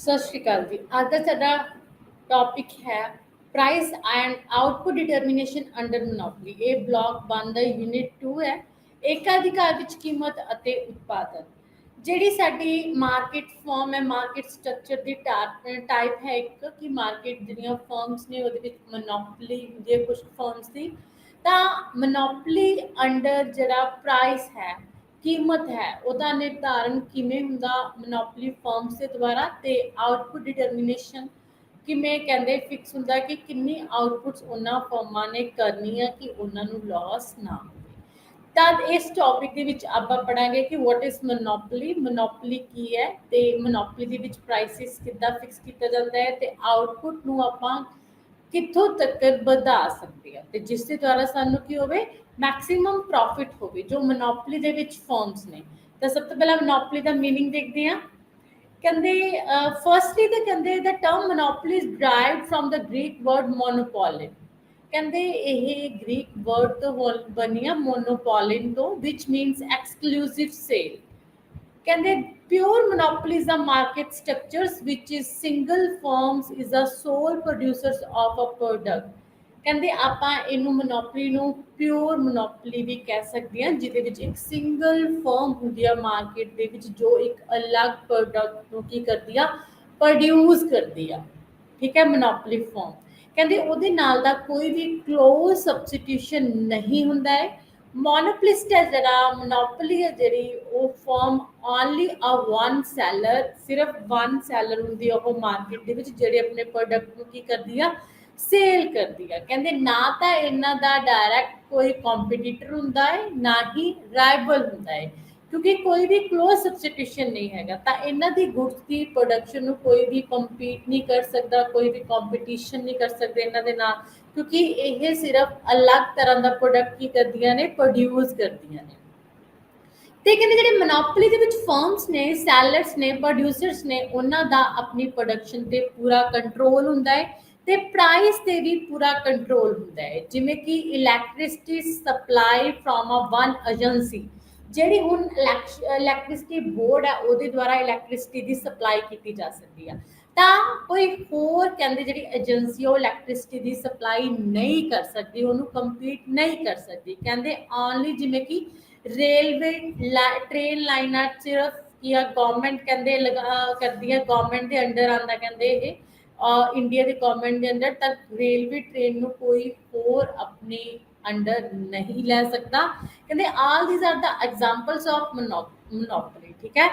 ਸਤਿ ਸ਼੍ਰੀ ਅਕਾਲ ਜੀ। ਅੱਜ ਦਾ ਸਾਡਾ ਟੌਪਿਕ ਹੈ price and output determination under monopoly. ਇਹ ਬਲਾਕ 1 ਦਾ ਯੂਨਿਟ 2 ਹੈ। ਏਕਾਧਿਕਾਰ ਵਿੱਚ ਕੀਮਤ ਅਤੇ ਉਤਪਾਦਨ। ਜਿਹੜੀ ਸਾਡੀ ਮਾਰਕੀਟ ਫਰਮ ਹੈ, ਮਾਰਕੀਟ ਸਟਰਕਚਰ ਦੀ ਟਾਈਪ ਹੈ ਇੱਕ ਕਿ ਮਾਰਕੀਟ ਜਿਹੜੀਆਂ ਫਰਮਸ ਨੇ ਉਹਦੇ ਵਿੱਚ ਮੋਨੋਪੋਲੀ ਹੁੰਦੀ ਹੈ ਕੁਝ ਫਰਮਸ ਦੀ। ਤਾਂ ਮੋਨੋਪੋਲੀ ਅੰਡਰ ਜਿਹੜਾ ਪ੍ਰਾਈਸ ਹੈ, ਕੀਮਤ ਹੈ, ਉਹਦਾ ਨਿਰਧਾਰਨ ਕਿਵੇਂ ਹੁੰਦਾ ਮੋਨੋਪੋਲੀ ਫਰਮਸ ਦੇ ਦੁਆਰਾ, ਤੇ ਆਊਟਪੁੱਟ ਡਿਟਰਮੀਨੇਸ਼ਨ ਕਿਵੇਂ ਕਹਿੰਦੇ ਫਿਕਸ ਹੁੰਦਾ ਕਿ ਕਿੰਨੀ ਆਊਟਪੁੱਟਸ ਉਹਨਾਂ ਫਰਮਾਂ ਨੇ ਕਰਨੀ ਆ ਕਿ ਉਹਨਾਂ ਨੂੰ ਲਾਸ ਨਾ ਹੋਵੇ। ਤਦ ਇਸ ਟੌਪਿਕ ਦੇ ਵਿੱਚ ਆਪਾਂ ਪੜਾਂਗੇ ਕਿ ਵਾਟ ਇਜ਼ ਮੋਨੋਪੋਲੀ, ਮੋਨੋਪੋਲੀ ਕੀ ਹੈ, ਤੇ ਮੋਨੋਪੋਲੀ ਦੇ ਵਿੱਚ ਪ੍ਰਾਈਸਿਸ ਕਿੱਦਾਂ ਫਿਕਸ ਕੀਤਾ ਜਾਂਦਾ ਹੈ, ਤੇ ਆਊਟਪੁੱਟ ਨੂੰ ਆਪਾਂ ਕਿੱਥੋਂ ਤੱਕ ਵਧਾ ਸਕਦੇ ਆ ਤੇ ਜਿਸ ਦੇ ਦੁਆਰਾ ਸਾਨੂੰ ਕੀ ਹੋਵੇ, ਮੈਕਸਿਮਮ ਪ੍ਰੋਫਿਟ ਹੋਵੇ ਜੋ ਮੋਨੋਪੋਲੀ ਦੇ ਵਿੱਚ ਫਰਮਸ ਨੇ। ਤਾਂ ਸਭ ਤੋਂ ਪਹਿਲਾਂ ਮੋਨੋਪੋਲੀ ਦਾ ਮੀਨਿੰਗ ਦੇਖਦੇ ਹਾਂ। ਕਹਿੰਦੇ ਫਰਸਟਲੀ ਤਾਂ ਕਹਿੰਦੇ the term monopoly is derived from the Greek word monopolion. ਕਹਿੰਦੇ ਇਹ ਗ੍ਰੀਕ ਵਰਡ ਤੋਂ ਬਣੀ ਆ ਮੋਨੋਪੋਲਿਨ ਤੋਂ, ਵਿਚ ਮੀਨਸ ਐਕਸਕਲੂਸਿਵ ਸੇਲ। ਕਹਿੰਦੇ pure monopoly is the market structures which is single firms is the sole producers of a product। ਕਹਿੰਦੇ ਆਪਾਂ ਇਹਨੂੰ ਮੋਨੋਪੋਲੀ ਨੂੰ ਪਿਓਰ ਮੋਨੋਪੋਲੀ ਵੀ ਕਹਿ ਸਕਦੇ ਹਾਂ, ਜਿਹਦੇ ਵਿੱਚ ਇੱਕ ਸਿੰਗਲ ਫਰਮ ਹੁੰਦੀ ਆ ਮਾਰਕੀਟ ਦੇ ਵਿੱਚ ਜੋ ਇੱਕ ਅਲੱਗ ਪ੍ਰੋਡਕਟ ਨੂੰ ਕੀ ਕਰਦੀ ਆ, ਪ੍ਰੋਡਿਊਸ ਕਰਦੀ ਆ। ਠੀਕ ਹੈ, ਮੋਨੋਪੋਲੀ ਫਰਮ। ਕਹਿੰਦੇ ਉਹਦੇ ਨਾਲ ਦਾ ਕੋਈ ਵੀ ਕਲੋਜ਼ ਸਬਸਟੀਟਿਊਸ਼ਨ ਨਹੀਂ ਹੁੰਦਾ ਹੈ। ਮੋਨੋਪੋਲਿਸਟ ਹੈ ਜਿਹੜਾ, ਮੋਨੋਪੋਲੀ ਹੈ ਜਿਹੜੀ, ਉਹ ਫਰਮ ਓਨਲੀ ਅ ਵਨ ਸੈਲਰ, ਸਿਰਫ ਵਨ ਸੈਲਰ ਹੁੰਦੀ ਆ ਉਹ ਮਾਰਕੀਟ ਦੇ ਵਿੱਚ ਜਿਹੜੇ ਆਪਣੇ ਪ੍ਰੋਡਕਟ ਨੂੰ ਕੀ ਕਰਦੀ ਆ, ਸੇਲ ਕਰਦੀ ਆ। ਕਹਿੰਦੇ ਨਾ ਤਾਂ ਇਹਨਾਂ ਦਾ ਡਾਇਰੈਕਟ ਕੋਈ ਕੰਪੀਟੀਟਰ ਹੁੰਦਾ ਹੈ, ਨਾ ਹੀ ਰਾਈਵਲ ਹੁੰਦਾ ਹੈ, ਕਿਉਂਕਿ ਕੋਈ ਵੀ ਕਲੋਜ਼ ਸਬਸਟੀਟਿਊਸ਼ਨ ਨਹੀਂ ਹੈਗਾ। ਤਾਂ ਇਹਨਾਂ ਦੀ ਗੁੱਡਸ ਦੀ ਪ੍ਰੋਡਕਸ਼ਨ ਨੂੰ ਕੋਈ ਵੀ ਕੰਪੀਟ ਨਹੀਂ ਕਰ ਸਕਦਾ, ਕੋਈ ਵੀ ਕੰਪੀਟੀਸ਼ਨ ਨਹੀਂ ਕਰ ਸਕਦੇ ਇਹਨਾਂ ਦੇ ਨਾਲ, ਕਿਉਂਕਿ ਇਹ ਸਿਰਫ ਅਲੱਗ ਤਰ੍ਹਾਂ ਦਾ ਪ੍ਰੋਡਕਟ ਕੀ ਕਰਦੀਆਂ ਨੇ, ਪ੍ਰੋਡਿਊਸ ਕਰਦੀਆਂ ਨੇ। ਤੇ ਕਹਿੰਦੇ ਜਿਹੜੇ ਮੋਨੋਪੋਲੀ ਦੇ ਵਿੱਚ ਫਰਮਸ ਨੇ, ਸੈਲਰਸ ਨੇ, ਪ੍ਰੋਡਿਊਸਰਸ ਨੇ, ਉਹਨਾਂ ਦਾ ਆਪਣੀ ਪ੍ਰੋਡਕਸ਼ਨ ਤੇ ਪੂਰਾ ਕੰਟਰੋਲ ਹੁੰਦਾ ਹੈ ਤੇ ਪ੍ਰਾਈਸ ਤੇ ਵੀ ਪੂਰਾ ਕੰਟਰੋਲ ਹੁੰਦਾ ਹੈ। ਜਿਵੇਂ ਕਿ electricity supply from a one agency, ਜਿਹੜੀ ਹੁਣ ਇਲੈਕਟ੍ਰਿਸਿਟੀ ਬੋਰਡ ਹੈ ਉਹਦੇ ਦੁਆਰਾ ਇਲੈਕਟ੍ਰਿਸਿਟੀ ਦੀ ਸਪਲਾਈ ਕੀਤੀ ਜਾ ਸਕਦੀ ਆ। ਤਾਂ ਕੋਈ ਹੋਰ ਕਹਿੰਦੇ ਜਿਹੜੀ ਏਜੰਸੀ ਉਹ ਇਲੈਕਟ੍ਰਿਸਿਟੀ ਦੀ ਸਪਲਾਈ ਨਹੀਂ ਕਰ ਸਕਦੀ, ਉਹਨੂੰ ਕੰਪਲੀਟ ਨਹੀਂ ਕਰ ਸਕਦੀ। ਕਹਿੰਦੇ ਓਨਲੀ ਜਿਵੇਂ ਕਿ ਰੇਲਵੇ ਟ੍ਰੇਨ ਲਾਈਨਾਂ ਸਿਰਫ ਕੀ ਆ ਗਵਰਨਮੈਂਟ ਕਹਿੰਦੇ ਕਰਦੀ ਹੈ, ਗਵਰਨਮੈਂਟ ਦੇ ਅੰਡਰ ਆਉਂਦਾ ਕਹਿੰਦੇ ਇਹ ਇੰਡੀਆ ਦੀ ਗਵਰਨਮੈਂਟ ਦੇ ਅੰਡਰ। ਤਾਂ ਰੇਲਵੇ ਟ੍ਰੇਨ ਨੂੰ ਕੋਈ ਹੋਰ ਆਪਣੀ ਅੰਡਰ ਨਹੀਂ ਲੈ ਸਕਦਾ। ਕਹਿੰਦੇ all these are the examples of monopoly. ਠੀਕ ਹੈ,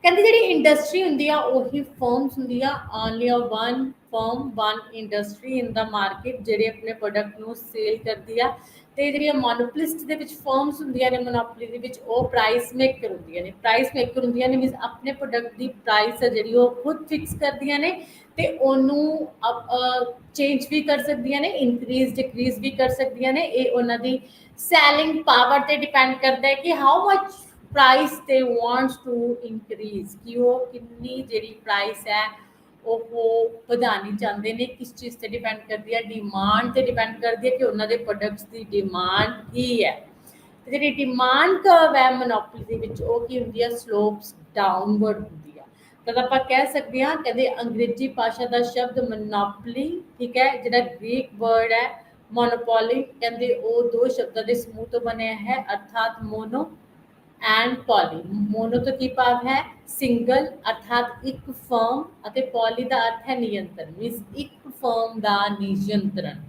ਕਹਿੰਦੇ ਜਿਹੜੀ ਇੰਡਸਟਰੀ ਹੁੰਦੀ ਆ ਉਹੀ ਫਰਮਸ ਹੁੰਦੀ ਆ, ਓਨਲੀ ਅ ਵਨ ਫਰਮ, ਵਨ ਇੰਡਸਟਰੀ ਇਨ ਦਾ ਮਾਰਕੀਟ ਜਿਹੜੇ ਆਪਣੇ ਪ੍ਰੋਡਕਟ ਨੂੰ ਸੇਲ ਕਰਦੀ ਆ। ਤੇ ਜਿਹੜੀਆਂ ਮੋਨੋਪੋਲਿਸਟ ਦੇ ਵਿੱਚ ਫਰਮਸ ਹੁੰਦੀਆਂ ਨੇ ਮੋਨੋਪੋਲੀ ਦੇ ਵਿੱਚ, ਉਹ ਪ੍ਰਾਈਸ ਮੇਕਰ ਹੁੰਦੀਆਂ ਨੇ। ਪ੍ਰਾਈਸ ਮੇਕਰ ਹੁੰਦੀਆਂ ਨੇ ਮੀਨਸ ਆਪਣੇ ਪ੍ਰੋਡਕਟ ਦੀ ਪ੍ਰਾਈਸ ਹੈ ਜਿਹੜੀ ਉਹ ਖੁਦ ਫਿਕਸ ਕਰਦੀਆਂ ਨੇ ਤੇ ਉਹਨੂੰ ਚੇਂਜ ਵੀ ਕਰ ਸਕਦੀਆਂ ਨੇ, ਇਨਕਰੀਜ਼ ਡਿਕਰੀਜ਼ ਵੀ ਕਰ ਸਕਦੀਆਂ ਨੇ। ਇਹ ਉਹਨਾਂ ਦੀ ਸੈਲਿੰਗ ਪਾਵਰ ਤੇ ਡਿਪੈਂਡ ਕਰਦਾ ਹੈ ਕਿ ਹਾਊ ਮਚ ਪ੍ਰਾਈਸ ਦੇ ਵਾਂਟਸ ਟੂ ਇਨਕਰੀਜ਼, ਕਿ ਉਹ ਕਿੰਨੀ ਜਿਹੜੀ ਪ੍ਰਾਈਸ ਹੈ ਉਹ ਵਧਾਉਣੀ ਚਾਹੁੰਦੇ ਨੇ। ਕਿਸ ਚੀਜ਼ ਤੇ ਡਿਪੈਂਡ ਕਰਦੀ ਹੈ, ਡਿਮਾਂਡ ਤੇ ਡਿਪੈਂਡ ਕਰਦੀ ਹੈ ਕਿ ਉਹਨਾਂ ਦੇ ਪ੍ਰੋਡਕਟਸ ਦੀ ਡਿਮਾਂਡ ਕੀ ਹੈ। ਤੇ ਜਿਹੜੀ ਡਿਮਾਂਡ ਕਰਵ ਹੈ ਮੋਨੋਪੋਲੀ ਦੇ ਵਿੱਚ ਉਹ ਕੀ ਹੁੰਦੀ ਹੈ, ਸਲੋਪਸ ਡਾਊਨਵਰਡ ਹੁੰਦੀ ਆ। ਤਾਂ ਆਪਾਂ ਕਹਿ ਸਕਦੇ ਹਾਂ, ਕਹਿੰਦੇ ਅੰਗਰੇਜ਼ੀ ਭਾਸ਼ਾ ਦਾ ਸ਼ਬਦ ਮੋਨੋਪੋਲੀ, ਠੀਕ ਹੈ, ਜਿਹੜਾ ਗ੍ਰੀਕ ਵਰਡ ਹੈ ਮੋਨੋਪੋਲੀ, ਕਹਿੰਦੇ ਉਹ ਦੋ ਸ਼ਬਦਾਂ ਦੇ ਸਮੂਹ ਤੋਂ ਬਣਿਆ ਹੈ, ਅਰਥਾਤ ਮੋਨੋ ਐਂਡ ਪੋਲੀ। ਮੋਨੋ ਤੋਂ ਕੀ ਭਾਵ ਹੈ, ਸਿੰਗਲ ਅਰਥਾਤ ਇੱਕ ਫਰਮ, ਅਤੇ ਪੋਲੀ ਦਾ ਅਰਥ ਹੈ ਨਿਯੰਤਰਣ, ਮੀਨਸ ਇੱਕ ਫਰਮ ਦਾ ਨਿਯੰਤਰਣ।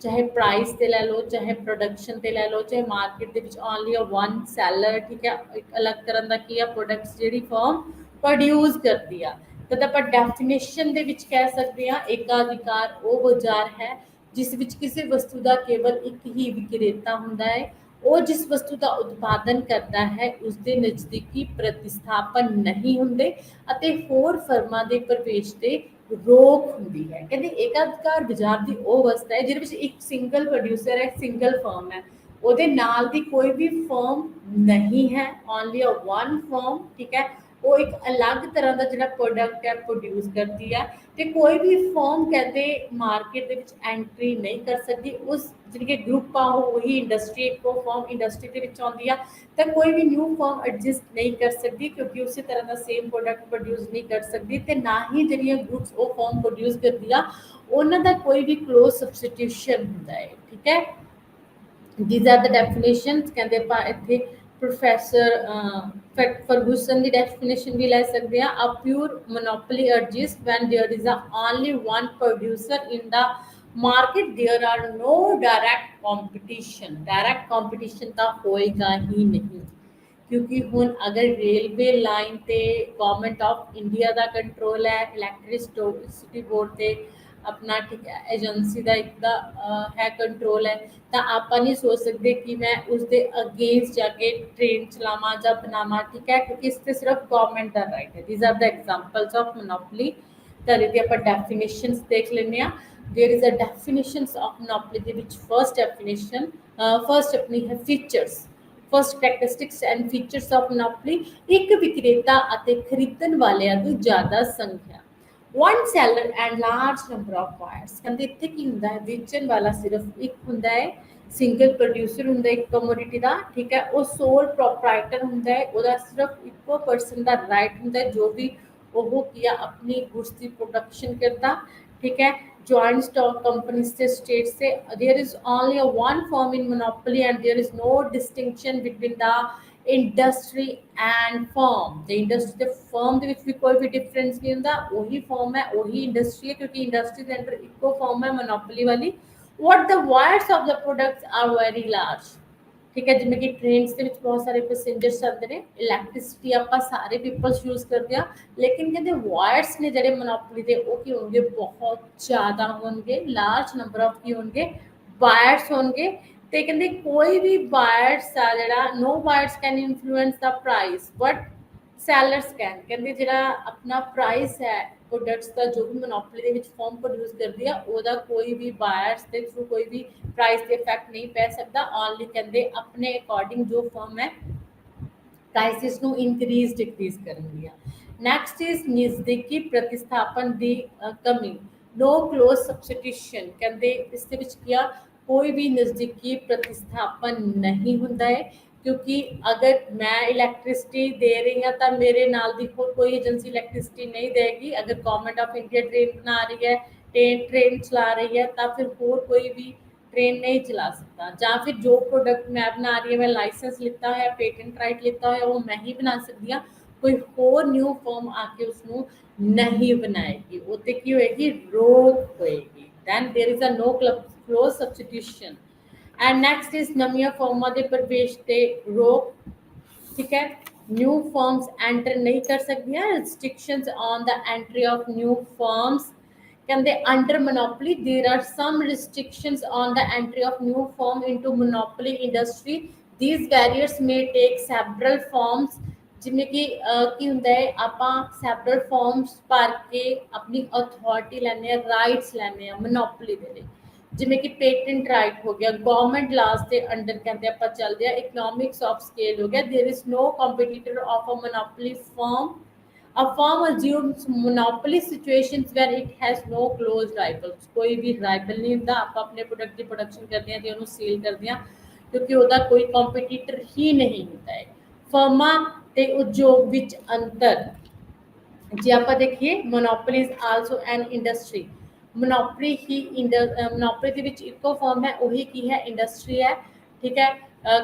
ਚਾਹੇ ਪ੍ਰਾਈਸ ਤੇ ਲੈ ਲਓ, ਚਾਹੇ ਪ੍ਰੋਡਕਸ਼ਨ ਤੇ ਲੈ ਲਓ, ਚਾਹੇ ਮਾਰਕੀਟ ਦੇ ਵਿੱਚ ਓਨਲੀ ਅ ਵਨ ਸੈਲਰ। ਠੀਕ ਹੈ, ਇੱਕ ਅਲੱਗ ਤਰ੍ਹਾਂ ਦਾ ਕੀ ਆ ਪ੍ਰੋਡਕਟਸ ਜਿਹੜੀ ਫਰਮ ਪ੍ਰੋਡਿਊਸ ਕਰਦੀ ਆ। ਤਦ ਆਪਾਂ ਡੈਫੀਨੇਸ਼ਨ ਦੇ ਵਿੱਚ ਕਹਿ ਸਕਦੇ ਹਾਂ, ਏਕਾਧਿਕਾਰ ਉਹ ਬਾਜ਼ਾਰ ਹੈ ਜਿਸ ਵਿੱਚ ਕਿਸੇ ਵਸਤੂ ਦਾ ਕੇਵਲ ਇੱਕ ਹੀ ਵਿਕਰੇਤਾ ਹੁੰਦਾ ਹੈ। ਉਹ ਜਿਸ ਵਸਤੂ ਦਾ ਉਤਪਾਦਨ ਕਰਦਾ ਹੈ ਉਸਦੇ ਨਜ਼ਦੀਕੀ ਪ੍ਰਤਿਸਥਾਪਨ ਨਹੀਂ ਹੁੰਦੇ ਅਤੇ ਹੋਰ ਫਰਮਾਂ ਦੇ ਪ੍ਰਵੇਸ਼ ਤੇ ਰੋਕ ਹੁੰਦੀ ਹੈ। ਕਹਿੰਦੇ ਏਕਾਧਿਕਾਰ ਬਾਜ਼ਾਰ ਦੀ ਉਹ ਅਵਸਥਾ ਹੈ ਜਿਹਦੇ ਵਿੱਚ ਇੱਕ ਸਿੰਗਲ ਪ੍ਰੋਡਿਊਸਰ ਹੈ, ਸਿੰਗਲ ਫਰਮ ਹੈ, ਉਹਦੇ ਨਾਲ ਦੀ ਕੋਈ ਵੀ ਫਰਮ ਨਹੀਂ ਹੈ, ਓਨਲੀ ਅ ਵਨ ਫਰਮ। ਠੀਕ ਹੈ, ਉਹ ਇੱਕ ਅਲੱਗ ਤਰ੍ਹਾਂ ਦਾ ਜਿਹੜਾ ਪ੍ਰੋਡਕਟ ਹੈ ਪ੍ਰੋਡਿਊਸ ਕਰਦੀ ਹੈ, ਤੇ ਕੋਈ ਵੀ ਫਰਮ ਕਹਿੰਦੇ ਮਾਰਕੀਟ ਦੇ ਵਿੱਚ ਐਂਟਰੀ ਨਹੀਂ ਕਰ ਸਕਦੀ। ਉਸ ਜਿਹੜੀ ਕਿ ਗਰੁੱਪ ਆ ਉਹੀ ਇੰਡਸਟਰੀ, ਇੱਕੋ ਫਰਮ ਇੰਡਸਟਰੀ ਦੇ ਵਿੱਚ ਆਉਂਦੀ ਆ, ਤਾਂ ਕੋਈ ਵੀ ਨਿਊ ਫਰਮ ਐਡਜਸਟ ਨਹੀਂ ਕਰ ਸਕਦੀ, ਕਿਉਂਕਿ ਉਸੇ ਤਰ੍ਹਾਂ ਦਾ ਸੇਮ ਪ੍ਰੋਡਕਟ ਪ੍ਰੋਡਿਊਸ ਨਹੀਂ ਕਰ ਸਕਦੀ, ਤੇ ਨਾ ਹੀ ਜਿਹੜੀਆਂ ਗਰੁੱਪਸ ਉਹ ਫਰਮ ਪ੍ਰੋਡਿਊਸ ਕਰਦੀ ਆ ਉਹਨਾਂ ਦਾ ਕੋਈ ਵੀ ਕਲੋਜ਼ ਸਬਸਟੀਟਿਊਸ਼ਨ ਹੁੰਦਾ ਹੈ। ਠੀਕ ਹੈ, these are the definitions। ਕਹਿੰਦੇ ਆਪਾਂ ਇੱਥੇ ਪ੍ਰੋਫੈਸਰ ਫਰਗੂਸਨ ਦੀ ਡੈਫੀਨੇਸ਼ਨ ਵੀ ਲੈ ਸਕਦੇ ਆ। a pure monopoly exists when there is a only one producer in the market, there are no direct competition। direct competition ਤਾਂ ਹੋਏਗਾ ਹੀ ਨਹੀਂ, ਕਿਉਂਕਿ ਹੁਣ ਅਗਰ ਰੇਲਵੇ ਲਾਈਨ ਤੇ government of India the control ਹੈ, ਇਲੈਕਟ੍ਰਿਸਿਟੀ ਬੋਰਡ ਤੇ ਆਪਣਾ ਠੀਕ ਹੈ ਏਜੰਸੀ ਦਾ ਇੱਕ ਦਾ ਹੈ ਕੰਟਰੋਲ ਹੈ, ਤਾਂ ਆਪਾਂ ਨਹੀਂ ਸੋਚ ਸਕਦੇ ਕਿ ਮੈਂ ਉਸਦੇ ਅਗੇਂਸਟ ਜਾ ਕੇ ਟ੍ਰੇਨ ਚਲਾਵਾਂ ਜਾਂ ਬਣਾਵਾਂ। ਠੀਕ ਹੈ, ਕਿਉਂਕਿ ਇਸ ਤੇ ਸਿਰਫ ਗਵਰਨਮੈਂਟ ਦਾ ਰਾਈਟ ਹੈ। These are the examples of monopoly. ਤਾਂ ਇਹਦੀ ਆਪਾਂ ਡੈਫੀਨੇਸ਼ਨਸ ਦੇਖ ਲੈਂਦੇ ਹਾਂ। There is a definitions of monopoly ਦੇ ਵਿੱਚ ਫਰਸਟ ਡੈਫੀਨੇਸ਼ਨ ਫਰਸਟ ਆਪਣੀ ਹੈ features. First characteristics and features of monopoly, ਇੱਕ ਵਿਕਰੇਤਾ ਅਤੇ ਖਰੀਦਣ ਵਾਲਿਆਂ ਦੀ ਜ਼ਿਆਦਾ ਸੰਖਿਆ। One seller and large number of buyers. ਕਹਿੰਦੇ ਇੱਥੇ ਕੀ ਹੁੰਦਾ ਹੈ, ਵੇਚਣ ਵਾਲਾ ਸਿਰਫ ਇੱਕ ਹੁੰਦਾ ਹੈ, ਸਿੰਗਲ ਪ੍ਰੋਡਿਊਸਰ ਹੁੰਦਾ ਹੈ ਇੱਕ ਕਮੋਡਿਟੀ ਦਾ। ਠੀਕ ਹੈ, ਉਹ ਸੋਲ ਪ੍ਰੋਪਰਾਈਟਰ ਹੁੰਦਾ ਹੈ, ਉਹਦਾ ਸਿਰਫ ਇੱਕੋ ਪਰਸਨ ਦਾ ਰਾਈਟ ਹੁੰਦਾ ਹੈ ਜੋ ਵੀ ਉਹ ਕੀ ਆ ਆਪਣੀ ਗੁड्स ਦੀ ਪ੍ਰੋਡਕਸ਼ਨ ਕਰਦਾ। ठीक है, joint stock companies से state से there is only a one firm in monopoly and there is no distinction between the industry and firm। the industry ਤੇ firm ਦੇ ਵਿੱਚ ਵੀ ਕੋਈ ਵੀ difference ਨਹੀਂ ਹੁੰਦਾ, ਉਹੀ firm ਹੈ ਉਹੀ industry ਹੈ, ਕਿਉਂਕਿ industry ਦੇ ਅੰਦਰ ਇੱਕੋ firm ਹੈ monopoly ਵਾਲੀ। what the wires of the products are very large। ਠੀਕ ਹੈ, ਜਿਵੇਂ ਕਿ ਟ੍ਰੇਨਸ ਦੇ ਵਿੱਚ ਬਹੁਤ ਸਾਰੇ ਪੈਸੇਂਜਰਸ ਚੱਲਦੇ ਨੇ, ਇਲੈਕਟ੍ਰਿਸਿਟੀ ਆਪਾਂ ਸਾਰੇ ਪੀਪਲਸ ਯੂਜ਼ ਕਰਦੇ ਆ, ਲੇਕਿਨ ਕਹਿੰਦੇ ਵਾਇਰਸ ਨੇ ਜਿਹੜੇ ਮੋਨੋਪੋਲੀ ਦੇ ਉਹ ਕੀ ਹੋਣਗੇ, ਬਹੁਤ ਜ਼ਿਆਦਾ ਹੋਣਗੇ, ਲਾਰਜ ਨੰਬਰ ਆਫ ਕੀ ਹੋਣਗੇ, ਬਾਇਰਸ ਹੋਣਗੇ। ਤੇ ਕਹਿੰਦੇ ਕੋਈ ਵੀ ਬਾਇਰਸ ਆ ਜਿਹੜਾ no buyers can influence the price but sellers can. ਕਹਿੰਦੇ ਜਿਹੜਾ ਆਪਣਾ ਪ੍ਰਾਈਸ ਹੈ ਪ੍ਰੋਡਕਟਸ ਦਾ ਜੋ ਵੀ ਮੋਨੋਪੋਲੀ ਦੇ ਵਿੱਚ ਫਰਮ ਪ੍ਰੋਡਿਊਸ ਕਰਦੀ ਆ, ਉਹਦਾ ਕੋਈ ਵੀ ਬਾਇਰਸ ਦੇ ਥਰੂ ਕੋਈ ਵੀ ਪ੍ਰਾਈਸ ਤੇ ਇਫੈਕਟ ਨਹੀਂ ਪੈ ਸਕਦਾ। ਓਨਲੀ ਕਹਿੰਦੇ ਆਪਣੇ ਅਕੋਰਡਿੰਗ ਜੋ ਫਰਮ ਹੈ ਪ੍ਰਾਈਸਿਸ ਨੂੰ ਇਨਕਰੀਜ਼ ਡਿਕਰੀਜ਼ ਕਰਨਗੀ। ਨੈਕਸਟ ਇਜ਼ ਨਜ਼ਦੀਕੀ ਪ੍ਰਤੀਸਥਾਪਨ ਦੀ ਕਮੀ, ਨੋ ਕਲੋਜ਼ ਸਬਸਟੀਟਿਊਸ਼ਨ। ਕਹਿੰਦੇ ਇਸ ਦੇ ਵਿੱਚ ਕੀ ਆ, ਕੋਈ ਵੀ ਨਜ਼ਦੀਕੀ ਪ੍ਰਤੀਸਥਾਪਨ ਨਹੀਂ ਹੁੰਦਾ ਹੈ, ਕਿਉਂਕਿ ਅਗਰ ਮੈਂ ਇਲੈਕਟ੍ਰਿਸਿਟੀ ਦੇ ਰਹੀ ਹਾਂ ਤਾਂ ਮੇਰੇ ਨਾਲ ਦੀ ਹੋਰ ਕੋਈ ਏਜੰਸੀ ਇਲੈਕਟ੍ਰਿਸਿਟੀ ਨਹੀਂ ਦੇਗੀ। ਅਗਰ ਗਵਰਨਮੈਂਟ ਆਫ ਇੰਡੀਆ ਟ੍ਰੇਨ ਬਣਾ ਰਹੀ ਹੈ, ट्रेन चला रही है, तो फिर होर कोई भी ट्रेन नहीं चला सकता। ਜਾਂ ਫਿਰ ਜੋ प्रोडक्ट मैं बना रही है, मैं लाइसेंस लिता है, पेटेंट राइट लिता है, वो मैं ही बना सकती हाँ, कोई होर न्यू फॉर्म आके उसनों नहीं बनाएगी, वो ते की होएगी, रोक होएगी। then there is a no close substitution। and next is ਨਵੀਆਂ ਫਰਮਾਂ ਦੇ ਪ੍ਰਵੇਸ਼ ਤੇ ਰੋਕ। ठीक है, न्यू फर्म्स एंटर नहीं कर सकती, restrictions on the entry of new firms. कहते under monopoly there are some restrictions on the entry of new firm into monopoly industry. These barriers may take several forms. जिमें कि की हुंदा है, आपां सैवरल फॉर्म्स भर के अपनी अथॉरिटी लैने, राइट्स लैने मोनोपोली दे लई। जिमें कि पेटेंट राइट हो गया, गवर्नमेंट लाज के अंडर कहते आप चलते हैं, इकनॉमिक्स ऑफ स्केल हो गया। There is no competitor of a monopoly firm. A firm assumes monopoly situations where it has no close rivals। कोई भी राइवल नहीं होता, आप अपने प्रोडक्ट की प्रोडक्शन करते हैं तो उन्हें सेल करते हैं, क्योंकि ਉਹਦਾ कोई कंपीटिटर ही नहीं होता है। फर्मां ते उद्योग विच अंतर, जे आप देखिए monopoly is also an industry. Monopoly he monopoly ਦੇ ਵਿੱਚ ਇੱਕੋ ਫਰਮ ਹੈ, ਉਹੀ ਕੀ ਹੈ, ਇੰਡਸਟਰੀ ਹੈ। ठीक है,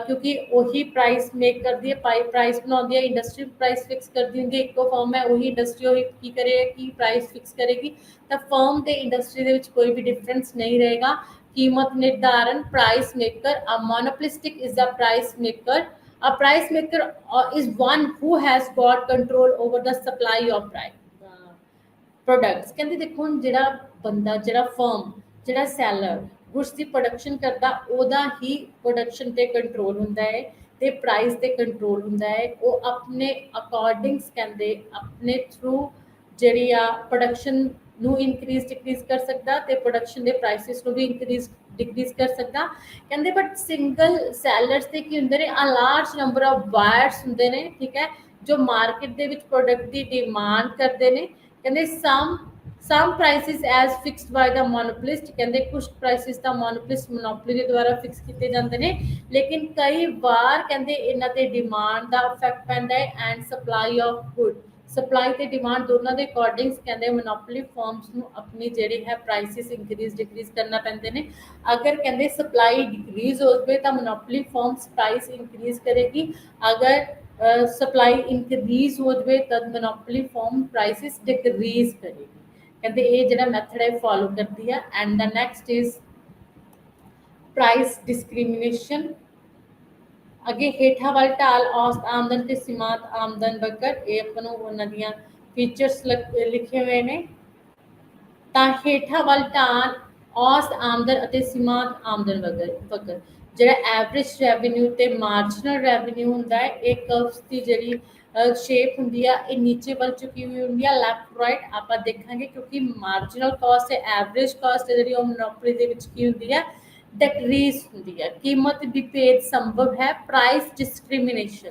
क्योंकि वही प्राइस मेक करती है, प्राइस बनाती है, इंडस्ट्री प्राइस फिक्स करती होंगी, इको फर्म है वही इंडस्ट्री वही की करेगी कि प्राइस फिक्स करेगी। तो फर्म ते इंडस्ट्री दे विच कोई भी डिफरेंस नहीं रहेगा। कीमत निर्धारण, price maker, a monopolistic is the price maker. A price maker is one who has got control over the supply of products. कहते देखो हुण जिहड़ा बंदा, जिहड़ा फर्म, जिहड़ा सैलर गुड्स की प्रोडक्शन करता, ओदा ही प्रोडक्शन ते कंट्रोल हुंदा है ते प्राइस ते कंट्रोल हुंदा है। वो अपने अकॉर्डिंग्स कहते अपने थ्रू जिहड़ी आ प्रोडक्शन नू इनक्रीज डिक्रीज कर सकता ते प्रोडक्शन के प्राइसिस नू भी इनक्रीज डिक्रीज कर सकता। कहते बट सिंगल सैलर्स ते की हुंदे ने, a large number of buyers हुंदे ने। ठीक है, ਜੋ ਮਾਰਕੀਟ ਦੇ ਵਿੱਚ ਪ੍ਰੋਡਕਟ ਦੀ ਡਿਮਾਂਡ ਕਰਦੇ ਨੇ। ਕਹਿੰਦੇ some prices as fixed by the monopolist, ਕਹਿੰਦੇ ਕੁਝ ਪ੍ਰਾਈਸਿਸ ਤਾਂ monopolist monopoly ਦੇ ਦੁਆਰਾ ਫਿਕਸ ਕੀਤੇ ਜਾਂਦੇ ਨੇ, ਲੇਕਿਨ ਕਈ ਵਾਰ ਕਹਿੰਦੇ ਇਹਨਾਂ ਤੇ ਡਿਮਾਂਡ ਦਾ ਇਫੈਕਟ ਪੈਂਦਾ ਹੈ and supply of good, supply ਤੇ ਡਿਮਾਂਡ ਦੋਨਾਂ ਦੇ ਅਕੋਰਡਿੰਗ ਕਹਿੰਦੇ monopoly firms ਨੂੰ ਆਪਣੀ ਜਿਹੜੀ ਹੈ ਪ੍ਰਾਈਸਿਸ ਇੰਕਰੀਜ਼ ਡਿਕਰੀਜ਼ ਕਰਨਾ ਪੈਂਦੇ ਨੇ। ਅਗਰ ਕਹਿੰਦੇ ਸਪਲਾਈ ਡਿਕਰੀਜ਼ ਹੋ ਜਾਵੇ ਤਾਂ monopoly firms ਪ੍ਰਾਈਸ ਇੰਕਰੀਜ਼ ਕਰੇਗੀ, ਅਗਰ ਸਪਲਾਈ ਇੰਕਰੀਜ਼ ਹੋ ਜਾਵੇ ਤਾਂ monopoly firm ਪ੍ਰਾਈਸਿਸ ਡਿਕਰੀਜ਼ ਕਰੇਗੀ। ਕਹਿੰਦੇ ਇਹ ਜਿਹੜਾ ਮੈਥਡ ਹੈ ਫੋਲੋ ਕਰਦੀ ਹੈ। And the next is price discrimination. ਅੱਗੇ ਹੇਠਾਂ ਵਾਲੀ ਢਾਲ ਔਸਤ ਆਮਦਨ ਤੇ ਸੀਮਾਂਤ ਆਮਦਨ ਵਕਰ, ਇਹ ਆਪਾਂ ਨੂੰ ਉਹਨਾਂ ਦੀਆਂ ਫੀਚਰਸ ਲਿਖੇ ਹੋਏ ਨੇ। ਤਾਂ ਹੇਠਾਂ ਵਾਲੀ ਢਾਲ ਔਸਤ ਆਮਦਨ ਅਤੇ ਸੀਮਾਂਤ ਆਮਦਨ ਵਕਰ, ਜਿਹੜਾ ਐਵਰੇਜ ਰੈਵਨਿਊ ਤੇ ਮਾਰਜਨਲ ਰੈਵਨਿਊ ਹੁੰਦਾ ਹੈ, ਇਹ ਕਰਵਸ ਦੀ ਜਿਹੜੀ ਸ਼ੇਪ ਹੁੰਦੀ ਆ ਇਹ ਨੀਚੇ ਵੱਲ ਝੁਕੀ ਹੋਈ ਹੁੰਦੀ ਆ, ਲੈਫਟ ਰਾਈਟ ਆਪਾਂ ਦੇਖਾਂਗੇ, ਕਿਉਂਕਿ ਮਾਰਜਨਲ ਕਾਸਟ ਤੇ ਐਵਰੇਜ ਕਾਸਟ ਜਿਹੜੀ ਉਹ ਮੋਨੋਪੋਲੀ ਦੇ ਵਿੱਚ ਕੀ ਹੁੰਦੀ ਹੈ, ਡਿਕਰੀਜ਼ ਹੁੰਦੀ ਹੈ। ਕੀਮਤ ਵਿਭੇਦ ਸੰਭਵ ਹੈ, ਪ੍ਰਾਈਸ ਡਿਸਕ੍ਰਿਮੀਨੇਸ਼ਨ।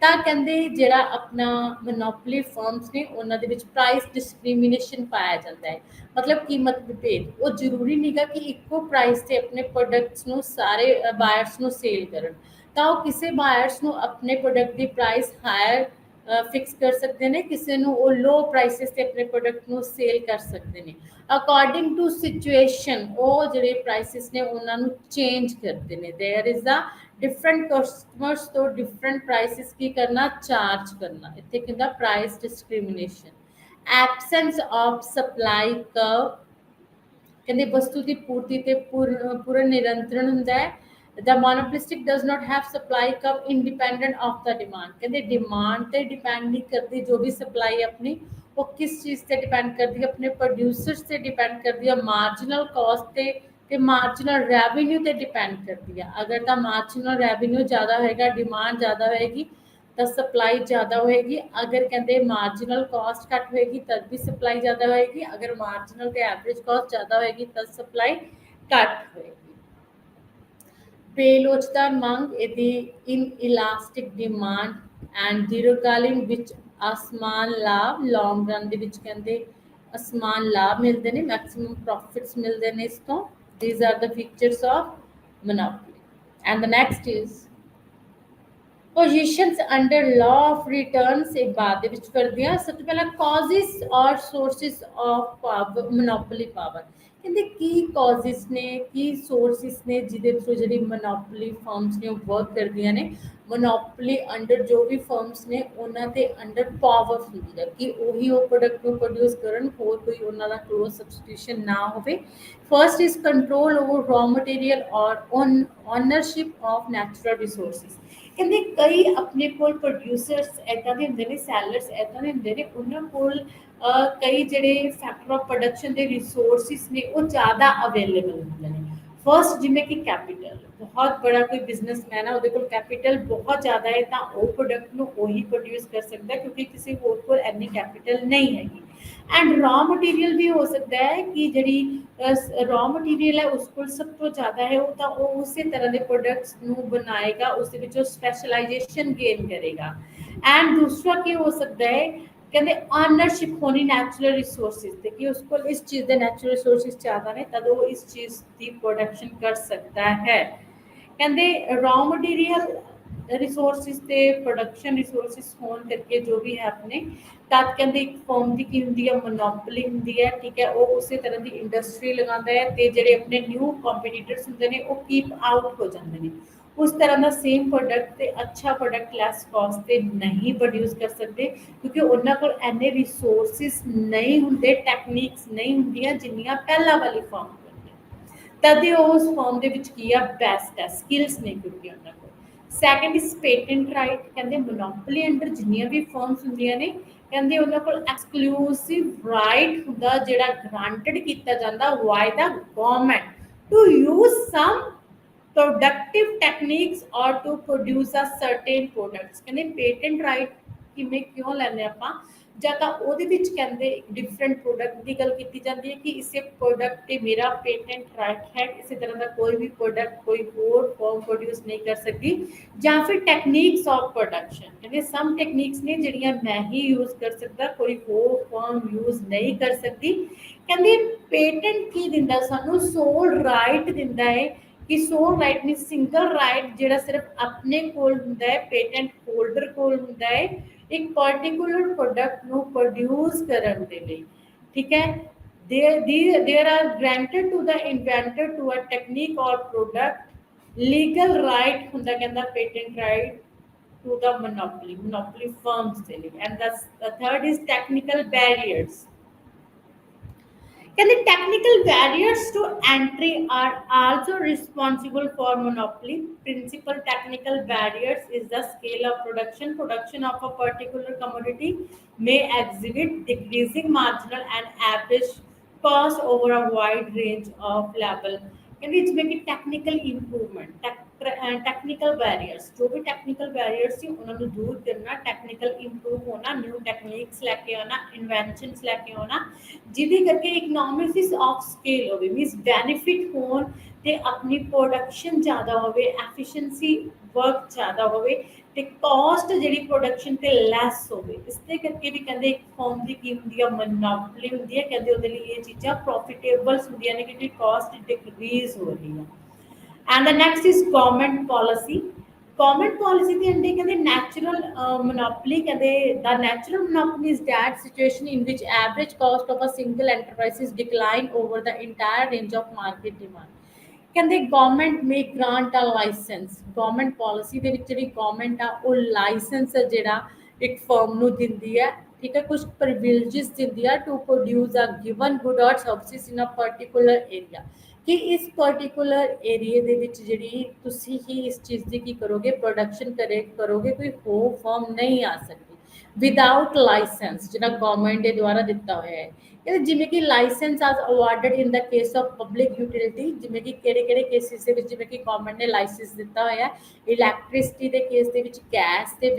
ਤਾਂ ਕਹਿੰਦੇ ਜਿਹੜਾ ਆਪਣਾ ਮੋਨੋਪੋਲੀ ਫਰਮਸ ਨੇ ਉਹਨਾਂ ਦੇ ਵਿੱਚ ਪ੍ਰਾਈਸ ਡਿਸਕ੍ਰਿਮੀਨੇਸ਼ਨ ਪਾਇਆ ਜਾਂਦਾ ਹੈ, ਮਤਲਬ ਕੀਮਤ ਵਿਭੇਦ। ਉਹ ਜ਼ਰੂਰੀ ਨਹੀਂਗਾ ਕਿ ਇੱਕੋ ਪ੍ਰਾਈਸ ਤੇ ਆਪਣੇ ਪ੍ਰੋਡਕਟਸ ਨੂੰ ਸਾਰੇ ਬਾਇਰਸ ਨੂੰ ਸੇਲ ਕਰਨ, ਤਾਂ ਉਹ ਕਿਸੇ ਬਾਇਰਸ ਨੂੰ ਆਪਣੇ ਪ੍ਰੋਡਕਟ ਦੀ ਪ੍ਰਾਈਸ ਹਾਇਰ ਫਿਕਸ ਕਰ ਸਕਦੇ ਨੇ, ਕਿਸੇ ਨੂੰ ਉਹ ਲੋ ਪ੍ਰਾਈਸਿਸ ਤੇ ਆਪਣੇ ਪ੍ਰੋਡਕਟ ਨੂੰ ਸੇਲ ਕਰ ਸਕਦੇ ਨੇ। ਅਕੋਰਡਿੰਗ ਟੂ ਸਿਚੁਏਸ਼ਨ ਉਹ ਜਿਹੜੇ ਪ੍ਰਾਈਸਿਸ ਨੇ ਉਹਨਾਂ ਨੂੰ ਚੇਂਜ ਕਰਦੇ ਨੇ। There is a different customers ਤੋਂ ਡਿਫਰੈਂਟ ਪ੍ਰਾਈਸਿਸ ਕੀ ਕਰਨਾ, ਚਾਰਜ ਕਰਨਾ। ਇੱਥੇ ਕਹਿੰਦਾ price discrimination. Absence of supply curve, ਕਹਿੰਦੇ ਵਸਤੂ ਦੀ ਪੂਰਤੀ ਤੇ ਪੂਰਨ ਨਿਰੰਤਰਣ ਹੁੰਦਾ ਹੈ। The monopolistic does not have supply curve independent of the demand, ਕਹਿੰਦੇ ਡਿਮਾਂਡ ਤੇ ਡਿਪੈਂਡ ਨਹੀਂ ਕਰਦੀ, ਜੋ ਵੀ ਸਪਲਾਈ ਆਪਣੀ ਉਹ ਕਿਸ ਚੀਜ਼ ਤੇ ਡਿਪੈਂਡ ਕਰਦੀ ਹੈ, ਆਪਣੇ ਪ੍ਰੋਡਿਊਸਰਸ ਤੇ ਡਿਪੈਂਡ ਕਰਦੀ ਹੈ, ਮਾਰਜਨਲ ਕਾਸਟ ਤੇ ਮਾਰਜਨਲ ਰੈਵਨਿਊ ਤੇ ਡਿਪੈਂਡ ਕਰਦੀ ਹੈ। ਅਗਰ ਤਾਂ ਮਾਰਜਨਲ ਰੈਵਨਿਊ ਜ਼ਿਆਦਾ ਹੋਏਗਾ, ਡਿਮਾਂਡ ਜ਼ਿਆਦਾ ਹੋਏਗੀ ਤਾਂ ਸਪਲਾਈ ਜ਼ਿਆਦਾ ਹੋਏਗੀ। ਅਗਰ ਕਹਿੰਦੇ ਮਾਰਜਨਲ ਕਾਸਟ ਘੱਟ ਹੋਏਗੀ ਤਦ ਵੀ ਸਪਲਾਈ ਜ਼ਿਆਦਾ ਹੋਏਗੀ, ਅਗਰ ਮਾਰਜਨਲ ਤੇ ਐਵਰੇਜ ਕਾਸਟ ਜ਼ਿਆਦਾ ਹੋਏਗੀ ਤਾਂ ਸਪਲਾਈ ਘੱਟ ਹੋਏਗੀ। ਬੇਲੋਚਦਾਰ ਮੰਗ, ਇਹਦੀ ਇਨਇਲਾਸਟਿਕ ਡਿਮਾਂਡ ਐਂਡ ਦੀਰਘਕਾਲੀਨ ਵਿੱਚ ਅਸਮਾਨ ਲਾਭ, ਲੌਂਗ ਰਨ ਦੇ ਵਿੱਚ ਕਹਿੰਦੇ ਅਸਮਾਨ ਲਾਭ ਮਿਲਦੇ ਨੇ, ਮੈਕਸਿਮਮ ਪ੍ਰੋਫਿਟਸ ਮਿਲਦੇ ਨੇ ਇਸ ਤੋਂ। These are the features of monopoly। And the next is positions under law of returns, ਇਹ ਬਾਅਦ ਦੇ ਵਿੱਚ ਕਰਦੇ ਹਾਂ। ਸਭ ਤੋਂ ਪਹਿਲਾਂ ਕਾਜ਼ਿਸ ਔਰ sources of power, monopoly power. ਕਹਿੰਦੇ ਕੀ ਕਾਜ਼ਿਸ ਨੇ, ਕੀ ਸੋਰਸਿਸ ਨੇ ਜਿਹਦੇ ਥਰੂ ਜਿਹੜੀ ਮੋਨੋਪੋਲੀ ਫਰਮਸ ਨੇ ਉਹ ਵਰਕ ਕਰਦੀਆਂ ਨੇ। ਮੋਨੋਪੋਲੀ ਅੰਡਰ ਜੋ ਵੀ ਫਰਮਸ ਨੇ ਉਹਨਾਂ ਦੇ ਅੰਡਰ ਪਾਵਰ ਹੁੰਦੀ ਹੈ ਕਿ ਉਹੀ ਉਹ ਪ੍ਰੋਡਕਟ ਨੂੰ ਪ੍ਰੋਡਿਊਸ ਕਰਨ, ਹੋਰ ਕੋਈ ਉਹਨਾਂ ਦਾ ਕਲੋਜ਼ ਸਬਸਟੀਟਿਊਸ਼ਨ ਨਾ ਹੋਵੇ। First is control over raw material ਔਰ ਓਨਰਸ਼ਿਪ ਆਫ ਨੈਚੁਰਲ ਰਿਸੋਰਸਿਸ। ਕਹਿੰਦੇ ਕਈ ਆਪਣੇ ਕੋਲ ਪ੍ਰੋਡਿਊਸਰਸ ਇੱਦਾਂ ਦੇ ਹੁੰਦੇ ਨੇ, ਸੈਲਰਸ ਇੱਦਾਂ ਦੇ ਹੁੰਦੇ ਨੇ, ਉਹਨਾਂ ਕੋਲ ਕਈ ਜਿਹੜੇ ਫੈਕਟਰ ਆਫ ਪ੍ਰੋਡਕਸ਼ਨ ਦੇ ਰਿਸੋਰਸਿਸ ਨੇ ਉਹ ਜ਼ਿਆਦਾ ਅਵੇਲੇਬਲ ਹੁੰਦੇ ਨੇ। ਫਰਸਟ ਜਿਵੇਂ ਕਿ ਕੈਪੀਟਲ, ਬਹੁਤ ਬੜਾ ਕੋਈ ਬਿਜ਼ਨਸਮੈਨ ਹੈ, ਉਹਦੇ ਕੋਲ ਕੈਪੀਟਲ ਬਹੁਤ ਜ਼ਿਆਦਾ ਹੈ ਤਾਂ ਉਹ ਪ੍ਰੋਡਕਟ ਨੂੰ ਉਹੀ ਪ੍ਰੋਡਿਊਸ ਕਰ ਸਕਦਾ ਕਿਉਂਕਿ ਕਿਸੇ ਹੋਰ ਕੋਲ ਇੰਨੀ ਕੈਪੀਟਲ ਨਹੀਂ ਹੈਗੀ। ਐਂਡ ਰॉ ਮਟੀਰੀਅਲ ਵੀ ਹੋ ਸਕਦਾ ਹੈ ਕਿ ਜਿਹੜੀ ਰॉ ਮਟੀਰੀਅਲ ਹੈ ਉਸ ਕੋਲ ਸਭ ਤੋਂ ਜ਼ਿਆਦਾ ਹੈ, ਉਹ ਤਾਂ ਉਹ ਉਸੇ ਤਰ੍ਹਾਂ ਦੇ ਪ੍ਰੋਡਕਟਸ ਨੂੰ ਬਣਾਏਗਾ, ਉਸ ਦੇ ਵਿੱਚੋਂ ਸਪੈਸ਼ਲਾਈਜੇਸ਼ਨ ਗੇਨ ਕਰੇਗਾ। ਐਂਡ ਦੂਸਰਾ ਕੀ ਹੋ ਸਕਦਾ ਹੈ, ਕਹਿੰਦੇ ਓਨਰਸ਼ਿਪ ਹੋਣੀ ਨੈਚੁਰਲ ਰਿਸੋਰਸਿਸ ਤੇ, ਕਿ ਉਸ ਕੋਲ ਇਸ ਚੀਜ਼ ਦੇ ਨੈਚੁਰਲ ਰਿਸੋਰਸਿਸ ਜ਼ਿਆਦਾ ਨੇ ਤਦ ਉਹ ਇਸ ਚੀਜ਼ ਦੀ ਪ੍ਰੋਡਕਸ਼ਨ ਕਰ ਸਕਦਾ ਹੈ। ਕਹਿੰਦੇ ਰॉ ਮਟੀਰੀਅਲ ਰਿਸੋਰਸਿਸ ਤੇ ਪ੍ਰੋਡਕਸ਼ਨ ਰਿਸੋਰਸਿਸ ਹੋਣ ਕਰਕੇ ਜੋ ਵੀ ਹੈ ਆਪਣੇ, ਤਦ ਕਹਿੰਦੇ ਇੱਕ ਫਰਮ ਦੀ ਕੀ ਹੁੰਦੀ ਹੈ, ਮੋਨੋਪੋਲੀ ਹੁੰਦੀ ਹੈ। ਠੀਕ ਹੈ, ਉਹ ਉਸੇ ਤਰ੍ਹਾਂ ਦੀ ਇੰਡਸਟਰੀ ਲਗਾਉਂਦਾ ਹੈ ਤੇ ਜਿਹੜੇ ਆਪਣੇ ਨਿਊ ਕੰਪੀਟੀਟਰਸ ਹੁੰਦੇ ਨੇ ਉਹ ਕੀਪ ਆਊਟ ਹੋ ਜਾਂਦੇ ਨੇ। ਉਸ ਤਰ੍ਹਾਂ ਦਾ ਸੇਮ ਪ੍ਰੋਡਕਟ ਤੇ ਅੱਛਾ ਪ੍ਰੋਡਕਟ ਲੈਸ ਕਾਸਟ ਤੇ ਨਹੀਂ ਪ੍ਰੋਡਿਊਸ ਕਰ ਸਕਦੇ ਕਿਉਂਕਿ ਉਹਨਾਂ ਕੋਲ ਇੰਨੇ ਰਿਸੋਰਸਿਸ ਨਹੀਂ ਹੁੰਦੇ, ਟੈਕਨੀਕਸ ਨਹੀਂ ਹੁੰਦੀਆਂ ਜਿੰਨੀਆਂ ਪਹਿਲਾਂ ਵਾਲੀ ਫਰਮ ਤਦ ਉਹ ਉਸ ਫਰਮ ਦੇ ਵਿੱਚ ਕੀ ਆ, ਬੈਸਟ ਹੈ, ਸਕਿੱਲਸ ਨੇ ਕਿਉਂਕਿ ਉਹਨਾਂ ਕੋਲ। Second is patent right. ਕਹਿੰਦੇ ਮੋਨੋਪੋਲੀ ਅੰਡਰ ਜਿੰਨੀਆਂ ਵੀ ਫਰਮਸ ਹੁੰਦੀਆਂ ਨੇ ਕਹਿੰਦੇ ਉਹਨਾਂ ਕੋਲ ਐਕਸਕਲੂਸਿਵ ਰਾਈਟ ਹੁੰਦਾ ਜਿਹੜਾ ਗ੍ਰਾਂਟਡ ਕੀਤਾ ਜਾਂਦਾ by the government to use some productive techniques ਔਰ to produce a certain products. ਕਹਿੰਦੇ ਪੇਟੈਂਟ ਰਾਈਟ ਕਿਵੇਂ ਕਿਉਂ ਲੈਂਦੇ ਆਪਾਂ, ਜਾਂ ਤਾਂ ਉਹਦੇ ਵਿੱਚ ਕਹਿੰਦੇ ਇੱਕ ਡਿਫਰੈਂਟ ਪ੍ਰੋਡਕਟ ਦੀ ਗੱਲ ਕੀਤੀ ਜਾਂਦੀ ਹੈ ਕਿ ਇਸੇ ਪ੍ਰੋਡਕਟ ਤੇ ਮੇਰਾ ਪੇਟੈਂਟ ਰਾਈਟ ਹੈ, ਇਸੇ ਤਰ੍ਹਾਂ ਦਾ ਕੋਈ ਵੀ ਪ੍ਰੋਡਕਟ ਕੋਈ ਹੋਰ ਫਰਮ ਪ੍ਰੋਡਿਊਸ ਨਹੀਂ ਕਰ ਸਕਦੀ। ਜਾਂ ਫਿਰ ਟੈਕਨੀਕਸ ਆਫ ਪ੍ਰੋਡਕਸ਼ਨ, ਕਹਿੰਦੇ ਸਮ ਟੈਕਨੀਕਸ ਨੇ ਜਿਹੜੀਆਂ ਮੈਂ ਹੀ ਯੂਜ਼ ਕਰ ਸਕਦਾ, ਕੋਈ ਹੋਰ ਫਰਮ ਯੂਜ਼ ਨਹੀਂ ਕਰ ਸਕਦੀ। ਕਹਿੰਦੇ ਪੇਟੈਂਟ ਕੀ ਦਿੰਦਾ ਸਾਨੂੰ, ਸੋਲ ਰਾਈਟ ਦਿੰਦਾ ਹੈ ਕਿ ਸੋਲ ਰਾਈਟ ਮੀਨਸ ਸਿੰਗਲ ਰਾਈਟ ਜਿਹੜਾ ਸਿਰਫ ਆਪਣੇ ਕੋਲ ਹੁੰਦਾ ਹੈ, ਪੇਟੈਂਟ ਹੋਲਡਰ ਕੋਲ ਹੁੰਦਾ ਹੈ ਇੱਕ ਪਾਰਟਿਕੂਲਰ ਪ੍ਰੋਡਕਟ ਨੂੰ ਪ੍ਰੋਡਿਊਸ ਕਰਨ ਦੇ ਲਈ। ਠੀਕ ਹੈ, there are granted to the inventor to a technique or product legal right ਹੁੰਦਾ ਕਹਿੰਦਾ patent right to the monopoly firms ਦੇ ਲਈ। and the third is technical barriers। ਕਹਿੰਦੇ technical barriers to entry are also responsible for monopoly। Principal technical barriers is the scale of production। Production of a particular commodity may exhibit decreasing marginal and average cost over a wide range of level। ਕਹਿੰਦੇ ਜਿਵੇਂ ਕਿ technical improvement, technical barriers, ਜੋ ਵੀ technical barriers ਸੀ ਉਹਨਾਂ ਨੂੰ ਦੂਰ ਕਰਨਾ, technical improve ਹੋਣਾ, new techniques ਲੈ ਕੇ ਆਉਣਾ, ਇਨਵੈਂਸ਼ਨਸ ਲੈ ਕੇ ਆਉਣਾ, ਜਿਹਦੇ ਕਰਕੇ ਇਕਨੋਮਿਕਸ ਆਫ ਸਕੇਲ ਹੋਵੇ, ਮੀਨਸ ਬੈਨੀਫਿਟ ਹੋਣ ਤੇ ਆਪਣੀ ਪ੍ਰੋਡਕਸ਼ਨ ਜ਼ਿਆਦਾ ਹੋਵੇ, ਐਫੀਸ਼ੀਐਂਸੀ ਵਰਕ ਜ਼ਿਆਦਾ ਹੋਵੇ ਤੇ ਕਾਸਟ ਜਿਹੜੀ ਪ੍ਰੋਡਕਸ਼ਨ ਤੇ ਲੈਸ ਹੋਵੇ। ਇਸ ਦੇ ਕਰਕੇ ਵੀ ਕਹਿੰਦੇ ਇੱਕ ਫਰਮ ਦੀ ਕੀ ਹੁੰਦੀ ਆ, ਮੋਨੋਪੋਲੀ ਹੁੰਦੀ ਹੈ। ਕਹਿੰਦੇ ਉਹਦੇ ਲਈ ਇਹ ਚੀਜ਼ਾਂ ਪ੍ਰੋਫਿਟੇਬਲਸ ਹੁੰਦੀਆਂ ਨੇ ਕਿਉਂਕਿ ਕਾਸਟ ਡਿਕਰੀਜ਼ ਹੋ ਰਹੀ ਹੈ। And the next is government policy. Government policy ਦੇ ਅੰਦਰ ਕਹਿੰਦੇ ਨੈਚੁਰਲ monopoly, ਕਹਿੰਦੇ the natural monopoly is that situation in which average cost of a single enterprise decline over the entire range of market demand। ਕਹਿੰਦੇ government ਮੇ grant ਆ licence, government policy ਦੇ ਵਿੱਚ ਜਿਹੜੀ government ਆ ਉਹ ਲਾਇਸੈਂਸ ਜਿਹੜਾ ਇੱਕ ਫਰਮ ਨੂੰ ਦਿੰਦੀ ਹੈ। ਠੀਕ ਹੈ, ਕੁਝ ਪ੍ਰਿਵਿਲੇजेस ਦਿੰਦੀ ਆ to produce a given good or services in a particular area, ਕਿ ਇਸ ਪਰਟੀਕੂਲਰ ਏਰੀਏ ਦੇ ਵਿੱਚ ਜਿਹੜੀ ਤੁਸੀਂ ਹੀ ਇਸ ਚੀਜ਼ ਦੀ ਕੀ ਕਰੋਗੇ, ਪ੍ਰੋਡਕਸ਼ਨ ਕਰੋਗੇ, ਕੋਈ ਹੋਰ ਫਰਮ ਨਹੀਂ ਆ ਸਕਦੀ ਵਿਦਆਊਟ ਲਾਇਸੈਂਸ ਜਿਹੜਾ ਗਵਰਨਮੈਂਟ ਦੇ ਦੁਆਰਾ ਦਿੱਤਾ ਹੋਇਆ ਹੈ। ਇਹ ਜਿਵੇਂ ਕਿ ਲਾਇਸੈਂਸ ਆਸ awarded in the case of public utility, ਜਿਵੇਂ ਕਿ ਕਿਹੜੇ ਕਿਹੜੇ ਕੇਸਿਸ ਦੇ ਵਿੱਚ ਜਿਵੇਂ ਕਿ ਗਵਰਨਮੈਂਟ ਨੇ ਲਾਇਸੈਂਸ ਦਿੱਤਾ ਹੋਇਆ, ਇਲੈਕਟ੍ਰਿਸਿਟੀ ਦੇ ਕੇਸ ਦੇ ਵਿੱਚ, ਗੈਸ ਦੇ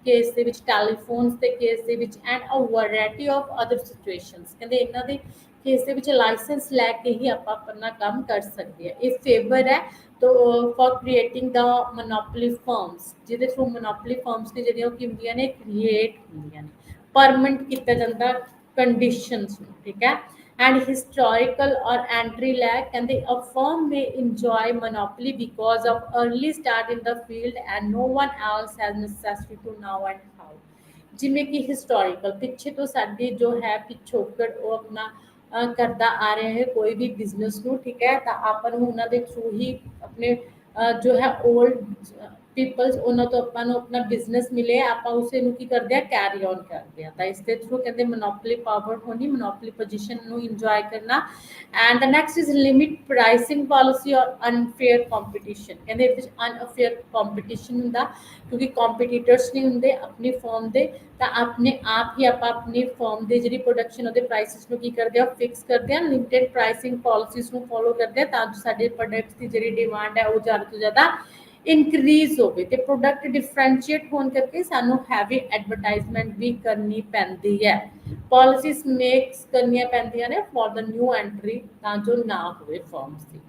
ਕੇਸ ਦੇ ਵਿੱਚ, ਟੈਲੀਫੋਨਸ ਦੇ ਕੇਸ ਦੇ ਵਿੱਚ, and a variety of other situations. ਕਹਿੰਦੇ ਇਹਨਾਂ ਦੇ ਕੇਸ ਦੇ ਵਿੱਚ ਲਾਇਸੈਂਸ ਲੈ ਕੇ ਹੀ ਆਪਾਂ ਆਪਣਾ ਕੰਮ ਕਰ ਸਕਦੇ ਹਾਂ। ਇਹ ਫੇਵਰ ਹੈ ਤੋ for creating the monopoly firms, ਜਿਹਦੇ ਥਰੂ ਮੋਨੋਪੋਲੀ ਫਰਮਸ ਨੇ ਜਿਹੜੀਆਂ ਉਹ ਕੀ ਹੁੰਦੀਆਂ ਨੇ, ਕ੍ਰੀਏਟ ਹੁੰਦੀਆਂ ਨੇ, ਪਰਮਨੈਂਟ ਕੀਤਾ ਜਾਂਦਾ ਕੰਡੀਸ਼ਨਸ ਨੂੰ। ਠੀਕ ਹੈ, and historical or entry lag, ਕਹਿੰਦੇ a firm may enjoy monopoly because of early start in the field and no one else has necessity to know and how। ਜਿਵੇਂ ਕਿ ਹਿਸਟੋਰੀਕਲ ਪਿੱਛੇ ਤੋਂ ਸਾਡੀ ਜੋ ਹੈ ਪਿਛੋਕੜ ਉਹ ਆਪਣਾ ਕਰਦਾ ਆ ਰਿਹਾ ਹੈ ਕੋਈ ਵੀ ਬਿਜ਼ਨਸ ਨੂੰ। ਠੀਕ ਹੈ, ਤਾਂ ਆਪਾਂ ਨੂੰ ਉਹਨਾਂ ਦੇ ਥਰੂ ਹੀ ਆਪਣੇ ਜੋ ਹੈ ਓਲਡ ਪੀਪਲਸ ਉਹਨਾਂ ਤੋਂ ਆਪਾਂ ਨੂੰ ਆਪਣਾ ਬਿਜ਼ਨਸ ਮਿਲੇ, ਆਪਾਂ ਉਸੇ ਨੂੰ ਕੀ ਕਰਦੇ ਆ, ਕੈਰੀ ਔਨ ਕਰਦੇ ਆ। ਤਾਂ ਇਸ ਦੇ ਥਰੂ ਕਹਿੰਦੇ ਮੋਨੋਪੋਲੀ ਪਾਵਰ ਹੋਣੀ, ਮੋਨੋਪੋਲੀ ਪੋਜੀਸ਼ਨ ਨੂੰ ਇੰਜੋਏ ਕਰਨਾ। And the next is limit pricing policy ਔਰ ਅਨਫੇਅਰ ਕੰਪੀਟੀਸ਼ਨ। ਕਹਿੰਦੇ ਇਹਦੇ ਵਿੱਚ ਅਨਫੇਅਰ ਕੰਪੀਟੀਸ਼ਨ ਹੁੰਦਾ ਕਿਉਂਕਿ ਕੰਪੀਟੀਟਰਸ ਨਹੀਂ ਹੁੰਦੇ ਆਪਣੀ ਫਰਮ ਦੇ, ਤਾਂ ਆਪਣੇ ਆਪ ਹੀ ਆਪਾਂ ਆਪਣੀ ਫਰਮ ਦੇ ਜਿਹੜੀ ਪ੍ਰੋਡਕਸ਼ਨ ਉਹਦੇ ਪ੍ਰਾਈਸਿਸ ਨੂੰ ਕੀ ਕਰਦੇ ਆ, ਫਿਕਸ ਕਰਦੇ ਆ, ਲਿਮਿਟਡ ਪ੍ਰਾਈਸਿੰਗ ਪਾਲਿਸੀਜ਼ ਨੂੰ ਫੋਲੋ ਕਰਦੇ ਆ ਤਾਂ ਜੋ ਸਾਡੇ ਪ੍ਰੋਡਕਟਸ ਦੀ ਜਿਹੜੀ ਡਿਮਾਂਡ ਹੈ ਉਹ ਜ਼ਿਆਦਾ ਤੋਂ ਜ਼ਿਆਦਾ ਇਨਕਰੀਜ਼ ਹੋਵੇ। ਤੇ ਪ੍ਰੋਡਕਟ ਡਿਫਰੈਂਸ਼ੀਏਟ ਹੋਣ ਕਰਕੇ ਸਾਨੂੰ ਹੈਵੀ ਐਡਵਰਟਾਈਜ਼ਮੈਂਟ ਵੀ ਕਰਨੀ ਪੈਂਦੀ ਹੈ, ਪਾਲਿਸੀਜ਼ ਮੇਕਸ ਕਰਨੀਆਂ ਪੈਂਦੀਆਂ ਨੇ ਫॉर द ਨਿਊ ਐਂਟਰੀ ਤਾਂ ਜੋ ਨਾ ਹੋਵੇ ਫਰਮਸ ਦੀ।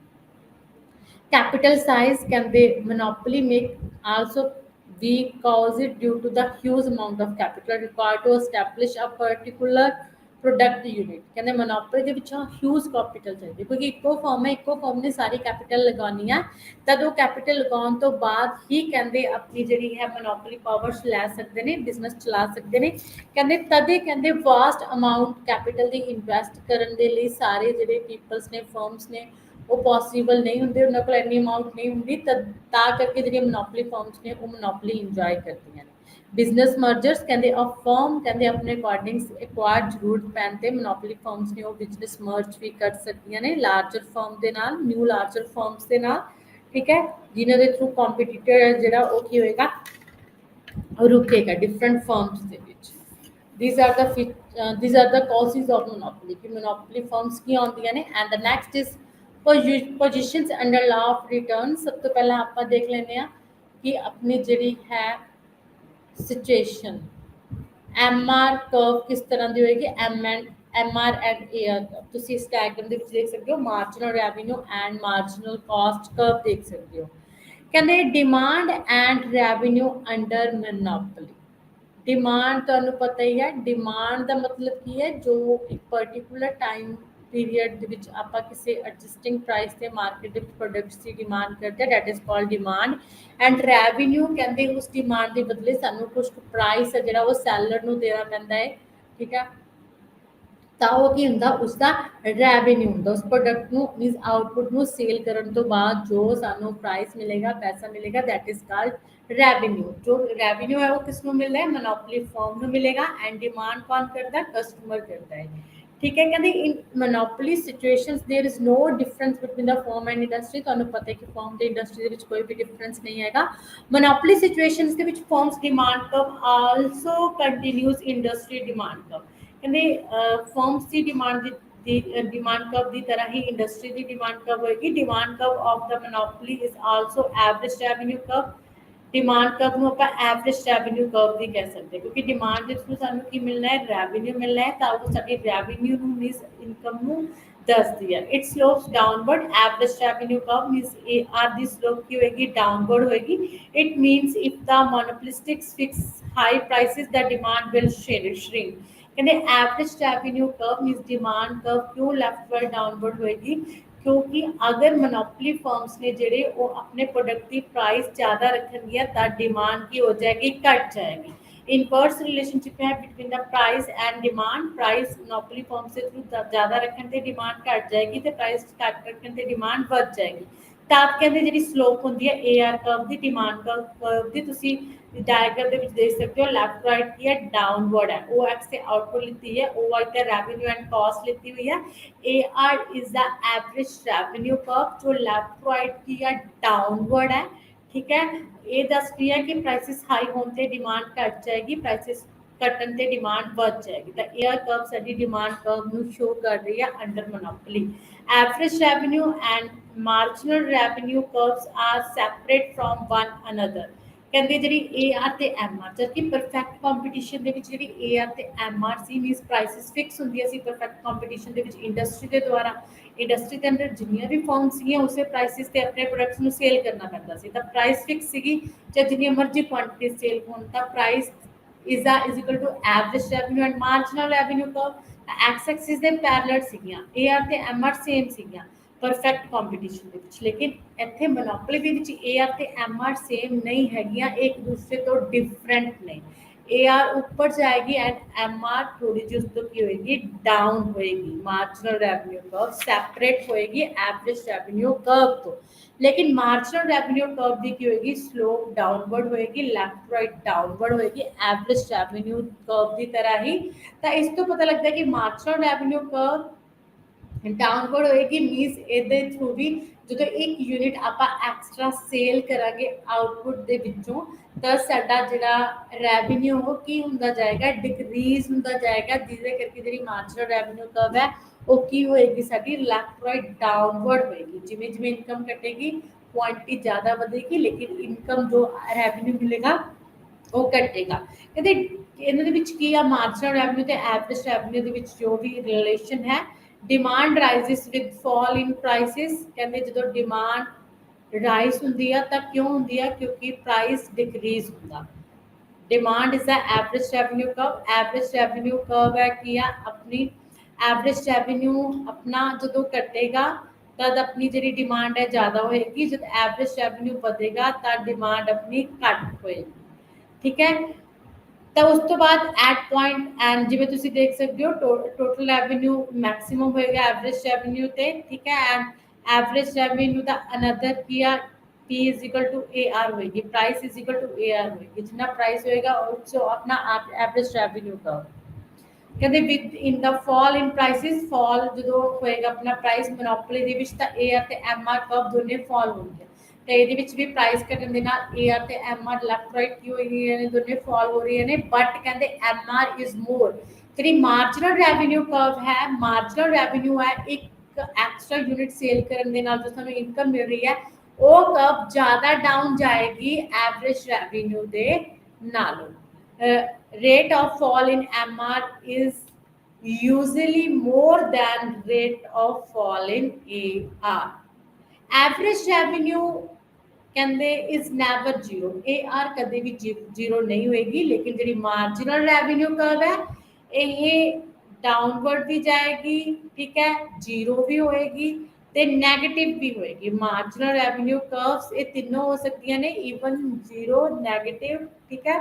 Capital size, ਕਹਿੰਦੇ monopoly make also weak cause it due to the huge amount of capital required to establish a particular product unit। ਕਹਿੰਦੇ monopoly ਦੇ ਵਿੱਚ ਹਿਊਜ ਕੈਪੀਟਲ ਚਾਹੀਦੀ ਕਿਉਂਕਿ ਇੱਕੋ ਫਰਮ ਨੇ ਸਾਰੀ ਕੈਪੀਟਲ ਲਗਾਉਣੀ ਆ, ਤਦ ਉਹ ਕੈਪੀਟਲ ਲਗਾਉਣ ਤੋਂ ਬਾਅਦ ਹੀ ਕਹਿੰਦੇ ਆਪਣੀ ਜਿਹੜੀ ਹੈ monopoly ਪਾਵਰਸ ਲੈ ਸਕਦੇ ਨੇ, ਬਿਜ਼ਨਸ ਚਲਾ ਸਕਦੇ ਨੇ। ਕਹਿੰਦੇ ਤਦੇ ਕਹਿੰਦੇ ਵਾਸਟ ਅਮਾਊਂਟ ਕੈਪੀਟਲ ਦੀ ਇਨਵੈਸਟ ਕਰਨ ਦੇ ਲਈ ਸਾਰੇ ਜਿਹੜੇ ਪੀਪਲਸ ਨੇ, ਫਰਮਸ ਨੇ, ਉਹ ਪੋਸੀਬਲ ਨਹੀਂ ਹੁੰਦੇ, ਉਹਨਾਂ ਕੋਲ ਇੰਨੀ ਅਮਾਊਂਟ ਨਹੀਂ ਹੁੰਦੀ, ਤਾਂ ਕਰਕੇ ਜਿਹੜੀਆਂ ਮੋਨੋਪੋਲੀ ਫਰਮਸ ਨੇ ਉਹ ਮੋਨੋਪੋਲੀ ਇੰਜੋਏ ਕਰਦੀਆਂ ਨੇ। ਬਿਜ਼ਨਸ ਮਰਜਰਸ, ਕਹਿੰਦੇ ਅ ਫਰਮ ਕਹਿੰਦੇ ਆਪਣੇ ਅਕੋਰਡਿੰਗ ਐਕਵਾਇਰ ਜ਼ਰੂਰਤ ਪੈਣ ਤੇ ਮੋਨੋਪੋਲੀ ਫਰਮਸ ਨੇ ਉਹ ਬਿਜ਼ਨਸ ਮਰਜ ਵੀ ਕਰ ਸਕਦੀਆਂ ਨੇ ਲਾਰਜਰ ਫਰਮ ਦੇ ਨਾਲ, ਨਿਊ ਲਾਰਜਰ ਫਰਮਸ ਦੇ ਨਾਲ। ਠੀਕ ਹੈ, ਜਿਨ੍ਹਾਂ ਦੇ ਥਰੂ ਕੰਪੀਟੀਟਰ ਜਿਹੜਾ ਉਹ ਕੀ ਹੋਏਗਾ, ਉਹ ਰੁਕੇਗਾ ਡਿਫਰੈਂਟ ਫਰਮਸ ਦੇ ਵਿੱਚ। these are the causes of monopoly ਕਿ monopoly firms ਕੀ ਆਉਂਦੀਆਂ ਨੇ। and the next is positions under law of return। ਸਭ ਤੋਂ ਪਹਿਲਾਂ ਆਪਾਂ ਦੇਖ ਲੈਂਦੇ ਆ ਕਿ ਆਪਣੀ ਜਿਹੜੀ ਹੈ ਸਿਚੁਏਸ਼ਨ MR ਕਰਵ ਕਿਸ ਤਰ੍ਹਾਂ ਦੀ ਹੋਏਗੀ, MR ਐਂਡ AR ਕਰਵ। ਤੁਸੀਂ ਇਸ ਡਾਇਗਰਾਮ ਦੇ ਵਿੱਚ ਦੇਖ ਸਕਦੇ ਹੋ marginal revenue and marginal cost curve ਦੇਖ ਸਕਦੇ ਹੋ। ਕਹਿੰਦੇ demand and revenue under monopoly. Demand ਤੁਹਾਨੂੰ ਪਤਾ ਹੀ ਹੈ, ਡਿਮਾਂਡ ਦਾ ਮਤਲਬ ਕੀ ਹੈ, ਜੋ ਇੱਕ ਪਰਟੀਕੂਲਰ ਟਾਈਮ ਪੀਰੀਅਡ ਦੇ ਵਿੱਚ ਆਪਾਂ ਕਿਸੇ ਐਡਜਸਟਿੰਗ ਪ੍ਰਾਈਸ ਤੇ ਮਾਰਕੀਟ ਦੇ ਪ੍ਰੋਡਕਟਸ ਦੀ ਡਿਮਾਂਡ ਕਰਦੇ ਹਾਂ, that is called demand. And revenue ਕਹਿੰਦੇ ਉਸ ਡਿਮਾਂਡ ਦੇ ਬਦਲੇ ਸਾਨੂੰ ਕੁਝ ਪ੍ਰਾਈਸ ਹੈ ਜਿਹੜਾ ਉਹ ਸੈਲਰ ਨੂੰ ਦੇਣਾ ਪੈਂਦਾ ਹੈ, ਠੀਕ ਹੈ। ਤਾਂ ਉਹ ਕੀ ਹੁੰਦਾ, ਉਸਦਾ ਰੈਵਨਿਊ ਹੁੰਦਾ, ਉਸ ਪ੍ਰੋਡਕਟ ਨੂੰ ਮੀਨਸ ਆਊਟਪੁੱਟ ਨੂੰ ਸੇਲ ਕਰਨ ਤੋਂ ਬਾਅਦ ਜੋ ਸਾਨੂੰ ਪ੍ਰਾਈਸ ਮਿਲੇਗਾ, ਪੈਸਾ ਮਿਲੇਗਾ, ਦੈਟ ਇਜ਼ ਕਾਲਡ ਰੈਵਨਿਊ। ਜੋ ਰੈਵਨਿਊ ਹੈ ਉਹ ਕਿਸ ਨੂੰ ਮਿਲਦਾ ਹੈ, ਮੋਨੋਪੋਲੀ ਫਰਮ ਨੂੰ ਮਿਲੇਗਾ। ਐਂਡ ਡਿਮਾਂਡ ਕੌਣ ਕਰਦਾ ਹੈ, ਕਸਟਮਰ ਕਰਦਾ ਹੈ, ਠੀਕ ਹੈ। ਕਹਿੰਦੇ in monopoly situations there is no difference between the firm and industry. ਤੁਹਾਨੂੰ ਪਤਾ ਹੈ ਕਿ ਫਰਮ ਤੇ ਇੰਡਸਟਰੀ ਦੇ ਵਿੱਚ ਕੋਈ ਵੀ ਡਿਫਰੈਂਸ ਨਹੀਂ ਹੈਗਾ। ਮੋਨੋਪੋਲੀ ਸਿਚੁਏਸ਼ਨਸ ਦੇ ਵਿੱਚ firms demand curve also continuous industry demand curve. ਕਹਿੰਦੇ ਫਰਮਸ ਦੀ ਡਿਮਾਂਡ ਕਰਵ ਦੀ ਤਰ੍ਹਾਂ ਹੀ ਇੰਡਸਟਰੀ ਦੀ ਡਿਮਾਂਡ ਕਰਵ ਹੋਏਗੀ। Demand curve of the monopoly is also average revenue curve. Demand curve ਨੂੰ ਆਪਾਂ ਐਵਰੇਜ ਰੈਵਨਿਊ ਕਰਵ ਵੀ ਕਹਿ ਸਕਦੇ, ਕਿਉਂਕਿ ਡਿਮਾਂਡ ਦੇ ਥਰੂ ਸਾਨੂੰ ਕੀ ਮਿਲਣਾ ਹੈ, ਰੈਵਨਿਊ ਮਿਲਣਾ ਹੈ, ਤਾਂ ਉਹ ਸਾਡੀ ਰੈਵਨਿਊ ਨੂੰ ਮੀਨਸ ਇਨਕਮ ਨੂੰ ਦੱਸਦੀ ਹੈ। It slopes downward. Average revenue curve means AR the slope ਕੀ ਹੋਏਗੀ, ਡਾਊਨਵਰਡ ਹੋਏਗੀ। It means if the monopolists fix high prices the demand will shrink। ਕਹਿੰਦੇ average revenue curve means demand curve ਕਿਉਂ ਲੈਫਟਵਰਡ downward ਹੋਏਗੀ, ਕਿਉਂਕਿ ਅਗਰ ਮੋਨੋਪੋਲੀ ਫਰਮਸ ਨੇ ਜਿਹੜੇ ਉਹ ਆਪਣੇ ਪ੍ਰੋਡਕਟ ਦੀ ਪ੍ਰਾਈਸ ਜ਼ਿਆਦਾ ਰੱਖਣਗੀਆਂ ਤਾਂ ਡਿਮਾਂਡ ਕੀ ਹੋ ਜਾਏਗੀ, ਘਟ ਜਾਏਗੀ। ਇਨਵਰਸ ਰਿਲੇਸ਼ਨਸ਼ਿਪ ਹੈ between the price and demand. Price monopoly firm से थ्रू ज़्यादा रखने ते डिमांड घट जाएगी तो प्राइस घट रखने ते डिमांड बढ़ जाएगी। ਤਾਂ ਕਹਿੰਦੇ ਜਿਹੜੀ ਸਲੋਪ ਹੁੰਦੀ ਹੈ AR ਕਰਵ ਦੀ, ਡਿਮਾਂਡ ਕਰਵ ਦੀ, ਤੁਸੀਂ ਡਾਇਗਰਾਮ ਦੇ ਵਿੱਚ ਦੇਖ ਸਕਦੇ ਹੋ। ਲੈਫਟ ਰਾਈਟ ਕੀ ਹੈ, ਡਾਊਨਵਰਡ ਹੈ। OX ਤੇ ਆਊਟਪੁੱਟ ਲਿੱਤੀ ਹੈ, OY ਤੇ ਰੈਵਨਿਊ ਐਂਡ ਕਾਸਟ ਲਿੱਤੀ ਹੋਈ ਹੈ। AR is the average revenue curve जो लेफ्ट राइट की है डाउनवर्ड है, ठीक है। ये दस रही है कि प्राइसेस हाई होने ते डिमांड घट जाएगी, प्राइसेस घटन ते डिमांड बढ़ जाएगी। तो एयर कर्व साडी डिमांड कर्व ਨੂੰ ਸ਼ੋ ਕਰ ਰਹੀ ਹੈ under monopoly. Average revenue and marginal revenue curves are separate from one another. ਕਹਿੰਦੇ ਜਿਹੜੀ AR ਤੇ MR, ਜਦਕਿ ਪਰਫੈਕਟ ਕੰਪੀਟੀਸ਼ਨ ਦੇ ਵਿੱਚ ਜਿਹੜੀ AR ਤੇ MR ਸੀ ਮੀਨਸ ਪ੍ਰਾਈਸਿਸ ਫਿਕਸ ਹੁੰਦੀਆਂ ਸੀ। ਪਰਫੈਕਟ ਕੰਪੀਟੀਸ਼ਨ ਦੇ ਵਿੱਚ ਇੰਡਸਟਰੀ ਦੇ ਦੁਆਰਾ, ਇੰਡਸਟਰੀ ਦੇ ਅੰਦਰ ਜਿੰਨੀਆਂ ਵੀ ਫਰਮ ਸੀਗੀਆਂ ਉਸੇ ਪ੍ਰਾਈਸਿਸ ਤੇ ਆਪਣੇ ਪ੍ਰੋਡਕਟਸ ਨੂੰ ਸੇਲ ਕਰਨਾ ਪੈਂਦਾ ਸੀ। ਤਾਂ ਪ੍ਰਾਈਸ ਫਿਕਸ ਸੀਗੀ, ਚਾਹੇ ਜਿੰਨੀਆਂ ਮਰਜ਼ੀ ਕੁਆਂਟੀਟੀ ਸੇਲ ਹੋਣ, ਤਾਂ price is equal to average revenue and marginal revenue curve। x axis ਦੇ ਪੈਰਲਲ ਸੀਗੀਆਂ, AR ਤੇ MR ਸੇਮ ਸੀਗੀਆਂ ਪਰਫੈਕਟ ਕੰਪੀਟੀਸ਼ਨ ਦੇ ਵਿੱਚ। ਲੇਕਿਨ ਇੱਥੇ ਮੋਨੋਪੋਲੀ ਦੇ ਵਿੱਚ AR ਤੇ MR ਸੇਮ ਨਹੀਂ ਹੈਗੀਆਂ, ਇੱਕ ਦੂਸਰੇ ਤੋਂ ਡਿਫਰੈਂਟ ਨੇ। AR ਉੱਪਰ ਜਾਏਗੀ ਐਂਡ MR ਥੋੜੀ ਜਿਹੀ ਉਸ ਤੋਂ ਕੀ ਹੋਏਗੀ, ਡਾਊਨ ਹੋਏਗੀ। ਮਾਰਜਨਲ ਰੈਵਨਿਊ ਕਰਵ ਸੈਪਰੇਟ ਹੋਏਗੀ ਐਵਰੇਜ ਰੈਵਨਿਊ ਕਰਵ ਤੋਂ। लेकिन मार्जिनल रेवेन्यू कर्व की की होगी, स्लोप डाउनवर्ड होएगी, लेफ्ट राइट डाउनवर्ड होएगी एवरेज रेवेन्यू कर्व की तरह ही। तो इस तो पता लगता है कि मार्जिनल रेवेन्यू कर्व डाउनवर्ड होएगी मीनस ਇਹਦੇ ਥਰੂ ਵੀ ਜਦੋਂ ਇੱਕ ਯੂਨਿਟ ਆਪਾਂ ਐਕਸਟਰਾ ਸੇਲ ਕਰਾਂਗੇ ਆਊਟਪੁੱਟ ਦੇ ਵਿੱਚੋਂ ਤਾਂ ਸਾਡਾ ਜਿਹੜਾ ਰੈਵਨਿਊ ਉਹ ਕੀ ਹੁੰਦਾ ਜਾਏਗਾ, ਡਿਕਰੀਜ਼ ਹੁੰਦਾ ਜਾਏਗਾ, ਜਿਹਦੇ ਕਰਕੇ ਜਿਹੜੀ ਮਾਰਜਨਲ ਰੈਵਨਿਊ ਕਰਵ ਹੈ ਉਹ ਕੀ ਹੋਏਗੀ, ਸਾਡੀ ਲੈਫਟ ਰਾਈਟ ਡਾਊਨਵਰਡ ਹੋਏਗੀ। ਜਿਵੇਂ ਜਿਵੇਂ ਇਨਕਮ ਘਟੇਗੀ ਕੁਆਂਟੀਟੀ ਜ਼ਿਆਦਾ ਵਧੇਗੀ, ਲੇਕਿਨ ਇਨਕਮ ਜੋ ਰੈਵਨਿਊ ਮਿਲੇਗਾ ਉਹ ਘਟੇਗਾ। ਕਹਿੰਦੇ ਇਹਨਾਂ ਦੇ ਵਿੱਚ ਕੀ ਆ, ਮਾਰਜਨਲ ਰੈਵਨਿਊ ਤੇ ਐਵਰੇਜ ਰੈਵਨਿਊ ਦੇ ਵਿੱਚ ਜੋ ਵੀ ਰਿਲੇਸ਼ਨ ਹੈ, demand rises with fall in prices. कहते जो डिमांड राइज होंगी है तो क्यों होंगी है, क्योंकि प्राइस डिक्रीज होंगे। Demand is the average revenue curve. Average revenue curve है कि अपनी एवरेज रेवेन्यू अपना जो घटेगा तद अपनी जी डिमांड है ज़्यादा होएगी, जब एवरेज रेवेन्यू बढ़ेगा तो डिमांड अपनी घट होएगी, ठीक है। तो उस तो बाद एट पॉइंट एंड जिवें तुसीं देख सकते हो टोटल रेवेन्यू मैक्सिमम होएगा एवरेज रेवेन्यू ते, ठीक है। एंड एवरेज रेवेन्यू दा अनदर की आ P is equal to AR होएगी, price is equal to AR होएगी। जितना प्राइस होएगा उससे अपना एवरेज रेवेन्यू का कहते with in the fall in prices, fall जो होएगा अपना प्राइस मोनोपोली ਦੇ ਵਿੱਚ ਤਾਂ AR ਤੇ MR ਕਰਵ ਦੋਨੇ ਫॉल ਹੋਣਗੇ। ਤੇ ਇਹਦੇ ਵਿੱਚ ਵੀ ਪ੍ਰਾਈਸ ਘਟਣ ਦੇ ਨਾਲ AR ਤੇ MR ਲੈਫਟ ਰਾਈਟ ਕੀ ਹੋ ਰਹੀਆਂ ਨੇ, ਦੋਨੇ ਫॉल ਹੋ ਰਹੀਆਂ ਨੇ। ਬਟ ਕਹਿੰਦੇ MR ਇਜ਼ ਮੋਰ। ਜਿਹੜੀ ਮਾਰਜਨਲ ਰੈਵਨਿਊ ਕਰਵ ਹੈ, ਮਾਰਜਨਲ ਰੈਵਨਿਊ ਹੈ ਇੱਕ ਐਕਸਟਰਾ ਯੂਨਿਟ ਸੇਲ ਕਰਨ ਦੇ ਨਾਲ ਜੋ ਸਾਨੂੰ ਇਨਕਮ ਮਿਲ ਰਹੀ ਹੈ, ਉਹ ਕਰਵ ਜ਼ਿਆਦਾ ਡਾਊਨ ਜਾਏਗੀ ਐਵਰੇਜ ਰੈਵਨਿਊ ਦੇ ਨਾਲੋਂ। rate of fall in MR is usually more than rate of fall in AR. Average revenue ਕਹਿੰਦੇ is never zero, AR ਕਦੇ ਵੀ ਜ਼ੀਰੋ ਨਹੀਂ ਹੋਏਗੀ, ਲੇਕਿਨ ਜਿਹੜੀ ਮਾਰਜਨਲ ਰੈਵਨਿਊ ਕਰਵ ਹੈ ਇਹ ਡਾਊਨਵਰਡ ਵੀ ਜਾਏਗੀ, ਠੀਕ ਹੈ, ਜ਼ੀਰੋ ਵੀ ਹੋਏਗੀ ਤੇ ਨੈਗੇਟਿਵ ਵੀ ਹੋਏਗੀ। ਮਾਰਜਨਲ ਰੈਵਨਿਊ ਕਰਵਸ ਇਹ ਤਿੰਨੋਂ ਹੋ ਸਕਦੀਆਂ ਨੇ, ਈਵਨ ਜ਼ੀਰੋ, ਨੈਗੇਟਿਵ, ਠੀਕ ਹੈ,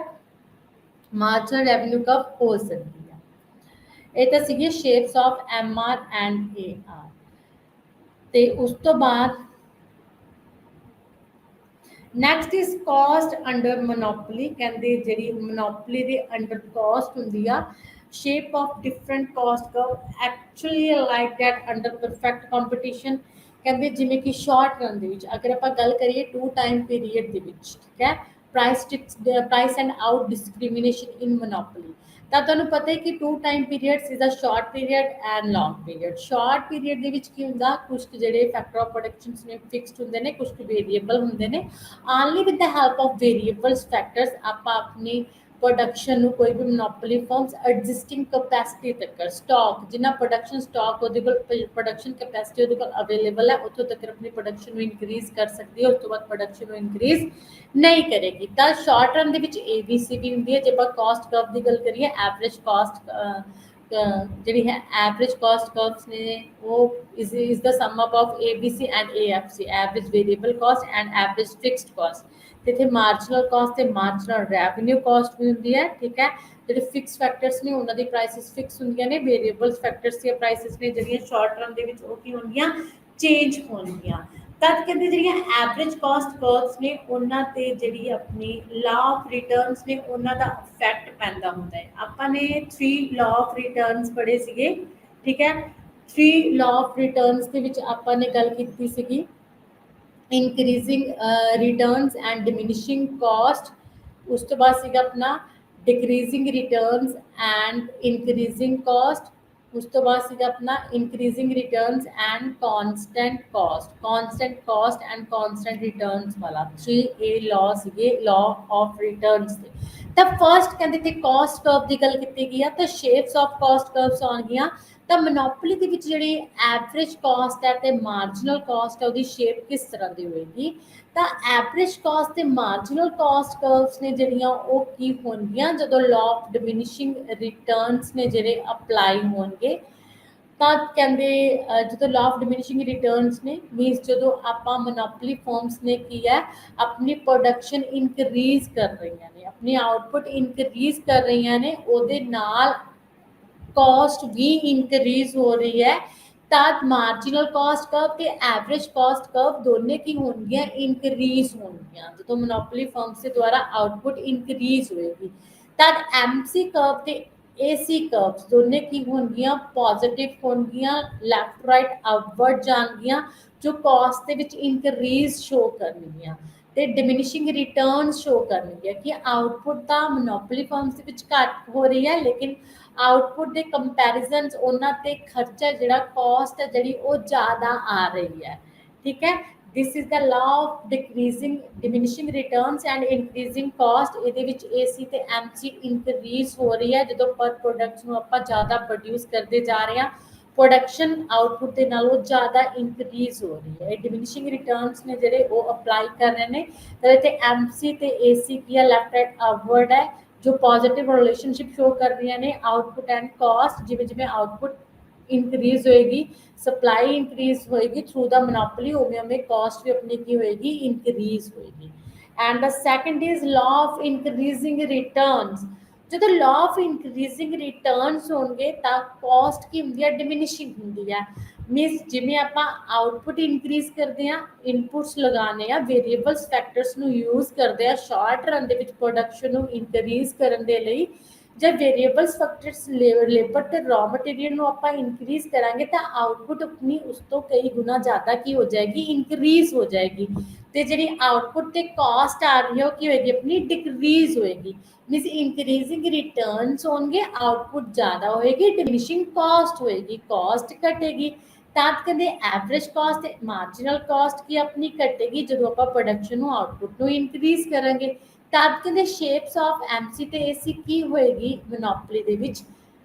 ਮਾਰਜਨਲ ਰੈਵਨਿਊ ਕਰਵ ਹੋ ਸਕਦੀ ਹੈ। ਇਹ ਤਾਂ ਸੀਗੇ shapes of MR and AR। ਤੇ ਉਸ ਤੋਂ ਬਾਅਦ next is cost under monopoly. ਕਹਿੰਦੇ ਜਿਹੜੀ ਮੋਨੋਪੋਲੀ ਦੇ ਅੰਡਰ ਕਾਸਟ ਹੁੰਦੀ ਆ, shape of different cost curve actually like that under perfect competition. ਕਹਿੰਦੇ ਜਿਵੇਂ ਕਿ ਸ਼ਾਰਟ ਰਨ ਦੇ ਵਿੱਚ ਅਗਰ ਆਪਾਂ ਗੱਲ ਕਰੀਏ 2 ਟਾਈਮ ਪੀਰੀਅਡ ਦੇ ਵਿੱਚ, ਠੀਕ ਹੈ, price and out discrimination in monopoly. ਤਾਂ ਤੁਹਾਨੂੰ ਪਤਾ ਹੈ ਕਿ 2 time periods is a short period and long period. Short period ਦੇ ਵਿੱਚ ਕੀ ਹੁੰਦਾ, ਕੁਝ ਜਿਹੜੇ ਫੈਕਟਰ ਆਫ ਪ੍ਰੋਡਕਸ਼ਨਸ ਨੇ ਫਿਕਸਡ ਹੁੰਦੇ ਨੇ, ਕੁਝ ਵੇਰੀਏਬਲ ਹੁੰਦੇ ਨੇ। only with the help of variables factors ਆਪਾਂ ਆਪਣੀ ਪ੍ਰੋਡਕਸ਼ਨ ਨੂੰ ਕੋਈ ਵੀ ਮੋਨੋਪੋਲੀ ਫਰਮਸ ਐਗਜ਼ਿਸਟਿੰਗ ਕੈਪੈਸਿਟੀ ਤੱਕ ਸਟਾਕ, ਜਿੰਨਾ ਪ੍ਰੋਡਕਸ਼ਨ ਸਟਾਕ ਉਹਦੇ ਕੋਲ ਪ੍ਰੋਡਕਸ਼ਨ ਕੈਪੈਸਿਟੀ ਉਹਦੇ ਕੋਲ ਅਵੇਲੇਬਲ ਹੈ ਉੱਥੋਂ ਤੱਕ ਆਪਣੀ ਪ੍ਰੋਡਕਸ਼ਨ ਨੂੰ ਇਨਕਰੀਜ਼ ਕਰ ਸਕਦੀ ਹੈ, ਉਸ ਤੋਂ ਬਾਅਦ ਪ੍ਰੋਡਕਸ਼ਨ ਨੂੰ ਇਨਕਰੀਜ਼ ਨਹੀਂ ਕਰੇਗੀ। ਤਾਂ ਸ਼ਾਰਟ ਰਨ ਦੇ ਵਿੱਚ ABC ਵੀ ਹੁੰਦੀ ਹੈ। ਜੇ ਆਪਾਂ ਕਾਸਟ ਕਰਵ ਦੀ ਗੱਲ ਕਰੀਏ, ਐਵਰੇਜ ਕਾਸਟ ਜਿਹੜੀ ਹੈ ਐਵਰੇਜ ਕਾਸਟ ਕਰਵਸ ਨੇ ਉਹ is the sum up of ABC and AFC, average variable cost and average fixed cost. ਤੇ ਇੱਥੇ ਮਾਰਜਨਲ ਕਾਸਟ ਤੇ ਮਾਰਜਨਲ ਰੈਵਨਿਊ ਕਾਸਟ ਵੀ ਹੁੰਦੀ ਹੈ, ਠੀਕ ਹੈ। ਜਿਹੜੇ ਫਿਕਸ ਫੈਕਟਰਸ ਨੇ ਉਹਨਾਂ ਦੀ ਪ੍ਰਾਈਸਿਸ ਫਿਕਸ ਹੁੰਦੀਆਂ ਨੇ, ਵੇਰੀਏਬਲਸ ਫੈਕਟਰਸ ਦੀਆਂ ਪ੍ਰਾਈਸਿਸ ਨੇ ਜਿਹੜੀਆਂ ਸ਼ਾਰਟ ਰਨ ਦੇ ਵਿੱਚ ਉਹ ਕੀ ਹੋਣਗੀਆਂ, ਚੇਂਜ ਹੋਣਗੀਆਂ। ਤਦ ਕਹਿੰਦੇ ਜਿਹੜੀਆਂ ਐਵਰੇਜ ਕਾਸਟ ਕਰਵਸ ਨੇ ਉਹਨਾਂ ਤੇ ਜਿਹੜੀ ਆਪਣੀ ਲਾ ਆਫ ਰਿਟਰਨਸ ਨੇ ਉਹਨਾਂ ਦਾ ਇਫੈਕਟ ਪੈਂਦਾ ਹੁੰਦਾ ਹੈ। ਆਪਾਂ ਨੇ 3 ਲਾ ਆਫ ਰਿਟਰਨਸ ਪੜ੍ਹੇ ਸੀਗੇ, ਠੀਕ ਹੈ। 3 ਲਾ ਆਫ ਰਿਟਰਨਸ ਦੇ ਵਿੱਚ ਆਪਾਂ ਨੇ ਗੱਲ ਕੀਤੀ ਸੀਗੀ increasing returns and diminishing cost. ਉਸ ਤੋਂ ਬਾਅਦ ਸੀਗਾ ਆਪਣਾ decreasing returns and increasing cost. ਉਸ ਤੋਂ ਬਾਅਦ ਸੀਗਾ ਆਪਣਾ increasing returns and constant cost and constant returns ਵਾਲਾ 3 ਇਹ ਲਾਅ ਸੀਗੇ ਲਾ ਆਫ ਰਿਟਰਨਸ ਦੇ। ਤਾਂ ਫਸਟ ਕਹਿੰਦੇ ਤੇ ਕਾਸਟ ਕਰਵ ਦੀ ਗੱਲ ਕੀਤੀ ਗਈ ਆ, ਤਾਂ ਸ਼ੇਪਸ ਆਫ ਕਾਸਟ ਕਰਵਸ ਆਉਣਗੀਆਂ। ਤਾਂ ਮੋਨੋਪੋਲੀ ਦੇ ਵਿੱਚ ਜਿਹੜੀ ਐਵਰੇਜ ਕਾਸਟ ਹੈ ਤੇ ਮਾਰਜਨਲ ਕਾਸਟ ਹੈ ਉਹਦੀ ਸ਼ੇਪ ਕਿਸ ਤਰ੍ਹਾਂ ਦੀ ਹੋਏਗੀ। ਤਾਂ ਐਵਰੇਜ ਕਾਸਟ ਤੇ ਮਾਰਜਨਲ ਕਾਸਟ ਕਰਵਸ ਨੇ ਜਿਹੜੀਆਂ ਉਹ ਕੀ ਹੋਣਗੀਆਂ ਜਦੋਂ ਲਾ ਆਫ ਡਿਮਿਨਿਸ਼ਿੰਗ ਰਿਟਰਨਸ ਨੇ ਜਿਹੜੇ ਅਪਲਾਈ ਹੋਣਗੇ। ਤਾਂ ਕਹਿੰਦੇ ਜਦੋਂ ਲਾ ਆਫ ਡਿਮਿਨਿਸ਼ਿੰਗ ਰਿਟਰਨਸ ਨੇ ਮੀਨਸ ਜਦੋਂ ਆਪਾਂ ਮੋਨੋਪੋਲੀ ਫਰਮਸ ਨੇ ਕੀ ਹੈ ਆਪਣੀ ਪ੍ਰੋਡਕਸ਼ਨ ਇਨਕਰੀਜ਼ ਕਰ ਰਹੀਆਂ ਨੇ, ਆਪਣੀ ਆਊਟਪੁੱਟ ਇਨਕਰੀਜ਼ ਕਰ ਰਹੀਆਂ ਨੇ, ਉਹਦੇ ਨਾਲ ਕਾਸਟ ਵੀ ਇਨਕਰੀਜ਼ ਹੋ ਰਹੀ ਹੈ। ਤਾਂ ਮਾਰਜਨਲ ਕਾਸਟ ਕਰਵ ਤੇ ਐਵਰੇਜ ਕਾਸਟ ਕਰਵ ਦੋਨੇ ਕੀ ਹੋਣਗੀਆਂ, ਇਨਕਰੀਜ਼ ਹੋਣਗੀਆਂ ਜਦੋਂ ਮੋਨੋਪੋਲੀ ਫਰਮਸ ਦੇ ਦੁਆਰਾ ਆਊਟਪੁੱਟ ਇਨਕਰੀਜ਼ ਹੋਏਗੀ। ਤਦ MC ਕਰਵ ਤੇ AC ਕਰਵਸ ਦੋਨੇ ਕੀ ਹੋਣਗੀਆਂ, ਪੋਜ਼ਿਟਿਵ ਹੋਣਗੀਆਂ, ਲੈਫਟ ਰਾਈਟ ਅਪਵਰਡ ਜਾਣਗੀਆਂ ਜੋ ਕਾਸਟ ਦੇ ਵਿੱਚ ਇਨਕਰੀਜ਼ ਸ਼ੋ ਕਰਨਗੀਆਂ ਤੇ ਡਿਮਿਨਿਸ਼ਿੰਗ ਰਿਟਰਨ ਸ਼ੋ ਕਰਨਗੀਆਂ ਕਿ ਆਊਟਪੁੱਟ ਤਾਂ ਮੋਨੋਪੋਲੀ ਫਰਮਸ ਦੇ ਵਿੱਚ ਘੱਟ ਹੋ ਰਹੀ ਹੈ, ਲੇਕਿਨ ਆਊਟਪੁੱਟ ਦੇ ਕੰਪੈਰੀਜ਼ਨਸ ਉਹਨਾਂ ਤੇ ਖਰਚਾ ਜਿਹੜਾ ਕਾਸਟ ਹੈ ਜਿਹੜੀ ਉਹ ਜ਼ਿਆਦਾ ਆ ਰਹੀ ਹੈ, ਠੀਕ ਹੈ। This is the law of decreasing diminishing returns and increasing cost. ਇਹਦੇ ਵਿੱਚ AC ਤੇ MC ਇਨਕਰੀਜ਼ ਹੋ ਰਹੀ ਹੈ ਜਦੋਂ ਪਰ ਪ੍ਰੋਡਕਟ ਨੂੰ ਆਪਾਂ ਜ਼ਿਆਦਾ ਪ੍ਰੋਡਿਊਸ ਕਰਦੇ ਜਾ ਰਹੇ ਹਾਂ, ਪ੍ਰੋਡਕਸ਼ਨ ਆਊਟਪੁੱਟ ਦੇ ਨਾਲੋਂ ਜ਼ਿਆਦਾ ਇਨਕਰੀਜ਼ ਹੋ ਰਹੀ ਹੈ। ਡਿਮਿਨਿਸ਼ਿੰਗ ਰਿਟਰਨਸ ਨੇ ਜਿਹੜੇ ਉਹ ਅਪਲਾਈ ਕਰ ਰਹੇ ਨੇ। ਤਾਂ ਇੱਥੇ MC ਤੇ AC ਕੀ ਹੈ, ਲੈਫਟ ਰਾਈਟ ਅਪਵਰਡ ਹੈ ਜੋ ਪੋਜ਼ਿਟਿਵ ਰਿਲੇਸ਼ਨਸ਼ਿਪ ਸ਼ੋ ਕਰ ਰਹੀਆਂ ਨੇ ਆਊਟਪੁੱਟ ਐਂਡ ਕਾਸਟ। ਜਿਵੇਂ ਜਿਵੇਂ ਆਊਟਪੁੱਟ ਇਨਕਰੀਜ਼ ਹੋਏਗੀ, ਸਪਲਾਈ ਇਨਕਰੀਜ਼ ਹੋਏਗੀ ਥਰੂ ਦਾ ਮੋਨੋਪੋਲੀ, ਉਵੇਂ ਉਵੇਂ ਕਾਸਟ ਵੀ ਆਪਣੀ ਕੀ ਹੋਏਗੀ, ਇਨਕਰੀਜ਼ ਹੋਏਗੀ। And the second is law of increasing returns. ਜਦੋਂ ਲਾ ਆਫ ਇਨਕਰੀਜ਼ਿੰਗ ਰਿਟਰਨਸ ਹੋਣਗੇ ਤਾਂ ਕਾਸਟ ਕੀ ਹੁੰਦੀ ਹੈ, ਡਿਮਿਨਿਸ਼ਿੰਗ ਹੁੰਦੀ ਹੈ। ਮੀਨਸ ਜਿਵੇਂ ਆਪਾਂ ਆਊਟਪੁੱਟ ਇਨਕਰੀਜ਼ ਕਰਦੇ ਹਾਂ, ਇਨਪੁਟਸ ਲਗਾਉਂਦੇ ਹਾਂ, ਵੇਰੀਏਬਲਸ ਫੈਕਟਰਸ ਨੂੰ ਯੂਜ਼ ਕਰਦੇ ਹਾਂ ਸ਼ਾਰਟ ਰਨ ਦੇ ਵਿੱਚ ਪ੍ਰੋਡਕਸ਼ਨ ਨੂੰ ਇਨਕਰੀਜ਼ ਕਰਨ ਦੇ ਲਈ। ਜਦ ਵੇਰੀਏਬਲਸ ਫੈਕਟਰਸ ਲੇਬਰ ਤੇ ਰॉ ਮਟੀਰੀਅਲ ਨੂੰ ਆਪਾਂ ਇਨਕਰੀਜ਼ ਕਰਾਂਗੇ ਤਾਂ ਆਊਟਪੁੱਟ ਆਪਣੀ ਉਸ ਤੋਂ ਕਈ ਗੁਣਾ ਜ਼ਿਆਦਾ ਕੀ ਹੋ ਜਾਏਗੀ, ਇਨਕਰੀਜ਼ ਹੋ ਜਾਏਗੀ। ਤੇ ਜਿਹੜੀ ਆਊਟਪੁੱਟ ਤੇ ਕਾਸਟ ਆ ਰਹੀ ਹੈ ਉਹ ਕੀ ਹੋਏਗੀ, ਆਪਣੀ ਡਿਕਰੀਜ਼ ਹੋਏਗੀ। ਮੀਨਸ ਇਨਕਰੀਜ਼ਿੰਗ ਰਿਟਰਨਸ ਹੋਣਗੇ, ਆਊਟਪੁੱਟ ਜ਼ਿਆਦਾ ਹੋਏਗੀ, ਡਿਮਿਨਿਸ਼ਿੰਗ ਕਾਸਟ ਹੋਏਗੀ, ਕਾਸਟ ਘਟੇਗੀ। ਤਾਂ ਕਹਿੰਦੇ ਐਵਰੇਜ ਕਾਸਟ ਤੇ ਮਾਰਜਨਲ ਕਾਸਟ ਕੀ ਆਪਣੀ ਘਟੇਗੀ ਜਦੋਂ ਆਪਾਂ ਪ੍ਰੋਡਕਸ਼ਨ ਨੂੰ ਆਊਟਪੁੱਟ ਨੂੰ ਇਨਕਰੀਜ਼ ਕਰਾਂਗੇ। ਤਦ ਕਹਿੰਦੇ ਸ਼ੇਪਸ ਆਫ ਐਮਸੀ ਤੇ ਏਸੀ ਕੀ ਹੋਏਗੀ ਮੋਨੋਪੋਲੀ ਦੇ ਵਿੱਚ।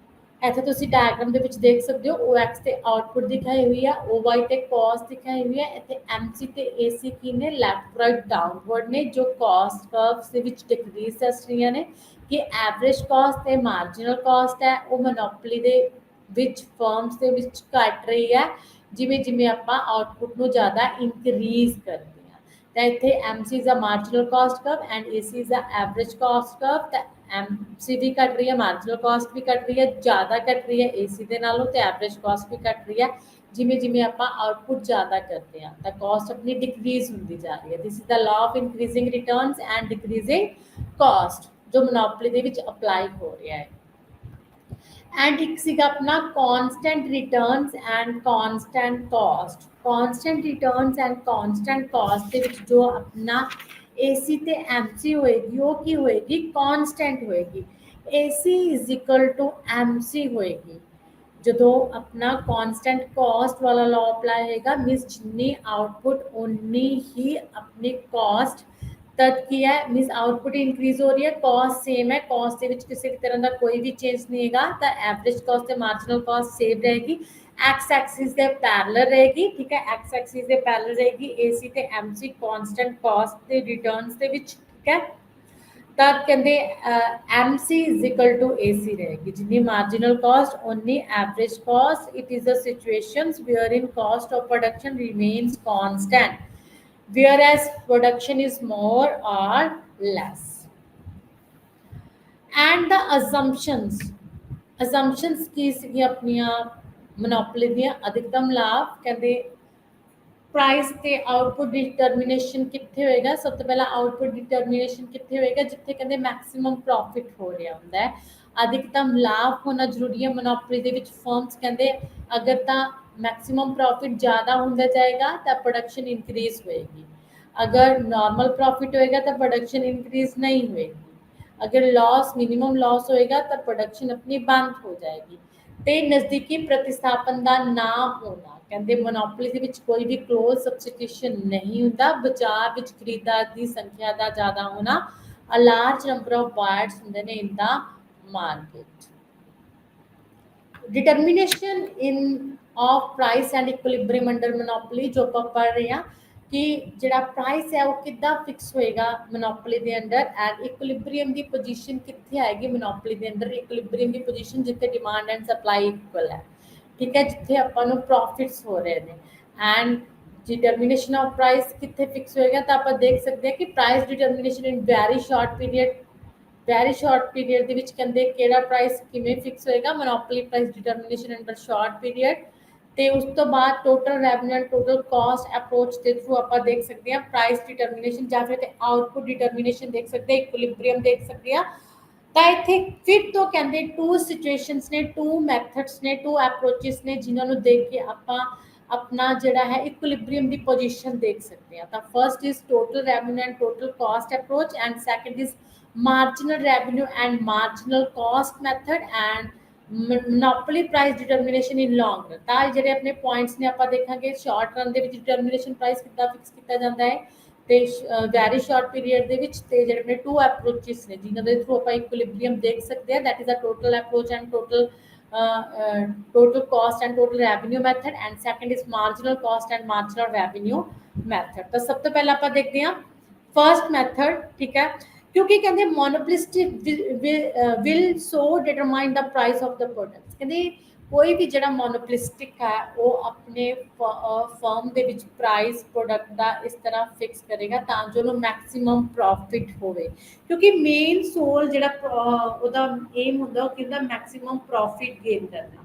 ਇੱਥੇ ਤੁਸੀਂ ਡਾਇਗਰਾਮ ਦੇ ਵਿੱਚ ਦੇਖ ਸਕਦੇ ਹੋ OX ਤੇ ਆਊਟਪੁੱਟ ਦਿਖਾਈ ਹੋਈ ਆ, OY ਤੇ ਕਾਸਟ ਦਿਖਾਈ ਹੋਈ ਹੈ। ਇੱਥੇ MC ਤੇ AC ਕੀ ਨੇ, ਲੈਫਟ ਰਾਈਟ ਡਾਊਨਵਰਡ ਨੇ, ਜੋ ਕਾਸਟ ਕਰਵਸ ਦੇ ਵਿੱਚ ਡਿਕਰੀਜ਼ ਦੱਸ ਰਹੀਆਂ ਨੇ ਕਿ ਐਵਰੇਜ ਕਾਸਟ ਤੇ ਮਾਰਜਨਲ ਕਾਸਟ ਹੈ ਉਹ ਮੋਨੋਪੋਲੀ ਦੇ ਵਿੱਚ ਫਰਮਸ ਦੇ ਵਿੱਚ ਘਟ ਰਹੀ ਹੈ ਜਿਵੇਂ ਜਿਵੇਂ ਆਪਾਂ ਆਊਟਪੁੱਟ ਨੂੰ ਜ਼ਿਆਦਾ ਇਨਕਰੀਜ਼ ਕਰਦੇ ਹਾਂ। ਤਾਂ ਇੱਥੇ MC is a marginal cost curve and AC is a average cost curve. ਤਾਂ MC ਵੀ ਘਟ ਰਹੀ ਹੈ, ਮਾਰਜਨਲ ਕਾਸਟ ਵੀ ਘਟ ਰਹੀ ਹੈ, ਜ਼ਿਆਦਾ ਘਟ ਰਹੀ ਹੈ AC ਦੇ ਨਾਲੋਂ, ਤੇ ਐਵਰੇਜ ਕਾਸਟ ਵੀ ਘਟ ਰਹੀ ਹੈ ਜਿਵੇਂ ਜਿਵੇਂ ਆਪਾਂ ਆਊਟਪੁੱਟ ਜ਼ਿਆਦਾ ਕਰਦੇ ਹਾਂ ਤਾਂ ਕਾਸਟ ਆਪਣੀ ਡਿਕਰੀਜ਼ ਹੁੰਦੀ ਜਾ ਰਹੀ ਹੈ। This is the law of increasing returns and decreasing cost ਜੋ ਮੋਨੋਪੋਲੀ ਦੇ ਵਿੱਚ ਅਪਲਾਈ ਹੋ ਰਿਹਾ ਹੈ। ਐਂਡ ਇੱਕ ਸੀਗਾ ਆਪਣਾ constant returns and constant cost. Constant returns and constant cost ਦੇ ਵਿੱਚ ਜੋ ਆਪਣਾ AC ਤੇ MC ਹੋਏਗੀ ਉਹ ਕੀ ਹੋਏਗੀ, ਕਾਂਸਟੈਂਟ ਹੋਏਗੀ। AC is equal to MC ਹੋਏਗੀ। ਜਦੋਂ ਆਪਣਾ ਕਾਂਸਟੈਂਟ ਕਾਸਟ ਵਾਲਾ ਲਾਅ ਅਪਲਾਈ ਹੋਏਗਾ ਮੀਨਸ ਜਿੰਨੀ ਆਊਟਪੁੱਟ ਉਨੀ ਹੀ ਆਪਣੀ ਕਾਸਟ, ਤਦ ਕੀ ਹੈ ਮੀਨਸ ਆਊਟਪੁੱਟ ਇਨਕਰੀਜ਼ ਹੋ ਰਹੀ ਹੈ, ਕਾਸਟ ਸੇਮ ਹੈ, ਕਾਸਟ ਦੇ ਵਿੱਚ ਕਿਸੇ ਵੀ ਤਰ੍ਹਾਂ ਦਾ ਕੋਈ ਵੀ ਚੇਂਜ ਨਹੀਂ ਹੈਗਾ ਤਾਂ ਐਵਰੇਜ ਕਾਸਟ ਤੇ ਮਾਰਜਨਲ ਕਾਸਟ ਸੇਮ ਰਹੇਗੀ। ਐਕਸ ਐਕਸਿਸ ਦੇ ਪੈਰਲਲ ਰਹੇਗੀ, ਠੀਕ ਹੈ, ਐਕਸ ਐਕਸਿਸ ਦੇ ਪੈਰਲਲ ਰਹੇਗੀ AC ਤੇ MC ਕਾਂਸਟੈਂਟ ਕਾਸਟ ਦੇ ਰਿਟਰਨਸ ਦੇ ਵਿੱਚ, ਠੀਕ ਹੈ। ਤਦ ਕਹਿੰਦੇ MC is equal to AC ਰਹੇਗੀ, ਜਿੰਨੀ ਮਾਰਜਨਲ ਕਾਸਟ ਓਨੀ average cost. It is a situations where in cost of production remains constant whereas production is more or less। and the assumptions ਕੀ ਸੀਗੀਆਂ ਆਪਣੀਆਂ ਮੋਨੋਪੋਲੀ ਦੀਆਂ, ਅਧਿਕਤਮ ਲਾਭ ਕਹਿੰਦੇ ਪ੍ਰਾਈਸ ਤੇ ਆਊਟਪੁੱਟ ਡਿਟਰਮੀਨੇਸ਼ਨ ਕਿੱਥੇ ਹੋਏਗਾ, ਸਭ ਤੋਂ ਪਹਿਲਾਂ ਆਊਟਪੁੱਟ ਡਿਟਰਮੀਨੇਸ਼ਨ ਕਿੱਥੇ ਹੋਏਗਾ, ਜਿੱਥੇ ਕਹਿੰਦੇ ਮੈਕਸਿਮਮ ਪ੍ਰੋਫਿਟ ਹੋ ਰਿਹਾ ਹੁੰਦਾ ਹੈ। ਅਧਿਕਤਮ ਲਾਭ ਹੋਣਾ ਜ਼ਰੂਰੀ ਹੈ ਮੋਨੋਪੋਲੀ ਦੇ ਵਿੱਚ। ਫਰਮਸ ਕਹਿੰਦੇ ਅਗਰ ਤਾਂ ਮੈਕਸਿਮਮ ਪ੍ਰੋਫਿਟ ਜ਼ਿਆਦਾ ਹੁੰਦਾ ਜਾਏਗਾ ਤਾਂ ਪ੍ਰੋਡਕਸ਼ਨ ਇਨਕਰੀਜ਼ ਹੋਏਗੀ, ਅਗਰ ਨਾਰਮਲ ਪ੍ਰੋਫਿਟ ਹੋਏਗਾ ਤਾਂ ਪ੍ਰੋਡਕਸ਼ਨ ਇਨਕਰੀਜ਼ ਨਹੀਂ ਹੋਏਗੀ, ਅਗਰ ਲਾਸ ਮਿनिमम ਲਾਸ ਹੋਏਗਾ ਤਾਂ ਪ੍ਰੋਡਕਸ਼ਨ ਆਪਣੀ ਬੰਦ ਹੋ ਜਾਏਗੀ। ਤੇ ਨਜ਼ਦੀਕੀ ਪ੍ਰਤੀਸਥਾਪਨ ਦਾ ਨਾ ਹੋਣਾ, ਕਹਿੰਦੇ ਮੋਨੋਪੋਲੀ ਦੇ ਵਿੱਚ ਕੋਈ ਵੀ ਕਲੋਜ਼ ਸਬਸਟੀਟਿਊਸ਼ਨ ਨਹੀਂ ਹੁੰਦਾ। ਬਾਜ਼ਾਰ ਵਿੱਚ ਖਰੀਦਦਾਰ ਦੀ ਸੰਖਿਆ ਦਾ ਜ਼ਿਆਦਾ ਹੋਣਾ, a large number of buyers ਹੁੰਦੇ ਨੇ in the market। Determination in of price and equilibrium under monopoly, ਜੋ ਆਪਾਂ ਪੜ੍ਹ ਰਹੇ ਹਾਂ ਕਿ ਜਿਹੜਾ ਪ੍ਰਾਈਸ ਹੈ ਉਹ ਕਿੱਦਾਂ ਫਿਕਸ ਹੋਏਗਾ ਮੋਨੋਪੋਲੀ ਦੇ ਅੰਡਰ, ਐਂਡ ਇਕੁਇਲਿਬ੍ਰੀਅਮ ਦੀ ਪੋਜੀਸ਼ਨ ਕਿੱਥੇ ਆਏਗੀ ਮੋਨੋਪੋਲੀ ਦੇ ਅੰਡਰ। ਇਕੁਇਲਿਬ੍ਰੀਅਮ ਦੀ ਪੋਜੀਸ਼ਨ ਜਿੱਥੇ ਡਿਮਾਂਡ ਐਂਡ ਸਪਲਾਈ ਇਕੁਅਲ ਹੈ, ਠੀਕ ਹੈ, ਜਿੱਥੇ ਆਪਾਂ ਨੂੰ ਪ੍ਰੋਫਿਟਸ ਹੋ ਰਹੇ ਨੇ। ਐਂਡ ਡਿਟਰਮੀਨੇਸ਼ਨ ਆਫ ਪ੍ਰਾਈਸ ਕਿੱਥੇ ਫਿਕਸ ਹੋਏਗਾ ਤਾਂ ਆਪਾਂ ਦੇਖ ਸਕਦੇ ਹਾਂ ਕਿ price determination in very short period, very short period ਦੇ ਵਿੱਚ ਕਹਿੰਦੇ ਕਿਹੜਾ ਪ੍ਰਾਈਸ ਕਿਵੇਂ ਫਿਕਸ ਹੋਏਗਾ, monopoly price determination under short period. ਤੇ ਉਸ ਤੋਂ ਬਾਅਦ total revenue and total cost approach ਦੇ ਥਰੂ ਆਪਾਂ ਦੇਖ ਸਕਦੇ ਹਾਂ ਪ੍ਰਾਈਸ ਡਿਟਰਮੀਨੇਸ਼ਨ, ਜਾਂ ਫਿਰ ਆਊਟਪੁੱਟ ਡਿਟਰਮੀਨੇਸ਼ਨ ਦੇਖ ਸਕਦੇ ਹਾਂ, ਇਕੁਇਲਿਬ੍ਰੀਅਮ ਦੇਖ ਸਕਦੇ ਹਾਂ। ਤਾਂ ਇੱਥੇ ਫਿਰ ਤੋਂ ਕਹਿੰਦੇ ਟੂ ਸਿਚੁਏਸ਼ਨਸ ਨੇ, ਟੂ ਮੈਥਡਸ ਨੇ, ਟੂ ਅਪਰੋਚਸ ਨੇ ਜਿਨ੍ਹਾਂ ਨੂੰ ਦੇਖ ਕੇ ਆਪਾਂ ਆਪਣਾ ਜਿਹੜਾ ਹੈ ਇਕੁਇਲਿਬ੍ਰੀਅਮ ਦੀ ਪੋਜੀਸ਼ਨ ਦੇਖ ਸਕਦੇ ਹਾਂ। ਤਾਂ first is total revenue and total cost approach, and second is marginal revenue and marginal cost method, and monopoly price determination in long run। ਤਾਂ ਜਿਹੜੇ ਆਪਣੇ ਪੁਆਇੰਟਸ ਨੇ ਆਪਾਂ ਦੇਖਾਂਗੇ ਸ਼ਾਰਟ ਰਨ ਦੇ ਵਿੱਚ ਡਿਟਰਮੀਨੇਸ਼ਨ ਪ੍ਰਾਈਸ ਕਿੱਦਾਂ ਫਿਕਸ ਕੀਤਾ ਜਾਂਦਾ ਹੈ, ਤੇ ਵੈਰੀ ਸ਼ਾਰਟ ਪੀਰੀਅਡ ਦੇ ਵਿੱਚ, ਤੇ ਜਿਹੜੇ ਆਪਣੇ ਟੂ ਅਪਰੋਚਸ ਨੇ ਜਿਨ੍ਹਾਂ ਦੇ ਥਰੂ ਆਪਾਂ ਇਕੁਇਲਿਬ੍ਰੀਅਮ ਦੇਖ ਸਕਦੇ ਹਾਂ, that is a total approach and total cost and total revenue method, and second is marginal cost and marginal revenue method। ਤਾਂ ਸਭ ਤੋਂ ਪਹਿਲਾਂ ਆਪਾਂ ਦੇਖਦੇ ਹਾਂ ਫਰਸਟ ਮੈਥਡ, ਠੀਕ ਹੈ, ਕਿਉਂਕਿ ਕਹਿੰਦੇ monopolistic will so determine the price of the product। ਕਹਿੰਦੇ ਕੋਈ ਵੀ ਜਿਹੜਾ ਮੋਨੋਪਲਿਸਟਿਕ ਹੈ ਉਹ ਆਪਣੇ ਫਰਮ ਦੇ ਵਿੱਚ ਪ੍ਰਾਈਸ ਪ੍ਰੋਡਕਟ ਦਾ ਇਸ ਤਰ੍ਹਾਂ ਫਿਕਸ ਕਰੇਗਾ ਤਾਂ ਜੋ ਉਹਨੂੰ ਮੈਕਸਿਮਮ ਪ੍ਰੋਫਿਟ ਹੋਵੇ, ਕਿਉਂਕਿ ਮੇਨ ਸੋਲ ਜਿਹੜਾ ਉਹਦਾ ਏਮ ਹੁੰਦਾ ਉਹ ਕਿਹਦਾ, ਮੈਕਸਿਮਮ ਪ੍ਰੋਫਿਟ ਗੇਨ ਕਰਨਾ।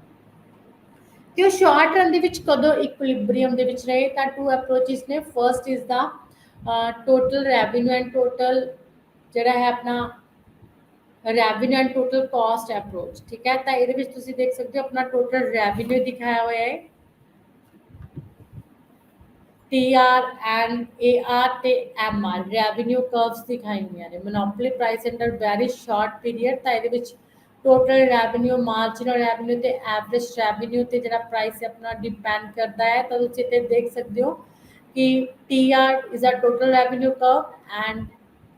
ਤੇ ਉਹ ਸ਼ਾਰਟ ਰਨ ਦੇ ਵਿੱਚ ਕਦੋਂ ਇਕੁਇਲਿਬ੍ਰੀਅਮ ਦੇ ਵਿੱਚ ਰਹੇ ਤਾਂ ਟੂ ਅਪਰੋਚਸ ਨੇ। First is the total revenue and total ਜਿਹੜਾ ਹੈ ਆਪਣਾ revenue and total cost approach, ਠੀਕ ਹੈ। ਤਾਂ ਇਹਦੇ ਵਿੱਚ ਤੁਸੀਂ ਦੇਖ ਸਕਦੇ ਹੋ ਆਪਣਾ ਟੋਟਲ ਰੈਵਨਿਊ ਦਿਖਾਇਆ ਹੋਇਆ ਹੈ, TR ਐਂਡ AR ਤੇ MR ਰੈਵਨਿਊ ਕਰਵਸ ਦਿਖਾਈ ਹੋਈਆਂ ਨੇ। Monopoly price under very short period, ਤਾਂ ਇਹਦੇ ਵਿੱਚ ਟੋਟਲ ਰੈਵਨਿਊ, ਮਾਰਜਨਲ ਰੈਵਨਿਊ ਤੇ ਐਵਰੇਜ ਰੈਵਨਿਊ ਤੇ ਜਿਹੜਾ ਪ੍ਰਾਈਸ ਆਪਣਾ ਡਿਪੈਂਡ ਕਰਦਾ ਹੈ। ਤਾਂ ਤੁਸੀਂ ਇੱਥੇ ਦੇਖ ਸਕਦੇ ਹੋ ਕਿ TR is a total revenue curve, and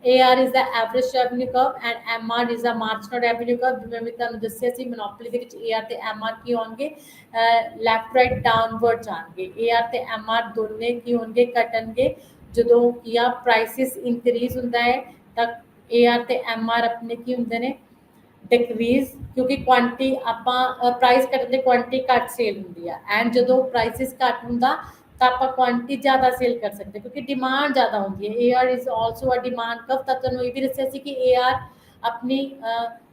AR is the average revenue curve and MR is the marginal revenue curve। ਜਿਵੇਂ ਮੈਂ ਤੁਹਾਨੂੰ ਦੱਸਿਆ ਸੀ ਮੋਨੋਪੋਲੀ ਦੇ ਵਿੱਚ AR ਤੇ MR ਕੀ ਹੋਣਗੇ, ਲੈਫਟ ਰਾਈਟ ਡਾਊਨਵਰਡ ਜਾਣਗੇ। AR ਤੇ MR ਦੋਨੇ ਕੀ ਹੋਣਗੇ, ਘਟਣਗੇ। ਜਦੋਂ ਜਾਂ ਪ੍ਰਾਈਸਿਸ ਇਨਕਰੀਜ਼ ਹੁੰਦਾ ਹੈ ਤਾਂ AR ਤੇ MR ਆਪਣੇ ਕੀ ਹੁੰਦੇ ਨੇ, ਡਿਕਰੀਜ਼, ਕਿਉਂਕਿ ਕੁਆਂਟੀਟੀ ਆਪਾਂ ਪ੍ਰਾਈਸ ਘਟਣ ਤੇ ਕੁਆਂਟੀਟੀ ਘੱਟ ਸੇਲ ਹੁੰਦੀ ਆ। ਐਂਡ ਜਦੋਂ ਪ੍ਰਾਈਸਿਸ ਘੱਟ ਹੁੰਦਾ ਤਾਂ ਆਪਾਂ ਕੁਆਂਟੀਟੀ ਜ਼ਿਆਦਾ ਸੇਲ ਕਰ ਸਕਦੇ ਕਿਉਂਕਿ ਡਿਮਾਂਡ ਜ਼ਿਆਦਾ ਹੁੰਦੀ ਹੈ। AR is also a demand curve. ਤਾਂ ਤੁਹਾਨੂੰ ਇਹ ਵੀ ਦੱਸਿਆ ਸੀ ਕਿ AR ਆਪਣੀ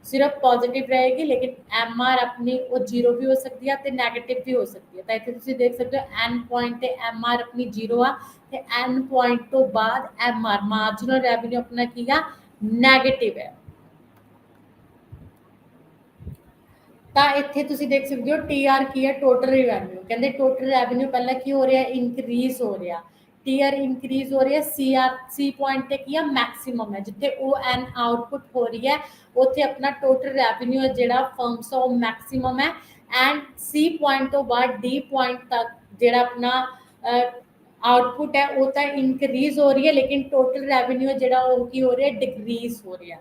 ਸਿਰਫ ਪੋਜ਼ਿਟਿਵ ਰਹੇਗੀ, ਲੇਕਿਨ MR ਆਪਣੀ ਉਹ ਜ਼ੀਰੋ ਵੀ ਹੋ ਸਕਦੀ ਹੈ ਤੇ ਨੈਗੇਟਿਵ ਵੀ ਹੋ ਸਕਦੀ ਹੈ। ਤਾਂ ਇੱਥੇ ਤੁਸੀਂ ਦੇਖ ਸਕਦੇ ਹੋ ਐਨ ਪੁਆਇੰਟ ਤੇ MR ਆਪਣੀ ਜ਼ੀਰੋ ਆ ਤੇ ਐਨ ਪੁਆਇੰਟ ਤੋਂ ਬਾਅਦ MR ਮਾਰਜਨਲ ਰੈਵਨਿਊ ਆਪਣਾ ਕੀ ਆ, ਨੈਗੇਟਿਵ ਹੈ। ਤਾਂ ਇੱਥੇ ਤੁਸੀਂ ਦੇਖ ਸਕਦੇ ਹੋ TR ਕੀ ਹੈ, ਟੋਟਲ ਰੈਵਨਿਊ। ਕਹਿੰਦੇ ਟੋਟਲ ਰੈਵਨਿਊ ਪਹਿਲਾਂ ਕੀ ਹੋ ਰਿਹਾ, ਇਨਕਰੀਜ਼ ਹੋ ਰਿਹਾ। TR ਇਨਕਰੀਜ਼ ਹੋ ਰਹੀ ਹੈ। C ਪੁਆਇੰਟ ਤੇ ਕੀ ਹੈ, ਮੈਕਸਿਮਮ ਹੈ। ਜਿੱਥੇ ON ਆਊਟਪੁੱਟ ਹੋ ਰਹੀ ਹੈ ਉੱਥੇ ਆਪਣਾ ਟੋਟਲ ਰੈਵਨਿਊ ਹੈ ਜਿਹੜਾ ਫਰਮਸ ਉਹ ਮੈਕਸਿਮਮ ਹੈ। ਐਂਡ C ਪੁਆਇੰਟ ਤੋਂ ਬਾਅਦ D ਪੁਆਇੰਟ ਤੱਕ ਜਿਹੜਾ ਆਪਣਾ ਆਊਟਪੁੱਟ ਹੈ ਉਹ ਤਾਂ ਇਨਕਰੀਜ਼ ਹੋ ਰਹੀ ਹੈ, ਲੇਕਿਨ ਟੋਟਲ ਰੈਵਨਿਊ ਜਿਹੜਾ ਉਹ ਕੀ ਹੋ ਰਿਹਾ, ਡਿਕਰੀਜ਼ ਹੋ ਰਿਹਾ।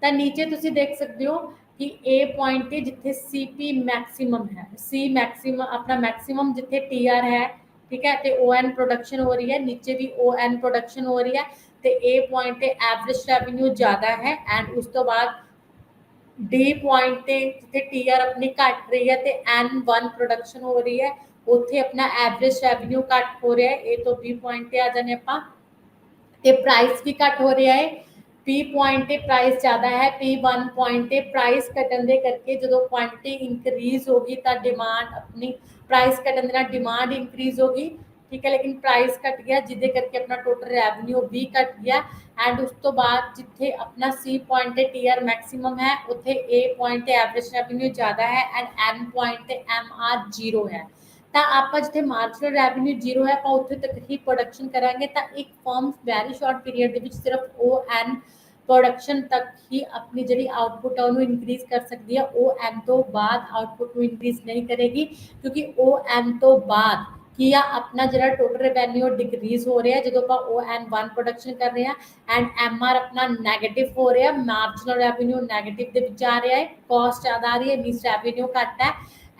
ਤਾਂ ਨੀਚੇ ਤੁਸੀਂ ਦੇਖ ਸਕਦੇ ਹੋ ਕਿ A ਪੁਆਇੰਟ ਤੇ ਜਿੱਥੇ CP ਮੈਕਸਿਮਮ ਹੈ, C ਮੈਕਸਿਮਮ ਆਪਣਾ ਮੈਕਸਿਮਮ ਜਿੱਥੇ TR ਹੈ, ਠੀਕ ਹੈ, ਤੇ ON ਪ੍ਰੋਡਕਸ਼ਨ ਹੋ ਰਹੀ ਹੈ, ਨੀਚੇ ਵੀ ON ਪ੍ਰੋਡਕਸ਼ਨ ਹੋ ਰਹੀ ਹੈ। ਤੇ A ਪੁਆਇੰਟ ਤੇ ਐਵਰੇਜ ਰੈਵਨਿਊ ਜ਼ਿਆਦਾ ਹੈ। ਐਂਡ ਉਸ ਤੋਂ ਬਾਅਦ D ਪੁਆਇੰਟ ਤੇ ਜਿੱਥੇ TR ਆਪਣੀ ਘਟ ਰਹੀ ਹੈ ਤੇ N1 ਪ੍ਰੋਡਕਸ਼ਨ ਹੋ ਰਹੀ ਹੈ, ਉੱਥੇ ਆਪਣਾ ਐਵਰੇਜ ਰੈਵਨਿਊ ਘੱਟ ਹੋ ਰਿਹਾ ਹੈ। A ਤੋਂ B ਪੁਆਇੰਟ ਤੇ ਆ ਜਾਣੇ ਆਪਾਂ। ਤੇ ਪ੍ਰਾਈਸ ਵੀ ਘੱਟ ਹੋ ਰਿਹਾ ਹੈ। P ਪੁਆਇੰਟ ਤੇ ਪ੍ਰਾਈਸ ਜ਼ਿਆਦਾ ਹੈ, P1 ਪੁਆਇੰਟ ਤੇ ਪ੍ਰਾਈਸ ਘਟਣ ਦੇ ਕਰਕੇ ਜਦੋਂ ਕੁਆਂਟੀਟੀ ਇਨਕਰੀਜ਼ ਹੋਗੀ ਤਾਂ ਡਿਮਾਂਡ ਆਪਣੀ ਪ੍ਰਾਈਸ ਘਟਣ ਦੇ ਨਾਲ ਡਿਮਾਂਡ ਇਨਕਰੀਜ਼ ਹੋਗੀ, ਠੀਕ ਹੈ, ਲੇਕਿਨ ਪ੍ਰਾਈਸ ਘਟ ਗਿਆ ਜਿਹਦੇ ਕਰਕੇ ਆਪਣਾ ਟੋਟਲ ਰੈਵਨਿਊ ਵੀ ਘਟ ਗਿਆ। ਐਂਡ ਉਸ ਤੋਂ ਬਾਅਦ ਜਿੱਥੇ ਆਪਣਾ C ਪੁਆਇੰਟ ਤੇ TR ਮੈਕਸਿਮਮ ਹੈ ਉੱਥੇ A ਪੁਆਇੰਟ ਤੇ ਐਵਰੇਜ ਰੈਵਨਿਊ ਜ਼ਿਆਦਾ ਹੈ ਐਂਡ N ਪੁਆਇੰਟ ਤੇ MR ਜ਼ੀਰੋ ਹੈ। ਤਾਂ ਆਪਾਂ ਜਿੱਥੇ ਮਾਰਜਨਲ ਰੈਵਨਿਊ ਜ਼ੀਰੋ ਹੈ ਆਪਾਂ ਉੱਥੇ ਤੱਕ ਹੀ ਪ੍ਰੋਡਕਸ਼ਨ ਕਰਾਂਗੇ ਤਾਂ ਇੱਕ ਫਰਮ ਵੈਰੀ ਸ਼ਾਰਟ ਪੀਰੀਅਡ ਦੇ ਵਿੱਚ ਸਿਰਫ ON ਪ੍ਰੋਡਕਸ਼ਨ ਤੱਕ ਹੀ ਆਪਣੀ ਜਿਹੜੀ ਆਊਟਪੁੱਟ ਹੈ ਉਹਨੂੰ ਇਨਕਰੀਜ਼ ਕਰ ਸਕਦੀ ਹੈ। ON ਤੋਂ ਬਾਅਦ ਆਊਟਪੁੱਟ ਨੂੰ ਇਨਕਰੀਜ਼ ਨਹੀਂ ਕਰੇਗੀ ਕਿਉਂਕਿ ON ਤੋਂ ਬਾਅਦ ਕੀ ਆ, ਆਪਣਾ ਜਿਹੜਾ ਟੋਟਲ ਰੈਵਨਿਊ ਡਿਕਰੀਜ਼ ਹੋ ਰਿਹਾ ਜਦੋਂ ਆਪਾਂ ON1 ਪ੍ਰੋਡਕਸ਼ਨ ਕਰ ਰਹੇ ਹਾਂ। ਐਂਡ MR ਆਪਣਾ ਨੈਗੇਟਿਵ ਹੋ ਰਿਹਾ, ਮਾਰਜਨਲ ਰੈਵਨਿਊ ਨੈਗੇਟਿਵ ਦੇ ਵਿੱਚ ਆ ਰਿਹਾ ਹੈ, ਕਾਸਟ ਜ਼ਿਆਦਾ ਆ ਰਹੀ ਹੈ, ਮੀਨਸ ਰੈਵਨਿਊ ਘੱਟ ਹੈ।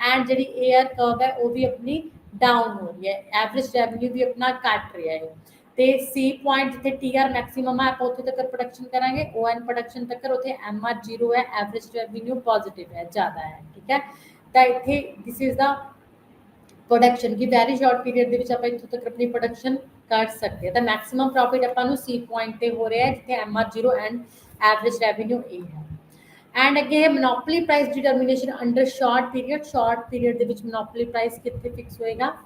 ਐਂਡ ਜਿਹੜੀ AR ਕਰਵ ਹੈ ਉਹ ਵੀ ਆਪਣੀ ਡਾਊਨ ਹੋ ਰਹੀ ਹੈ, ਐਵਰੇਜ ਰੈਵਨਿਊ ਵੀ ਆਪਣਾ ਘਟ ਰਿਹਾ ਹੈ। ਤੇ C ਪੁਆਇੰਟ ਜਿੱਥੇ TR ਮੈਕਸਿਮਮ ਹੈ ਆਪਾਂ ਉੱਥੇ ਤੱਕ ਪ੍ਰੋਡਕਸ਼ਨ ਕਰਾਂਗੇ, ON ਪ੍ਰੋਡਕਸ਼ਨ ਤੱਕ ਉੱਥੇ MR ਜ਼ੀਰੋ ਹੈ, ਐਵਰੇਜ ਰੈਵਨਿਊ ਪੋਜ਼ਿਟਿਵ ਹੈ, ਜ਼ਿਆਦਾ ਹੈ, ਠੀਕ ਹੈ। ਤਾਂ ਇੱਥੇ ਦਿਸ ਇਜ਼ ਦਾ ਪ੍ਰੋਡਕਸ਼ਨ ਕਿ ਵੈਰੀ ਸ਼ਾਰਟ ਪੀਰੀਅਡ ਦੇ ਵਿੱਚ ਆਪਾਂ ਇੱਥੋਂ ਤੱਕ ਆਪਣੀ ਪ੍ਰੋਡਕਸ਼ਨ ਕਰ ਸਕਦੇ ਹਾਂ। ਤਾਂ ਮੈਕਸਿਮਮ ਪ੍ਰੋਫਿਟ ਆਪਾਂ ਨੂੰ C ਪੁਆਇੰਟ ਤੇ ਹੋ ਰਿਹਾ ਹੈ ਜਿੱਥੇ MR zero and average revenue A ਹੈ। ਐਂਡ ਅੱਗੇ ਹੈ monopoly price determination under short period. Short period ਦੇ ਵਿੱਚ ਮੋਨੋਪੋਲੀ ਪ੍ਰਾਈਸ ਕਿੱਥੇ ਫਿਕਸ ਹੋਏਗਾ,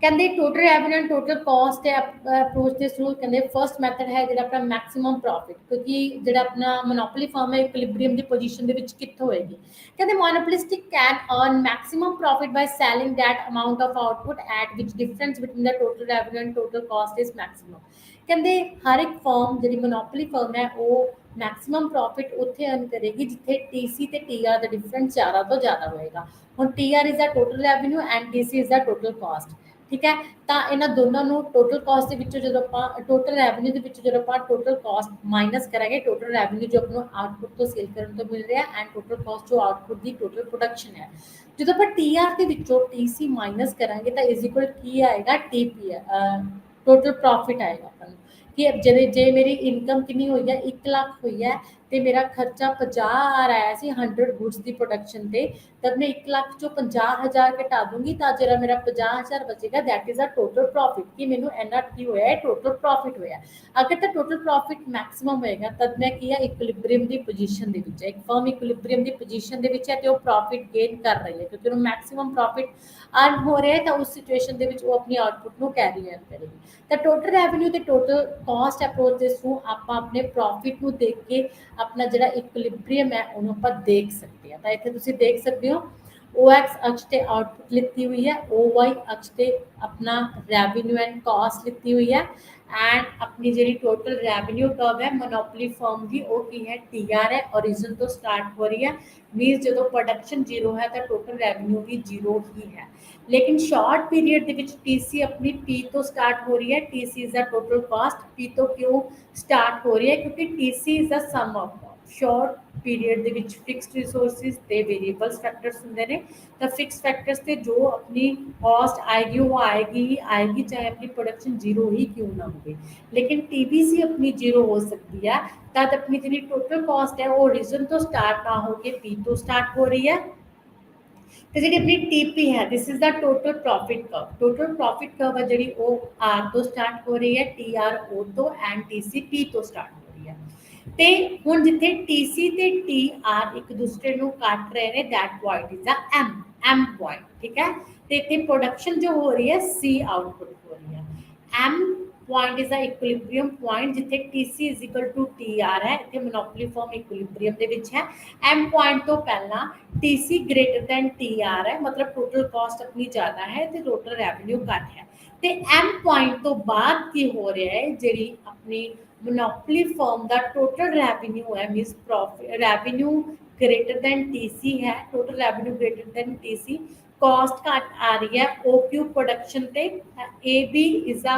ਕਹਿੰਦੇ total revenue and total cost ਹੈ ਅਪਰੋਚ ਦੇ ਥਰੂ। ਕਹਿੰਦੇ ਫਰਸਟ ਮੈਥਡ ਹੈ ਜਿਹੜਾ ਆਪਣਾ ਮੈਕਸਿਮਮ ਪ੍ਰੋਫਿਟ, ਕਿਉਂਕਿ ਜਿਹੜਾ ਆਪਣਾ ਮੋਨੋਪੋਲੀ ਫਰਮ ਹੈ ਇਕੁਇਲਿਬਰੀਅਮ ਦੀ ਪੋਜੀਸ਼ਨ ਦੇ ਵਿੱਚ ਕਿੱਥੋਂ ਹੋਏਗੀ। ਕਹਿੰਦੇ monopolistic can earn maximum profit by selling that amount of output at which difference between the total revenue and total cost is maximum। ਕਹਿੰਦੇ ਹਰ ਇੱਕ ਫਰਮ ਜਿਹੜੀ ਮੋਨੋਪੋਲੀ ਫਰਮ ਹੈ ਉਹ ਮੈਕਸਿਮਮ ਪ੍ਰੋਫਿਟ ਉੱਥੇ ਅਰਨ ਕਰੇਗੀ ਜਿੱਥੇ TC ਤੇ TR ਦਾ difference ਜ਼ਿਆਦਾ ਤੋਂ ਜ਼ਿਆਦਾ ਹੋਏਗਾ। ਹੁਣ TR is the total revenue and TC is the total cost, ਠੀਕ ਹੈ। ਤਾਂ ਇਹਨਾਂ ਦੋਨਾਂ ਨੂੰ ਟੋਟਲ ਕਾਸਟ ਦੇ ਵਿੱਚੋਂ ਜਦੋਂ ਆਪਾਂ ਟੋਟਲ ਰੈਵਨਿਊ ਦੇ ਵਿੱਚ ਜਦੋਂ ਆਪਾਂ ਟੋਟਲ ਕਾਸਟ ਮਾਈਨਸ ਕਰਾਂਗੇ, ਟੋਟਲ ਰੈਵਨਿਊ ਜੋ ਆਪਾਂ ਨੂੰ ਆਊਟਪੁੱਟ ਤੋਂ ਸੇਲ ਕਰਨ ਤੋਂ ਮਿਲ ਰਿਹਾ ਐਂਡ ਟੋਟਲ ਕਾਸਟ ਜੋ ਆਊਟਪੁੱਟ ਦੀ ਟੋਟਲ ਪ੍ਰੋਡਕਸ਼ਨ ਹੈ, ਜਦੋਂ ਆਪਾਂ TR ਦੇ ਵਿੱਚੋਂ TC ਮਾਈਨਸ ਕਰਾਂਗੇ ਤਾਂ ਇਜ਼ ਇਕੁਅਲ ਕੀ ਆਏਗਾ, TP ਟੋਟਲ ਪ੍ਰੋਫਿਟ ਆਏਗਾ ਆਪਾਂ ਨੂੰ। ਕਿ ਜੇ ਮੇਰੀ ਇਨਕਮ ਕਿੰਨੀ ਹੋਈ ਹੈ 1 ਲੱਖ ਹੋਈ ਹੈ ਤੇ ਮੇਰਾ ਖਰਚਾ 50,000 ਆਇਆ ਸੀ 100 ਗੁੱਡਸ ਦੀ ਪ੍ਰੋਡਕਸ਼ਨ ਤੇ, ਤਦ ਮੈਂ 1 ਲੱਖ ਚੋਂ 50,000 ਘਟਾ ਦੂੰਗੀ ਤਾਂ ਜਿਹੜਾ ਮੇਰਾ 50,000 ਬਚੇਗਾ that is a total profit. ਕਿ ਮੈਨੂੰ ਇੰਨਾ ਕੀ ਹੋਇਆ ਹੈ, ਟੋਟਲ ਪ੍ਰੋਫਿਟ ਹੋਇਆ। ਅਗਰ ਤਾਂ ਟੋਟਲ ਪ੍ਰੋਫਿਟ ਮੈਕਸਿਮਮ ਹੋਏਗਾ ਤਦ ਮੈਂ ਕੀ ਹੈ ਇਕੁਇਲਿਬਰੀਅਮ ਦੀ ਪੋਜੀਸ਼ਨ ਦੇ ਵਿੱਚ ਹੈ, ਇੱਕ ਫਰਮ ਇਕੁਇਲਿਬਰੀਅਮ ਦੀ ਪੋਜੀਸ਼ਨ ਦੇ ਵਿੱਚ ਹੈ ਤੇ ਉਹ ਪ੍ਰੋਫਿਟ ਗੇਨ ਕਰ ਰਹੀ ਹੈ ਕਿਉਂਕਿ ਉਹਨੂੰ ਮੈਕਸਿਮਮ ਪ੍ਰੋਫਿਟ ਅਰਨ ਹੋ ਰਿਹਾ ਹੈ ਤਾਂ ਉਸ ਸਿਚੁਏਸ਼ਨ ਦੇ ਵਿੱਚ ਉਹ ਆਪਣੀ ਆਊਟਪੁੱਟ ਨੂੰ ਕੈਰੀ ਅਰਨ ਕਰੇਗੀ। ਤਾਂ ਟੋਟਲ ਰੈਵਨਿਊ ਤੇ ਟੋਟਲ ਕਾਸਟ ਅਪਰੋਚ ਦੇ ਥਰੂ ਆਪਾਂ ਆਪਣੇ ਪ੍ਰੋਫਿਟ ਨੂੰ ਦੇਖ ਕੇ ਆਪਣਾ ਜਿਹੜਾ ਇਕੁਇਲਿਬਰੀਅਮ ਹੈ ਉਹਨੂੰ ਆਪਾਂ ਦੇਖ ਸਕਦੇ ਹਾਂ। ਤਾਂ ਇੱਥੇ ਤੁਸੀਂ ਦੇਖ ਸਕਦੇ ਹੋ OX ਅਕਸ਼ ਤੇ ਆਊਟਪੁੱਟ ਲਿੱਤੀ ਹੋਈ ਹੈ, OY ਅਕਸ਼ ਤੇ ਆਪਣਾ ਰੈਵਨਿਊ ਐਂਡ ਕਾਸਟ ਲਿੱਤੀ ਹੋਈ ਹੈ एंड अपनी जी टोटल रैवन्यू कर्व है मोनोपली फर्म की वो की है TR है ओरिजिन तो स्टार्ट हो रही है मीनस जो प्रोडक्शन जीरो है तो टोटल रैवन्यू भी जीरो ही है लेकिन शॉर्ट पीरियड के टीसी अपनी पी तो स्टार्ट हो रही है TC is the total cost पी तो क्यों स्टार्ट हो रही है क्योंकि TC is the sum of short period ਦੇ ਵਿੱਚ ਫਿਕਸਡ ਰਿਸੋਰਸਿਸ ਤੇ ਵੇਰੀਏਬਲਸ ਫੈਕਟਰਸ ਹੁੰਦੇ ਨੇ ਤਾਂ ਫਿਕਸ ਫੈਕਟਰਸ ਤੇ ਜੋ ਆਪਣੀ ਕਾਸਟ ਆਏਗੀ ਉਹ ਆਏਗੀ ਹੀ ਆਏਗੀ ਚਾਹੇ ਆਪਣੀ ਪ੍ਰੋਡਕਸ਼ਨ ਜ਼ੀਰੋ ਹੀ ਕਿਉਂ ਨਾ ਹੋਵੇ ਲੇਕਿਨ TBC ਆਪਣੀ ਜ਼ੀਰੋ ਹੋ ਸਕਦੀ ਹੈ ਤਦ ਆਪਣੀ ਜਿਹੜੀ ਟੋਟਲ ਕਾਸਟ ਹੈ ਉਹ ਓਰੀਜਨ ਤੋਂ ਸਟਾਰਟ ਨਾ ਹੋ ਕੇ ਪੀ ਤੋਂ ਸਟਾਰਟ ਹੋ ਰਹੀ ਹੈ ਤੇ ਜਿਹੜੀ ਆਪਣੀ TP ਹੈ this is the total profit curve ਹੈ ਜਿਹੜੀ ਉਹ R ਤੋਂ ਸਟਾਰਟ ਹੋ ਰਹੀ ਹੈ TRO ਤੋਂ ਐਂਡ TCP ਤੋਂ ਸਟਾਰਟ ਹੋ ਰਹੀ ਹੈ ਤੇ ਹੁਣ ਜਿੱਥੇ TC ਤੇ TR ਇੱਕ ਦੂਸਰੇ ਨੂੰ ਕੱਟ ਰਹੇ ਨੇ that point is a M point ਠੀਕ ਹੈ ਤੇ ਇੱਥੇ ਪ੍ਰੋਡਕਸ਼ਨ ਜੋ ਹੋ ਰਹੀ ਹੈ C ਆਊਟਪੁੱਟ ਹੋ ਰਹੀ ਹੈ M point is a equilibrium point ਜਿੱਥੇ TC is equal to TR ਹੈ ਇੱਥੇ monopoly form equilibrium ਦੇ ਵਿੱਚ ਹੈ M point ਤੋਂ ਪਹਿਲਾਂ TC greater than TR ਹੈ ਮਤਲਬ total cost ਆਪਣੀ ਜ਼ਿਆਦਾ ਹੈ ਤੇ total revenue ਘੱਟ ਹੈ ਤੇ M point ਤੋਂ ਬਾਅਦ ਕੀ ਹੋ ਰਿਹਾ ਹੈ ਜਿਹੜੀ ਆਪਣੀ monopoly firm ਦਾ total revenue ਹੈ means profit revenue greater than TC है total revenue greater than TC cost घट आ रही है OQ production ਤੇ AB is a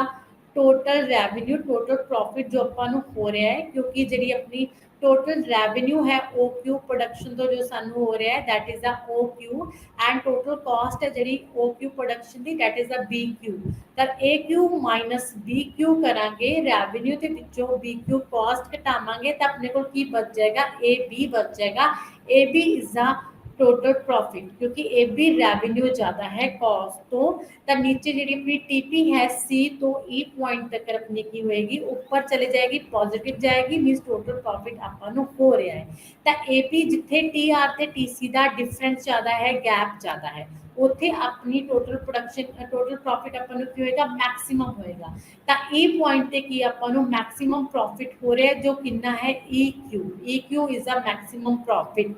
total revenue total profit जो ਆਪਾਂ ਨੂੰ ਹੋ ਰਿਹਾ ਹੈ ਕਿਉਂਕਿ ਜਿਹੜੀ ਆਪਣੀ total revenue है OQ production ਤੋਂ ਜੋ ਸਾਨੂੰ ਹੋ ਰਿਹਾ ਹੈ that is a OQ and total cost ਹੈ ਜਿਹੜੀ OQ production the that is a BQ ਤਾਂ AQ minus BQ ਕਰਾਂਗੇ revenue ਦੇ ਵਿੱਚੋਂ BQ cost ਘਟਾਵਾਂਗੇ ਤਾਂ ਆਪਣੇ ਕੋਲ ਕੀ ਬਚ ਜਾਏਗਾ AB ਬਚ ਜਾਏਗਾ AB is a total profit क्योंकि AB रेवेन्यू ज़्यादा है कॉस्ट तो तब नीचे जी अपनी TP है C तो E पॉइंट तक अपनी की होएगी ऊपर चले जाएगी पॉजिटिव जाएगी मीनस टोटल प्रॉफिट अपन हो रहा है तो AP जिथे TR ते TC का डिफरेंस ज़्यादा है गैप ज़्यादा है ਉੱਥੇ ਆਪਣੀ ਟੋਟਲ ਪ੍ਰੋਡਕਸ਼ਨ ਟੋਟਲ ਪ੍ਰੋਫਿਟ ਆਪਾਂ ਨੂੰ ਕੀ ਹੋਏਗਾ ਮੈਕਸਿਮਮ ਹੋਏਗਾ ਤਾਂ E ਪੁਆਇੰਟ ਤੇ ਕੀ ਆਪਾਂ ਨੂੰ ਮੈਕਸਿਮਮ ਪ੍ਰੋਫਿਟ ਹੋ ਰਿਹਾ ਜੋ ਕਿੰਨਾ ਹੈ EQ is a maximum profit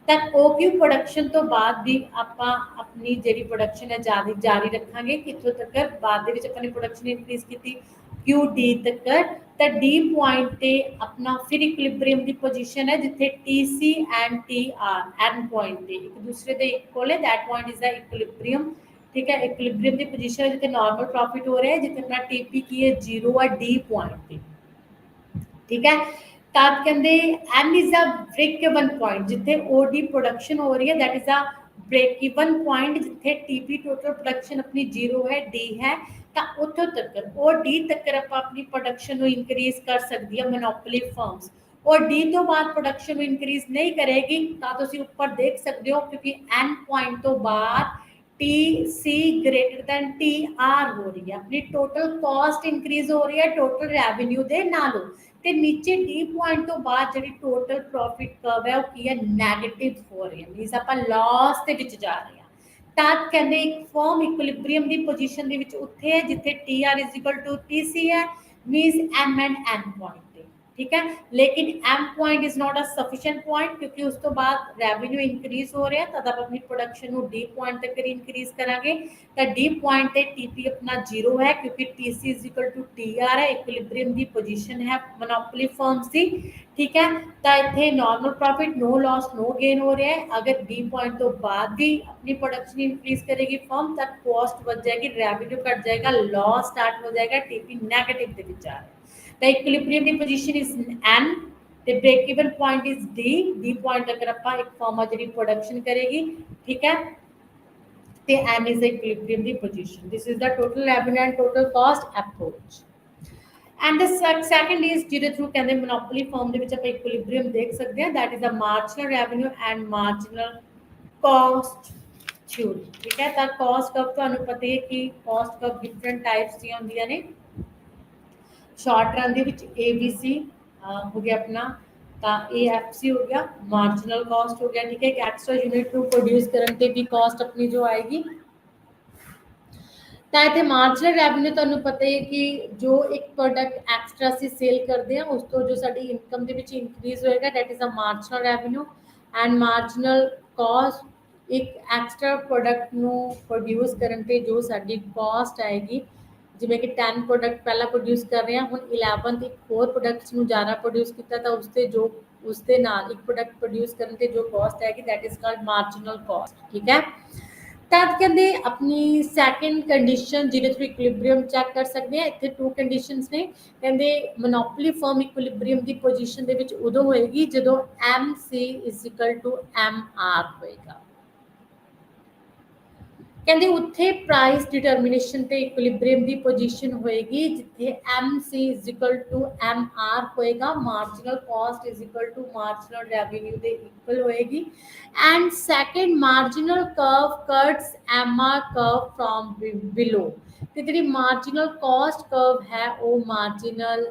ਤਾਂ OQ ਪ੍ਰੋਡਕਸ਼ਨ ਤੋਂ ਬਾਅਦ ਵੀ ਆਪਾਂ ਆਪਣੀ ਜਿਹੜੀ ਪ੍ਰੋਡਕਸ਼ਨ ਹੈ ਜਾਰੀ ਰੱਖਾਂਗੇ ਕਿੱਥੋਂ ਤੱਕ ਬਾਅਦ ਦੇ ਵਿੱਚ ਆਪਾਂ ਨੇ ਪ੍ਰੋਡਕਸ਼ਨ ਇਨਕਰੀਜ਼ ਕੀਤੀ QD ਤੱਕ ਤਾਂ D ਪੁਆਇੰਟ ਤੇ ਆਪਣਾ ਫਿਰ ਇਕੁਇਲਿਬ੍ਰੀਅਮ ਦੀ ਪੋਜੀਸ਼ਨ ਹੈ ਜਿੱਥੇ TC and TR and point ਤੇ ਇੱਕ ਦੂਸਰੇ ਦੇ ਇਕੁਅਲ ਹੈ that point is the equilibrium ठीक है इक्विलिब्रियम की पोजीशन है जिथे नॉर्मल प्रॉफिट हो रहा है जिथे अपना TP की है 0 है D पॉइंट पे ठीक है तब कहते N is a break even point जिथे OD प्रोडक्शन हो रही है that is a break even point जिथे TP टोटल प्रोडक्शन अपनी 0 है D है ਤਾਂ ਉੱਥੋਂ ਤੱਕ ਉਹ D ਤੱਕ ਆਪਾਂ ਆਪਣੀ ਪ੍ਰੋਡਕਸ਼ਨ ਨੂੰ ਇਨਕਰੀਜ਼ ਕਰ ਸਕਦੀ ਹੈ ਮੋਨੋਪੋਲੀ ਫਰਮਸ और D तो बाद प्रोडक्शन इंक्रीज नहीं करेगी ਤਾਂ ਤੁਸੀਂ ਉੱਪਰ ਦੇਖ ਸਕਦੇ ਹੋ ਕਿਉਂਕਿ N ਪੁਆਇੰਟ ਤੋਂ ਬਾਅਦ TC ग्रेटर दैन TR हो रही है अपनी टोटल कॉस्ट इंक्रीज हो रही है टोटल रेवेन्यू ਦੇ ਨਾਲੋਂ ਤੇ ਨੀਚੇ D ਪੁਆਇੰਟ ਤੋਂ ਬਾਅਦ ਜਿਹੜੀ ਟੋਟਲ ਪ੍ਰੋਫਿਟ ਕਰਵ ਹੈ ਉਹ ਕੀ ਹੈ ਨੈਗੇਟਿਵ ਹੋ ਰਹੀ ਹੈ ਮੀਨਸ ਆਪਾਂ ਲਾਸ ਦੇ ਵਿੱਚ ਜਾ ਰਹੇ ਹਾਂ ਤਦ ਕਹਿੰਦੇ ਇੱਕ ਫਰਮ ਇਕੁਇਲਿਬ੍ਰੀਅਮ ਦੀ ਪੋਜੀਸ਼ਨ ਦੇ ਵਿੱਚ ਉੱਥੇ ਹੈ ਜਿੱਥੇ TR TC ਹੈ means M and N point ठीक है लेकिन M point is not a sufficient point क्योंकि उस तो बाद रेवेन्यू इंक्रीज हो रहा है तब आप अपनी प्रोडक्शन को D पॉइंट तक इंक्रीज करांगे तो D पॉइंट पे TP अपना 0 है क्योंकि TC is equal to TR है इक्विलिब्रियम दी पोजीशन है मोनोपोली फर्म्स दी ठीक है तो इतने normal profit no loss no gain हो रहा है अगर D पॉइंट तो बाद भी अपनी प्रोडक्शन इंक्रीज करेगी फर्म तक कॉस्ट बढ़ जाएगी रेवेन्यू घट जाएगा लॉस स्टार्ट हो जाएगा TP नेगेटिव दे विच आ रहा है the equilibrium the position is N ਤੇ break even point is D point ਅਗਰ ਆਪਾਂ ਇੱਕ ਫਰਮ ਜਿਹੜੀ ਪ੍ਰੋਡਕਸ਼ਨ ਕਰੇਗੀ ਠੀਕ ਹੈ ਤੇ N is the equilibrium the position this is the total revenue and total cost approach and the second is ਜਿਹਦੇ ਥਰੂ ਕਹਿੰਦੇ monopoly firm ਦੇ ਵਿੱਚ ਆਪਾਂ equilibrium ਦੇਖ ਸਕਦੇ ਹਾਂ that is the marginal revenue and marginal cost theory ਠੀਕ ਹੈ ਤਾਂ cost curve ਤੁਹਾਨੂੰ ਪਤਾ ਹੈ ਕਿ cost curve different types ਦੀਆਂ ਹੁੰਦੀਆਂ ਨੇ शॉर्ट रन ਦੇ ਵਿੱਚ ABC ਹੋ ਗਿਆ ਆਪਣਾ ਤਾਂ AFC ਹੋ ਗਿਆ ਮਾਰਜਨਲ ਕਾਸਟ ਹੋ ਗਿਆ ਠੀਕ ਹੈ ਇੱਕ ਐਕਸਟਰਾ ਯੂਨਿਟ ਨੂੰ ਪ੍ਰੋਡਿਊਸ ਕਰਨ ਤੇ ਵੀ ਕਾਸਟ ਆਪਣੀ ਜੋ ਆਏਗੀ ਤਾਂ ਇੱਥੇ ਮਾਰਜਨਲ ਰੈਵਨਿਊ ਤੁਹਾਨੂੰ ਪਤਾ ਹੈ ਕਿ ਜੋ ਇੱਕ ਪ੍ਰੋਡਕਟ ਐਕਸਟਰਾ ਅਸੀਂ ਸੇਲ ਕਰਦੇ ਹਾਂ ਉਸ ਤੋਂ ਜੋ ਸਾਡੀ ਇਨਕਮ ਦੇ ਵਿੱਚ ਇਨਕਰੀਜ਼ ਹੋਏਗਾ that is a marginal revenue and marginal cost ਇੱਕ ਐਕਸਟਰਾ ਪ੍ਰੋਡਕਟ ਨੂੰ ਪ੍ਰੋਡਿਊਸ ਕਰਨ ਤੇ ਜੋ ਸਾਡੀ ਕਾਸਟ ਆਏਗੀ ਜਿਵੇਂ ਕਿ 10 ਪ੍ਰੋਡਕਟ ਪਹਿਲਾਂ ਪ੍ਰੋਡਿਊਸ ਕਰ ਰਹੇ ਹਾਂ, ਹੁਣ 11th ਇੱਕ ਹੋਰ ਪ੍ਰੋਡਕਟਸ ਨੂੰ ਜ਼ਿਆਦਾ ਪ੍ਰੋਡਿਊਸ ਕੀਤਾ ਤਾਂ ਉਸ ਦੇ ਨਾਲ ਇੱਕ ਪ੍ਰੋਡਕਟ ਪ੍ਰੋਡਿਊਸ ਕਰਨ ਤੇ ਜੋ ਕਾਸਟ ਹੈਗੀ that is called marginal cost. ਠੀਕ ਹੈ, ਤਦ ਕਹਿੰਦੇ ਆਪਣੀ ਸੈਕੰਡ ਕੰਡੀਸ਼ਨ ਜਿਹਦੇ ਥਰੂ ਇਕੁਇਲਿਬ੍ਰੀਅਮ ਚੈੱਕ ਕਰ ਸਕਦੇ ਆ। ਇੱਥੇ ਟੂ ਕੰਡੀਸ਼ਨਸ ਨੇ। ਕਹਿੰਦੇ ਮੋਨੋਪੋਲੀ ਫਰਮ ਇਕੁਇਲਿਬ੍ਰੀਅਮ ਦੀ ਪੋਜੀਸ਼ਨ ਦੇ ਵਿੱਚ ਉਦੋਂ ਹੋਏਗੀ ਜਦੋਂ MC is equal to MR ਹੋਏਗਾ। ਕਹਿੰਦੇ ਉੱਥੇ ਪ੍ਰਾਈਸ ਡਿਟਰਮੀਨੇਸ਼ਨ ਤੇ ਇਕੁਇਲਿਬ੍ਰੀਅਮ ਦੀ ਪੋਜੀਸ਼ਨ ਹੋਏਗੀ ਜਿੱਥੇ MC is equal to MR ਹੋਏਗਾ, marginal cost is equal to marginal revenue ਦੇ ਇਕੁਅਲ ਹੋਏਗੀ। And second marginal curve cuts MR curve from below. ਤੇ ਜਿਹੜੀ ਮਾਰਜਨਲ ਕਾਸਟ ਕਰਵ ਹੈ ਉਹ ਮਾਰਜਨਲ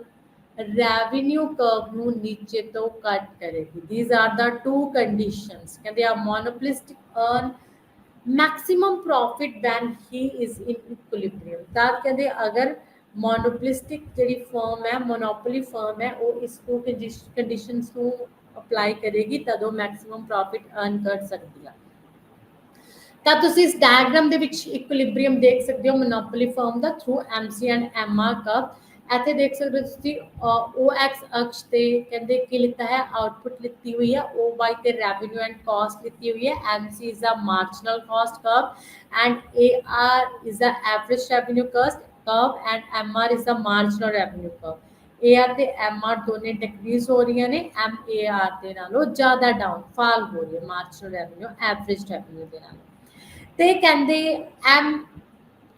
ਰੈਵਨਿਊ ਕਰਵ ਨੂੰ ਨੀਚੇ ਤੋਂ ਕੱਟ ਕਰੇਗੀ। These are the two conditions. ਕਹਿੰਦੇ ਆ monopolistic earn maximum profit when he is in equilibrium. तब कहते अगर मोनोपोलिस्टिक जी फर्म है, मोनोपोली फर्म है, वो इस टू कंडीशनस को अप्लाई करेगी तदों मैक्सिमम प्रॉफिट अर्न कर सकती है। ਤਾਂ ਤੁਸੀਂ ਇਸ ਡਾਇਗਰਾਮ ਦੇ ਵਿੱਚ ਇਕੁਇਲਿਬ੍ਰੀਅਮ ਦੇਖ ਸਕਦੇ ਹੋ ਮੋਨੋਪੋਲੀ ਫਰਮ ਦਾ through MC and MR curve. ਇੱਥੇ ਦੇਖ ਸਕਦੇ ਹੋ ਤੁਸੀਂ OX ਅਕਸ਼ ਤੇ ਕਹਿੰਦੇ ਕੀ ਲਿਖਤਾ ਹੈ, ਆਊਟਪੁੱਟ ਲਿਖਤੀ ਹੋਈ ਹੈ, OY ਤੇ ਰੈਵਨਿਊ ਐਂਡ ਕਾਸਟ ਲਿਖਤੀ ਹੋਈ ਹੈ, MC is a marginal cost curve and AR is a average revenue curve and MR is a marginal revenue curve. AR ਤੇ MR ਦੋਨੇ ਡਿਕਰੀਜ਼ ਹੋ ਰਹੀਆਂ ਨੇ, MAR ਦੇ ਨਾਲੋਂ ਜ਼ਿਆਦਾ ਡਾਊਨਫਾਲ ਹੋ ਰਹੀ ਹੈ ਮਾਰਜਨਲ ਰੈਵਨਿਊ ਐਵਰੇਜ ਰੈਵਨਿਊ ਦੇ ਨਾਲੋਂ। ਤੇ ਕਹਿੰਦੇ ਐਮ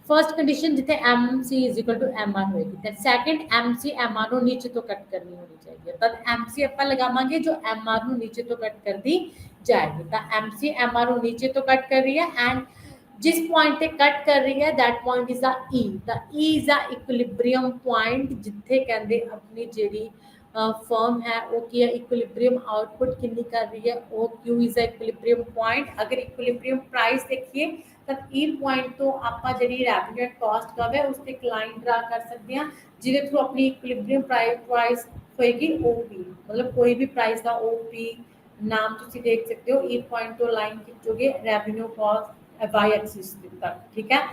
ਫਰਸਟ ਕੰਡੀਸ਼ਨ ਜਿੱਥੇ MC is equal to MR ਹੋਏਗੀ ਤੇ ਸੈਕੰਡ MC MR ਨੂੰ ਨੀਚੇ ਤੋਂ ਕੱਟ ਕਰਨੀ ਹੋਣੀ ਚਾਹੀਦੀ ਹੈ। ਤਦ MC ਆਪਾਂ ਲਗਾਵਾਂਗੇ ਜੋ MR ਨੂੰ ਨੀਚੇ ਤੋਂ ਕੱਟ ਕਰਦੀ ਜਾਏਗੀ। ਤਾਂ MC MR ਨੂੰ ਨੀਚੇ ਤੋਂ ਕੱਟ ਕਰ ਰਹੀ ਹੈ ਐਂਡ ਜਿਸ ਪੁਆਇੰਟ ਤੇ ਕੱਟ ਕਰ ਰਹੀ ਹੈ ਦੈਟ ਪੁਆਇੰਟ ਇਜ਼ ਆ E। ਤਾਂ E ਇਜ਼ ਆ ਇਕੁਇਲਿਬ੍ਰੀਅਮ ਪੁਆਇੰਟ ਜਿੱਥੇ ਕਹਿੰਦੇ ਆਪਣੀ ਜਿਹੜੀ फर्म है वो की इक्विलिब्रियम आउटपुट कितनी कर रही है, O Q is equilibrium point. अगर इक्विलिब्रियम प्राइस देखिए तो ई पॉइंट तो आप जी रेवेन्यू एंड कॉस्ट कर्व है उस पर लाइन ड्रा कर सकते हैं जिसके थ्रू अपनी इक्विलिब्रियम प्राइस होएगी OP, मतलब कोई भी प्राइस का OP नाम तुम देख सकते हो। ई पॉइंट तो लाइन खिंचोगे रेवेन्यू कॉस्ट वाई एक्सिस तक। ठीक है,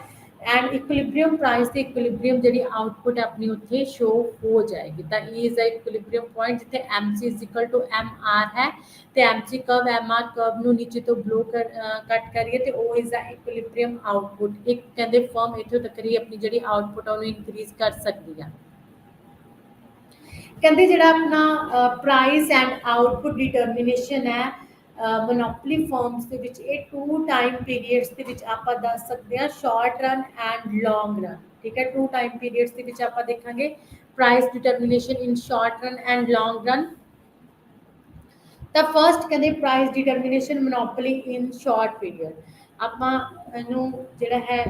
एंड इक्विलिब्रियम प्राइस ਤੇ इक्विलिब्रियम ਜਿਹੜੀ ਆਊਟਪੁੱਟ ਆਪਣੀ ਉੱਥੇ ਸ਼ੋ ਹੋ ਜਾਏਗੀ। ਤਾਂ E is a equilibrium point ਜਿੱਥੇ MC is equal to MR ਹੈ ਤੇ MC ਕਰਵ MR ਕਰਵ ਨੂੰ ਨੀਚੇ ਤੋਂ ਬਲੋ ਕੱਟ ਕਰੀਏ ਤੇ O is a equilibrium output. ਇੱਕ ਕਹਿੰਦੇ ਫਰਮ ਇੱਥੋਂ ਤੱਕ ਹੀ ਆਪਣੀ ਜਿਹੜੀ ਆਊਟਪੁੱਟ ਉਹਨੂੰ ਇਨਕਰੀਜ਼ ਕਰ ਸਕਦੀ ਹੈ। ਕਹਿੰਦੇ ਜਿਹੜਾ ਆਪਣਾ ਪ੍ਰਾਈਸ ਐਂਡ ਆਊਟਪੁੱਟ ਡਿਟਰਮੀਨੇਸ਼ਨ ਹੈ मोनोपोली फर्म्स ਦੇ ਵਿੱਚ ਇਹ टू टाइम पीरियड्स ਦੇ ਵਿੱਚ ਆਪਾਂ ਦੱਸ ਸਕਦੇ ਹਾਂ, short run and long run. ਠੀਕ ਹੈ, टू टाइम पीरियड्स ਦੇ ਵਿੱਚ ਆਪਾਂ ਦੇਖਾਂਗੇ price determination in short run and long run. ਤਾਂ ਫਰਸਟ ਕਹਿੰਦੇ ਪ੍ਰਾਈਸ ਡਿਟਰਮੀਨੇਸ਼ਨ ਮੋਨੋਪੋਲੀ ਇਨ ਸ਼ਾਰਟ ਪੀਰੀਅਡ। ਆਪਾਂ ਇਹਨੂੰ ਜਿਹੜਾ ਹੈ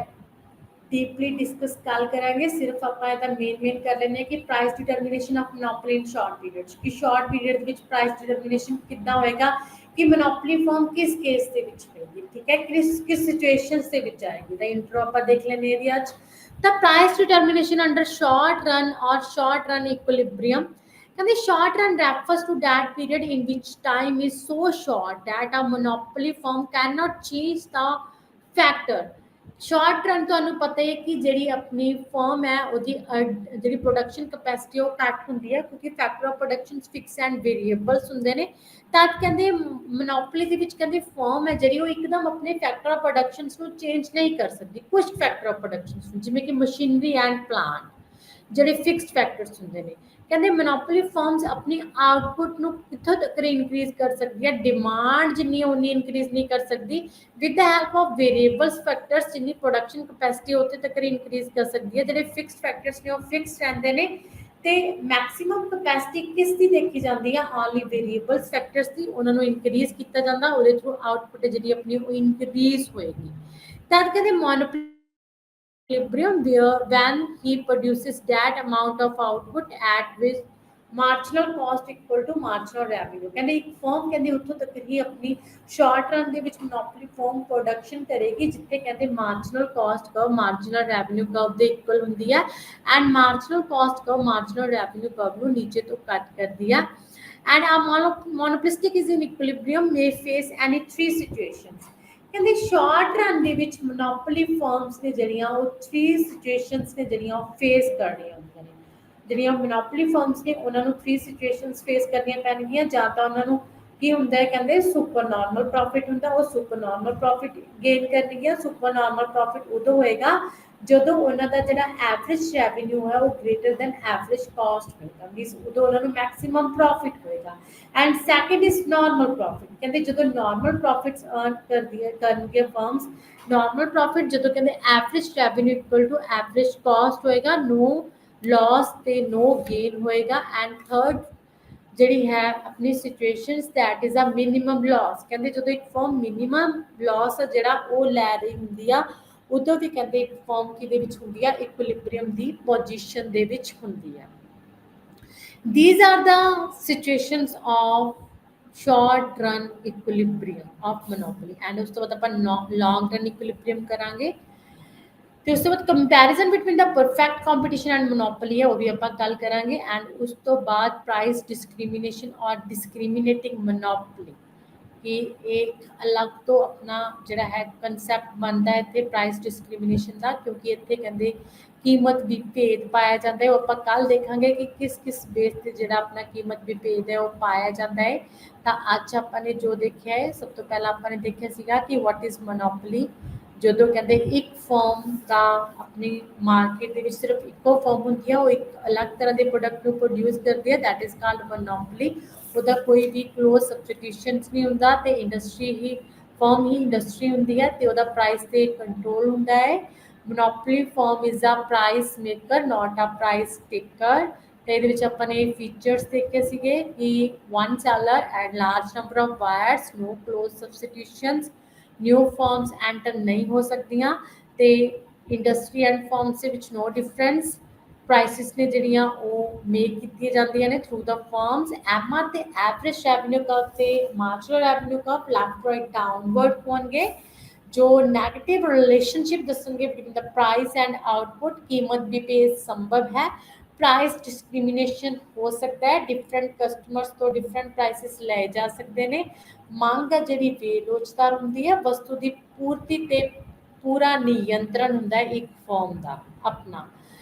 ਡੀਪਲੀ ਡਿਸਕਸ ਕੱਲ ਕਰਾਂਗੇ, ਸਿਰਫ ਆਪਾਂ ਇਹਦਾ ਮੇਨ ਕਰ ਲੈਂਦੇ ਹਾਂ ਕਿ price determination of monopoly in short period. ਕਿ ਸ਼ਾਰਟ ਪੀਰੀਅਡ ਦੇ ਵਿੱਚ ਪ੍ਰਾਈਸ ਡਿਟਰਮੀਨੇਸ਼ਨ ਕਿੱਦਾਂ ਹੋਏਗਾ कि मोनोपोली फर्म किस केस ਦੇ ਵਿੱਚ ਹੋਏਗੀ। ਠੀਕ ਹੈ, ਕਿਸ ਸਿਚੁਏਸ਼ਨਸ ਦੇ ਵਿੱਚ ਆਏਗੀ। ਤਾਂ ਇੰਟਰੋ ਆਪਾਂ ਦੇਖ ਲੈਂਦੇ ਹਾਂ ਇਹਦੀ ਅੱਜ। ਤਾਂ price determination under short run ਔਰ ਸ਼ਾਰਟ ਰਨ ਇਕੁਇਲਿਬ੍ਰੀਅਮ। ਕਹਿੰਦੇ short run refers to that period in which time is so short that a monopoly firm cannot change the factor। Short run ਤੁਹਾਨੂੰ ਪਤਾ ਹੈ ਕਿ ਜਿਹੜੀ ਆਪਣੀ ਫਰਮ ਹੈ ਉਹਦੀ ਜਿਹੜੀ ਪ੍ਰੋਡਕਸ਼ਨ ਕਪੈਸਿਟੀ ਉਹ ਘੱਟ ਹੁੰਦੀ ਹੈ ਕਿਉਂਕਿ factor of production fix and variables ਹੁੰਦੇ ਨੇ। ਤਾਂ ਕਹਿੰਦੇ ਮੋਨੋਪੋਲੀ ਦੇ ਵਿੱਚ ਕਹਿੰਦੇ ਫਰਮ ਹੈ ਜਿਹੜੀ ਉਹ ਇੱਕਦਮ ਆਪਣੇ ਫੈਕਟਰ ਆਫ ਪ੍ਰੋਡਕਸ਼ਨਸ ਨੂੰ ਚੇਂਜ ਨਹੀਂ ਕਰ ਸਕਦੀ। ਕੁਝ ਫੈਕਟਰ ਆਫ ਪ੍ਰੋਡਕਸ਼ਨਸ ਨੂੰ ਜਿਵੇਂ ਕਿ ਮਸ਼ੀਨਰੀ ਐਂਡ ਪਲਾਂਟ ਜਿਹੜੇ ਫਿਕਸਡ ਫੈਕਟਰਸ ਹੁੰਦੇ ਨੇ। ਕਹਿੰਦੇ ਮੋਨੋਪੋਲੀ ਫਰਮਸ ਆਪਣੀ ਆਊਟਪੁੱਟ ਨੂੰ ਕਿੱਥੋਂ ਤੱਕ ਇਨਕਰੀਜ਼ ਕਰ ਸਕਦੀ ਹੈ, ਡਿਮਾਂਡ ਜਿੰਨੀ ਉਨੀ ਇਨਕਰੀਜ਼ ਨਹੀਂ ਕਰ ਸਕਦੀ with the help of variables factors. ਜਿੰਨੀ ਪ੍ਰੋਡਕਸ਼ਨ ਕਪੈਸਿਟੀ ਉੱਥੇ ਤੱਕ ਇਨਕਰੀਜ਼ ਕਰ ਸਕਦੀ ਹੈ। ਜਿਹੜੇ ਫਿਕਸਡ ਫੈਕਟਰਸ ਨੇ ਉਹ ਫਿਕਸ ਰਹਿੰਦੇ ਨੇ ਤੇ ਮੈਕਸਿਮਮ ਕਪੈਸਿਟੀ ਕਿਸ ਦੀ ਦੇਖੀ ਜਾਂਦੀ ਹੈ, ਓਨਲੀ ਵੇਰੀਏਬਲਸ ਫੈਕਟਰਸ ਦੀ। ਉਹਨਾਂ ਨੂੰ ਇਨਕਰੀਜ਼ ਕੀਤਾ ਜਾਂਦਾ, ਉਹਦੇ ਥਰੂ ਆਊਟਪੁੱਟ ਜਿਹੜੀ ਆਪਣੀ ਉਹ ਇਨਕਰੀਜ਼ ਹੋਏਗੀ। ਤਾਂ ਕਹਿੰਦੇ monopoly equilibrium where when he produces that amount of output at which marginal cost equal to marginal revenue। ਕਹਿੰਦੇ ਇੱਕ ਫਰਮ ਕਹਿੰਦੇ ਉੱਥੋਂ ਤੱਕ ਹੀ ਆਪਣੀ ਸ਼ਾਰਟ ਰਨ ਦੇ ਵਿੱਚ ਮੋਨੋਪੋਲੀ ਫਰਮ ਪ੍ਰੋਡਕਸ਼ਨ ਕਰੇਗੀ ਜਿੱਥੇ ਕਹਿੰਦੇ marginal cost curve marginal revenue curve ਦੇ ਇਕੁਅਲ ਹੁੰਦੀ ਹੈ and marginal cost curve marginal revenue curve ਨੂੰ ਨੀਚੇ ਤੋਂ ਕੱਟ ਕਰਦੀ ਹੈ। and a monopolistic is in equilibrium may face any three situations। ਕਹਿੰਦੇ ਸ਼ਾਰਟ ਰਨ ਦੇ ਵਿੱਚ ਮੋਨੋਪੋਲੀ ਫਰਮਸ ਨੇ ਜਿਹੜੀਆਂ ਉਹ 3 ਸਿਚੁਏਸ਼ਨਸ ਨੇ ਜਿਹੜੀਆਂ ਉਹ ਫੇਸ ਕਰਨੀਆਂ ਹੁੰਦੀਆਂ ਨੇ। ਜਿਹੜੀਆਂ ਮੋਨੋਪੋਲੀ ਫਰਮਸ ਨੇ ਉਹਨਾਂ ਨੂੰ 3 ਸਿਚੁਏਸ਼ਨਸ ਫੇਸ ਕਰਨੀਆਂ ਪੈਣਗੀਆਂ। ਜਾਂ ਤਾਂ ਉਹਨਾਂ ਨੂੰ ਕੀ ਹੁੰਦਾ ਹੈ, ਕਹਿੰਦੇ ਸੁਪਰ ਨਾਰਮਲ ਪ੍ਰੋਫਿਟ ਹੁੰਦਾ, ਉਹ ਸੁਪਰ ਨਾਰਮਲ ਪ੍ਰੋਫਿਟ ਗੇਨ ਕਰਨਗੀਆਂ। ਸੁਪਰ ਨਾਰਮਲ ਪ੍ਰੋਫਿਟ ਉਦੋਂ ਹੋਏਗਾ ਜਦੋਂ ਉਹਨਾਂ ਦਾ ਜਿਹੜਾ ਐਵਰੇਜ ਰੈਵਨਿਊ ਹੈ ਉਹ ਗ੍ਰੇਟਰ ਦੈਨ ਐਵਰੇਜ ਕਾਸਟ ਹੋਏਗਾ, ਮੀਨਸ ਉਦੋਂ ਉਹਨਾਂ ਨੂੰ ਮੈਕਸਿਮਮ ਪ੍ਰੋਫਿਟ ਹੋਏਗਾ। And second is normal profit, ਕਹਿੰਦੇ ਜਦੋਂ ਨਾਰਮਲ ਪ੍ਰੋਫਿਟਸ ਅਰਨ ਕਰਨਗੀਆਂ ਫਰਮਸ। ਨਾਰਮਲ ਪ੍ਰੋਫਿਟ ਜਦੋਂ ਕਹਿੰਦੇ average revenue equal to average cost ਹੋਏਗਾ, ਨੋ ਲॉस ਤੇ ਨੋ ਗੇਨ ਹੋਏਗਾ। ਐਂਡ ਥਰਡ ਜਿਹੜੀ ਹੈ ਆਪਣੀ situations that is a minimum loss, ਕਹਿੰਦੇ ਜਦੋਂ ਇੱਕ ਫਰਮ ਮਿਨੀਮਮ ਲॉस ਜਿਹੜਾ ਉਹ ਲੈ ਰਹੀ ਹੁੰਦੀ ਆ ਉਦੋਂ ਵੀ ਕਹਿੰਦੇ ਇੱਕ ਫਰਮ ਕਿਹਦੇ ਵਿੱਚ ਹੁੰਦੀ ਆ, ਇਕੁਇਲਿਬਰੀਅਮ ਦੀ ਪੋਜੀਸ਼ਨ ਦੇ ਵਿੱਚ ਹੁੰਦੀ ਆ। These are the situations of short run equilibrium of monopoly and ਉਸ ਤੋਂ ਬਾਅਦ ਆਪਾਂ long run equilibrium ਕਰਾਂਗੇ ਤੇ ਉਸ ਤੋਂ ਬਾਅਦ comparison between the perfect competition and monopoly ਹੈ ਉਹ ਵੀ ਆਪਾਂ ਗੱਲ ਕਰਾਂਗੇ। ਐਂਡ ਉਸ ਤੋਂ ਬਾਅਦ ਪ੍ਰਾਈਸ ਡਿਸਕ੍ਰਿਮੀਨੇਸ਼ਨ ਔਰ ਡਿਸਕ੍ਰਿਮੀਨੇਟਿੰਗ ਮੋਨੋਪੋਲੀ ਕਿ ਇੱਕ ਅਲੱਗ ਤੋਂ ਆਪਣਾ ਜਿਹੜਾ ਹੈ ਕਨਸੈਪਟ ਬਣਦਾ ਹੈ ਇੱਥੇ ਪ੍ਰਾਈਸ ਡਿਸਕ੍ਰਿਮੀਨੇਸ਼ਨ ਦਾ, ਕਿਉਂਕਿ ਇੱਥੇ ਕਹਿੰਦੇ ਕੀਮਤ ਵੀ ਭੇਦ ਪਾਇਆ ਜਾਂਦਾ ਹੈ। ਉਹ ਆਪਾਂ ਕੱਲ ਦੇਖਾਂਗੇ ਕਿ ਕਿਸ ਕਿਸ ਬੇਸ ਤੇ ਜਿਹੜਾ ਆਪਣਾ ਕੀਮਤ ਵੀ ਭੇਦ ਹੈ ਉਹ ਪਾਇਆ ਜਾਂਦਾ ਹੈ। ਤਾਂ ਅੱਜ ਆਪਾਂ ਨੇ ਜੋ ਦੇਖਿਆ ਹੈ, ਸਭ ਤੋਂ ਪਹਿਲਾਂ ਆਪਾਂ ਨੇ ਦੇਖਿਆ ਸੀਗਾ ਕਿ ਵਾਟ ਇਜ਼ ਮੋਨੋਪੋਲੀ। ਜਦੋਂ ਕਹਿੰਦੇ ਇੱਕ ਫਰਮ ਦਾ ਆਪਣੀ ਮਾਰਕੀਟ ਦੇ ਵਿੱਚ ਸਿਰਫ ਇੱਕੋ ਫਰਮ ਹੁੰਦੀ ਹੈ, ਉਹ ਇੱਕ ਅਲੱਗ ਤਰ੍ਹਾਂ ਦੇ ਪ੍ਰੋਡਕਟ ਨੂੰ ਪ੍ਰੋਡਿਊਸ ਕਰਦੀ ਹੈ, ਦੈਟ ਇਜ਼ ਕਾਲਡ ਮੋਨੋਪੋਲੀ। ਉਹਦਾ ਕੋਈ ਵੀ ਕਲੋਜ਼ ਸਬਸਟੀਟਿਊਸ਼ਨਸ ਨਹੀਂ ਹੁੰਦਾ ਤੇ ਇੰਡਸਟਰੀ ਹੀ ਫਰਮ ਹੀ ਇੰਡਸਟਰੀ ਹੁੰਦੀ ਹੈ ਤੇ ਉਹਦਾ ਪ੍ਰਾਈਸ ਤੇ ਕੰਟਰੋਲ ਹੁੰਦਾ ਹੈ। Monopoly firm is a price maker not a price taker. ਤੇ ਇਹਦੇ ਵਿੱਚ ਆਪਾਂ ਨੇ ਫੀਚਰਸ ਦੇਖੇ ਸੀਗੇ ਕਿ one seller and large number of buyers, no close substitutions, new firms enter ਨਹੀਂ ਹੋ ਸਕਦੀਆਂ ਤੇ ਇੰਡਸਟਰੀ ਐਂਡ ਫਰਮਸ ਦੇ ਵਿੱਚ ਨੋ ਡਿਫਰੈਂਸ। ਪ੍ਰਾਈਸਿਸ ਨੇ ਜਿਹੜੀਆਂ ਉਹ ਮੇਕ ਕੀਤੀਆਂ ਜਾਂਦੀਆਂ ਨੇ ਥਰੂ ਦਾ ਫਰਮਸ। ਐਮਆਰ ਤੇ ਐਵਰੇਜ ਰੈਵਨਿਊ ਕਰਵ ਤੇ marginal revenue curve left to right downward ਹੋਣਗੇ ਜੋ ਨੈਗੇਟਿਵ ਰਿਲੇਸ਼ਨਸ਼ਿਪ ਦੱਸਣਗੇ between the price and output. ਕੀਮਤ ਵੀ ਭੇਦ ਸੰਭਵ ਹੈ। ਪ੍ਰਾਈਸ ਡਿਸਕ੍ਰਿਮੀਨੇਸ਼ਨ ਹੋ ਸਕਦਾ ਹੈ, ਡਿਫਰੈਂਟ ਕਸਟਮਰਸ ਤੋਂ ਡਿਫਰੈਂਟ ਪ੍ਰਾਈਸਿਸ ਲਏ ਜਾ ਸਕਦੇ ਨੇ। ਮੰਗ ਹੈ ਜਿਹੜੀ ਬੇਰੋਜ਼ਗਾਰ ਹੁੰਦੀ ਹੈ, ਵਸਤੂ ਦੀ ਪੂਰਤੀ ਤੇ ਪੂਰਾ ਨਿਯੰਤਰਣ ਹੁੰਦਾ ਹੈ ਇੱਕ ਫਰਮ ਦਾ ਆਪਣਾ।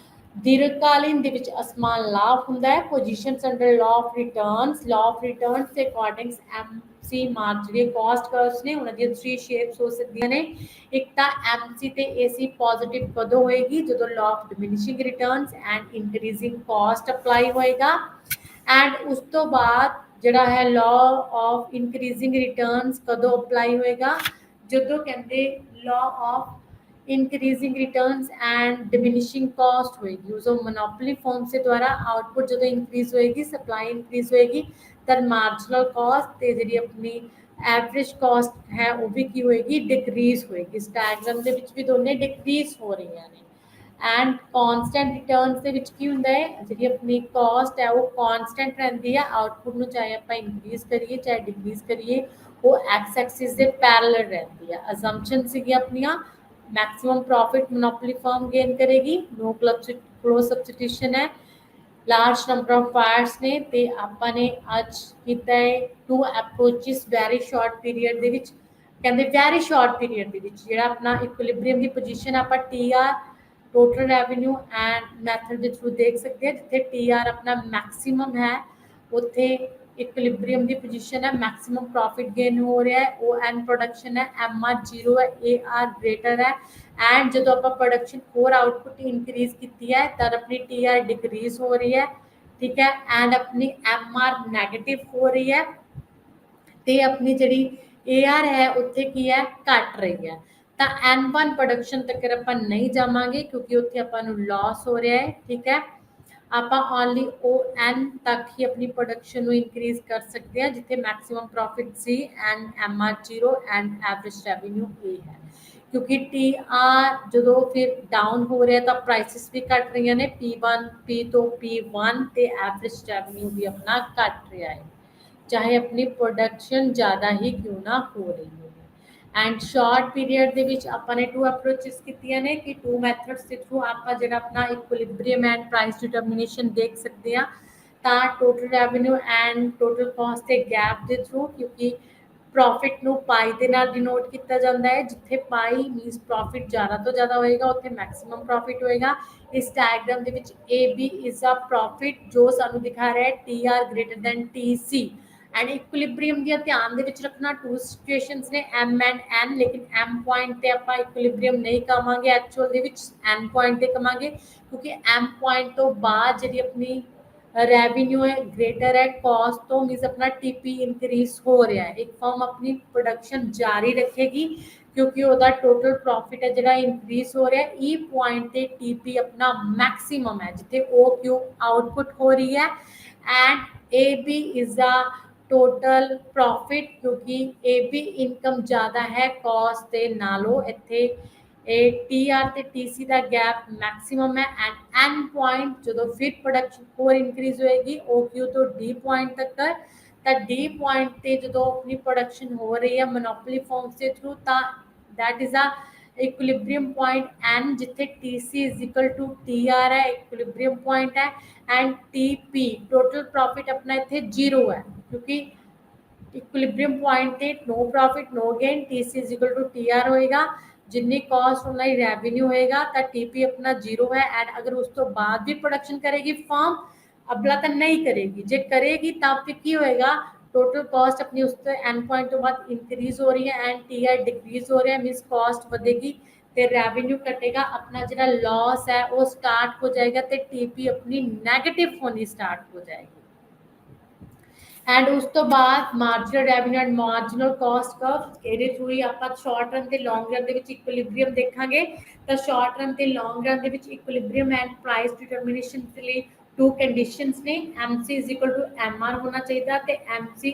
ਦੀਰਘਕਾਲੀਨ ਦੇ ਵਿੱਚ ਅਸਮਾਨ ਲਾਭ ਹੁੰਦਾ ਹੈ। Positions under law of returns, law of returns ਦੇ ਅਕੋਰਡਿੰਗ ਐਮਸੀ ਮਾਰਜ ਜਿਹੜੇ ਕਾਸਟ ਕਰਵਸ ਨੇ ਉਹਨਾਂ ਦੀਆਂ 3 ਸ਼ੇਪਸ ਹੋ ਸਕਦੀਆਂ ਨੇ। ਇੱਕ ਤਾਂ ਐਮਸੀ ਤੇ ਏਸੀ ਪੋਜ਼ਿਟਿਵ ਕਦੋਂ ਹੋਏਗੀ, ਜਦੋਂ law of diminishing returns and increasing cost apply ਹੋਏਗਾ। ਐਂਡ ਉਸ ਤੋਂ ਬਾਅਦ ਜਿਹੜਾ ਹੈ ਲਾਅ ਆਫ ਇਨਕਰੀਜ਼ਿੰਗ ਰਿਟਰਨਸ ਕਦੋਂ ਅਪਲਾਈ ਹੋਏਗਾ, ਜਦੋਂ ਕਹਿੰਦੇ law of increasing returns and diminishing cost होएगी। जो मोनोपोली फर्म से द्वारा आउटपुट जो इंक्रीज होएगी, सप्लाई इंक्रीज होएगी, तर मार्जिनल कॉस्ट ते जी अपनी एवरेज कॉस्ट है वो भी की होएगी, डिक्रीज होएगी। इस डायग्राम के विच भी दोनों डिक्रीज हो रही ने। एंड कॉन्सटेंट रिटर्न्स के विच की हुंदा है, जी अपनी कॉस्ट है वो कॉन्सटेंट रहिंदी है, आउटपुट नूं चाहे आपां इंक्रीज करिए चाहे डिक्रीज करिए वो एक्स एक्सिस दे पैरेलल रहती है। असम्पशन सीगी अपनियां maximum profit monopoly firm gain करेगी, नो क्लोज सब्सटीट्यूशन है, लार्ज नंबर ऑफ बायर्स ने ते ਆਪਾਂ ਨੇ ਅੱਜ ਕੀਤਾ ਹੈ ਟੂ ਅਪਰੋਚਸ ਵੈਰੀ ਸ਼ਾਰਟ ਪੀਰੀਅਡ ਦੇ ਵਿੱਚ। ਕਹਿੰਦੇ ਵੈਰੀ ਸ਼ਾਰਟ ਪੀਰੀਅਡ ਦੇ ਵਿੱਚ ਜਿਹੜਾ ਆਪਣਾ ਇਕੁਇਲਿਬਰੀਅਮ ਦੀ ਪੋਜੀਸ਼ਨ ਆਪਾਂ TR total revenue and method ਦੇ ਥਰੂ ਦੇਖ ਸਕਦੇ ਹਾਂ। ਜਿੱਥੇ TR ਆਪਣਾ ਮੈਕਸਿਮਮ ਹੈ ਉੱਥੇ ਇਕੁਇਲਿਬਰੀਅਮ ਦੀ ਪੋਜੀਸ਼ਨ ਹੈ, ਮੈਕਸਿਮਮ ਪ੍ਰੋਫਿਟ ਗੇਨ ਹੋ ਰਿਹਾ ਹੈ। ON प्रोडक्शन है, MR 0 है, AR ग्रेटर है। एंड जो आप प्रोडक्शन और आउटपुट इंक्रीज की है तब अपनी TR डिक्रीज हो रही है, ठीक है। एंड अपनी MR नैगेटिव हो रही है ते अपनी जी AR है उत्थे की है घट रही है। तो N1 प्रोडक्शन तक आप नहीं जावांगे क्योंकि उत्थे आपां नूं लॉस हो रहा है, ठीक है। ਆਪਾਂ ਓਨਲੀ ON ਤੱਕ ਹੀ ਆਪਣੀ ਪ੍ਰੋਡਕਸ਼ਨ ਨੂੰ ਇਨਕਰੀਜ਼ ਕਰ ਸਕਦੇ ਹਾਂ ਜਿੱਥੇ maximum profit C and MR 0 and average revenue ਇਹ ਹੈ। ਕਿਉਂਕਿ TR ਜਦੋਂ ਫਿਰ ਡਾਊਨ ਹੋ ਰਿਹਾ ਤਾਂ ਪ੍ਰਾਈਸਿਸ ਵੀ ਘਟ ਰਹੀਆਂ ਨੇ, P ਤੋਂ P1 ਤੇ ਐਵਰੇਜ ਰੈਵਨਿਊ ਵੀ ਆਪਣਾ ਘਟ ਰਿਹਾ ਹੈ ਚਾਹੇ ਆਪਣੀ ਪ੍ਰੋਡਕਸ਼ਨ ਜ਼ਿਆਦਾ ਹੀ ਕਿਉਂ ਨਾ ਹੋ ਰਹੀ ਹੋਵੇ। एंड शॉर्ट पीरियड ਦੇ ਵਿੱਚ ਆਪਾਂ ਨੇ 2 ਅਪਰੋਚਸ ਕੀਤੀਆਂ ਨੇ ਕਿ 2 ਮੈਥਡਸ ਦੇ ਥਰੂ ਆਪਾਂ ਜਿਹੜਾ ਆਪਣਾ ਇਕੁਇਲਿਬਰੀਅਮ ਐਂਡ ਪ੍ਰਾਈਸ ਡਿਟਰਮੀਨੇਸ਼ਨ ਦੇਖ ਸਕਦੇ ਹਾਂ। ਤਾਂ total revenue and total cost ਦੇ ਗੈਪ ਦੇ ਥਰੂ, ਕਿਉਂਕਿ ਪ੍ਰੋਫਿਟ ਨੂੰ ਪਾਈ ਦੇ ਨਾਲ ਡਿਨੋਟ ਕੀਤਾ ਜਾਂਦਾ ਹੈ। ਜਿੱਥੇ ਪਾਈ ਮੀਨਸ ਪ੍ਰੋਫਿਟ ਜ਼ਿਆਦਾ ਤੋਂ ਜ਼ਿਆਦਾ ਹੋਏਗਾ ਉੱਥੇ ਮੈਕਸਿਮਮ ਪ੍ਰੋਫਿਟ ਹੋਏਗਾ। ਇਸ ਡਾਇਗਰਾਮ ਦੇ ਵਿੱਚ AB ਇਜ਼ ਅ ਪ੍ਰੋਫਿਟ ਜੋ ਸਾਨੂੰ ਦਿਖਾ ਰਿਹਾ ਹੈ TR greater then TC। And equilibrium ਦੀਆਂ ਧਿਆਨ ਦੇ ਵਿੱਚ ਰੱਖਣਾ ਟੂ ਸਿਚੁਏਸ਼ਨਸ ਨੇ M ਐਂਡ N, ਲੇਕਿਨ M ਪੁਆਇੰਟ ਤੇ ਆਪਾਂ ਇਕੁਇਲਿਬ੍ਰੀਅਮ ਨਹੀਂ ਕਵਾਂਗੇ, ਐਕਚੁਅਲ ਦੇ ਵਿੱਚ N ਪੁਆਇੰਟ ਤੇ ਕਵਾਂਗੇ ਕਿਉਂਕਿ M ਪੁਆਇੰਟ ਤੋਂ ਬਾਅਦ ਜਿਹੜੀ ਆਪਣੀ ਰੈਵਨਿਊ ਹੈ ਗ੍ਰੇਟਰ ਹੈ ਕਾਸਟ ਤੋਂ, ਮੀਨਸ ਆਪਣਾ TP ਇਨਕਰੀਜ਼ ਹੋ ਰਿਹਾ ਹੈ। ਇੱਕ ਫਰਮ ਆਪਣੀ ਪ੍ਰੋਡਕਸ਼ਨ ਜਾਰੀ ਰੱਖੇਗੀ ਕਿਉਂਕਿ ਉਹਦਾ ਟੋਟਲ ਪ੍ਰੋਫਿਟ ਹੈ ਜਿਹੜਾ ਇਨਕਰੀਜ਼ ਹੋ ਰਿਹਾ ਹੈ। E ਪੁਆਇੰਟ ਤੇ TP ਆਪਣਾ ਮੈਕਸਿਮਮ ਹੈ ਜਿੱਥੇ OQ ਆਊਟਪੁੱਟ ਹੋ ਰਹੀ ਹੈ। And AB is the total profit ਕਿਉਂਕਿ AB ਇਨਕਮ ਜ਼ਿਆਦਾ ਹੈ ਕਾਸਟ ਦੇ ਨਾਲੋਂ। ਇੱਥੇ TR ਤੇ TC ਦਾ ਗੈਪ ਮੈਕਸਿਮਮ ਹੈ। ਐਂਡ N ਪੁਆਇੰਟ ਜਦੋਂ ਫਿਰ ਪ੍ਰੋਡਕਸ਼ਨ ਹੋਰ ਇਨਕਰੀਜ਼ ਹੋਏਗੀ OQ ਤੋਂ D ਪੁਆਇੰਟ ਤੱਕ, ਤਾਂ D ਪੁਆਇੰਟ ਤੇ ਜਦੋਂ ਆਪਣੀ ਪ੍ਰੋਡਕਸ਼ਨ ਹੋ ਰਹੀ ਹੈ ਮੋਨੋਪੋਲੀ ਫਰਮਸ ਦੇ ਥਰੂ, ਤਾਂ that is a equilibrium point N ਜਿੱਥੇ TC is equal to TR ਹੈ, equilibrium point ਹੈ। and TP total profit ਆਪਣਾ ਇੱਥੇ 0 ਹੈ ਕਿਉਂਕਿ equilibrium point ਤੇ no profit no gain, TC is equal to TR ਹੋਏਗਾ। ਜਿੰਨੀ ਕਾਸਟ ਉਨਾ ਹੀ ਰੈਵਨਿਊ ਹੋਏਗਾ ਤਾਂ TP ਆਪਣਾ 0 ਹੈ। ਐਂਡ ਅਗਰ ਉਸ ਤੋਂ ਬਾਅਦ ਵੀ ਪ੍ਰੋਡਕਸ਼ਨ ਕਰੇਗੀ ਫਰਮ, ਅਬਲਾ ਤਾਂ ਨਹੀਂ ਕਰੇਗੀ, ਜੇ ਕਰੇਗੀ ਤਾਂ ਫਿਰ ਕੀ ਹੋਏਗਾ ਟੋਟਲ ਕਾਸਟ ਆਪਣੀ ਉਸ ਤੋਂ N ਪੁਆਇੰਟ ਤੋਂ ਬਾਅਦ ਇਨਕਰੀਜ਼ ਹੋ ਰਹੀ ਹੈ ਐਂਡ TI ਡਿਕਰੀਜ਼ ਹੋ ਰਿਹਾ, ਮੀਨਸ ਕਾਸਟ ਵਧੇਗੀ ਤੇ ਰੈਵਨਿਊ ਘਟੇਗਾ। ਆਪਣਾ ਜਿਹੜਾ ਲਾਸ ਹੈ ਉਹ ਸਟਾਰਟ ਹੋ ਜਾਏਗਾ ਤੇ TP ਆਪਣੀ ਨੈਗੇਟਿਵ ਹੋਣੀ ਸਟਾਰਟ ਹੋ ਜਾਏਗੀ। ਐਂਡ ਉਸ ਤੋਂ ਬਾਅਦ marginal revenue and marginal cost curve, ਇਹਦੇ ਥਰੂ ਹੀ ਆਪਾਂ ਸ਼ਾਰਟ ਰਨ ਤੇ ਲੌਂਗ ਰਨ ਦੇ ਵਿੱਚ ਇਕੁਇਲਿਬ੍ਰੀਅਮ ਦੇਖਾਂਗੇ। ਤਾਂ ਸ਼ਾਰਟ ਰਨ ਤੇ ਲੌਂਗ ਰਨ ਦੇ ਵਿੱਚ ਇਕੁਇਲਿਬ੍ਰੀਅਮ ਐਂਡ ਪ੍ਰਾਈਸ ਡਿਟਰਮੀਨੇਸ਼ਨ ਦੇ ਲਈ ਟੂ ਕੰਡੀਸ਼ਨਸ ਨੇ। MC is equal to MR ਹੋਣਾ ਚਾਹੀਦਾ ਤੇ MC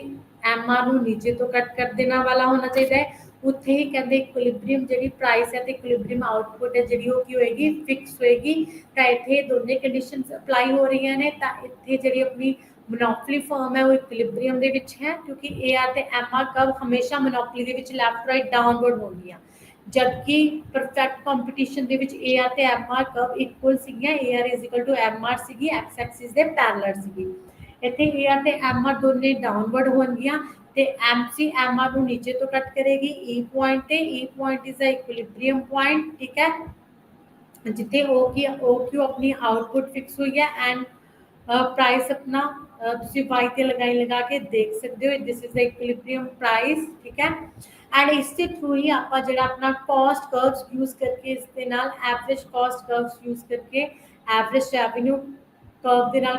MR ਨੂੰ ਨੀਚੇ ਤੋਂ ਕੱਟ ਕਰ ਦੇਣਾ ਵਾਲਾ ਹੋਣਾ ਚਾਹੀਦਾ ਹੈ। ਉੱਥੇ ਹੀ ਕਹਿੰਦੇ ਇਕੁਇਲਿਬ੍ਰੀਅਮ ਜਿਹੜੀ ਪ੍ਰਾਈਸ ਹੈ ਤੇ ਇਕੁਇਲਿਬ੍ਰੀਅਮ ਆਊਟਪੁੱਟ ਹੈ ਜਿਹੜੀ ਉਹ ਕੀ ਹੋਏਗੀ ਫਿਕਸ ਹੋਏਗੀ। ਤਾਂ ਇੱਥੇ ਦੋਨੇ ਕੰਡੀਸ਼ਨਸ ਅਪਲਾਈ ਹੋ ਰਹੀਆਂ ਨੇ। ਤਾਂ ਇੱਥੇ ਜਿਹੜੀ ਆਪਣੀ ਮੋਨੋਪੋਲੀ ਫਰਮ ਹੈ ਉਹ ਇਕੁਇਲਿਬ੍ਰੀਅਮ ਦੇ ਵਿੱਚ ਹੈ ਕਿਉਂਕਿ AR ਤੇ MR ਕਰਵ ਹਮੇਸ਼ਾ ਮੋਨੋਪੋਲੀ ਦੇ ਵਿੱਚ ਲੈਫਟ ਰਾਈਟ ਡਾਊਨਵਰਡ ਹੋਣਗੀਆਂ, ਜਦਕਿ ਪਰਫੈਕਟ ਕੰਪੀਟੀਸ਼ਨ ਦੇ ਵਿੱਚ AR ਤੇ MR ਕਰਵ ਇਕੁਅਲ ਸੀਗੀਆਂ। AR is equal to MR ਸੀਗੀ, ਐਕਸ ਐਕਸਿਸ ਦੇ ਪੈਰਲਲ ਸੀਗੀ। ਇੱਥੇ AR ਤੇ MR ਦੋਨੇ ਡਾਊਨਵਰਡ ਹੋਣਗੀਆਂ ਤੇ MC MR ਨੂੰ ਨੀਚੇ ਤੋਂ ਕੱਟ ਕਰੇਗੀ E ਪੁਆਇੰਟ ਤੇ। E point is a equilibrium point, ਠੀਕ ਹੈ, ਜਿੱਥੇ OQ ਆਪਣੀ ਆਊਟਪੁੱਟ ਫਿਕਸ ਹੋਈ ਹੈ। ਐਂਡ ਪ੍ਰਾਈਸ ਆਪਣਾ ਤੁਸੀਂ ਵਾਈ ਤੇ ਲਗਾ ਕੇ ਦੇਖ ਸਕਦੇ ਹੋ, this is the equilibrium price, ਠੀਕ ਹੈ। ਐਂਡ ਇਸ ਦੇ ਥਰੂ ਹੀ ਆਪਾਂ ਜਿਹੜਾ ਆਪਣਾ ਕਾਸਟ ਕਰਵਸ ਯੂਜ਼ ਕਰਕੇ, ਇਸ ਦੇ ਨਾਲ ਐਵਰੇਜ ਕਾਸਟ ਕਰਵਸ ਯੂਜ਼ ਕਰਕੇ ਐਵਰੇਜ ਰੈਵਨਿਊ ਕਰਵ ਦੇ ਨਾਲ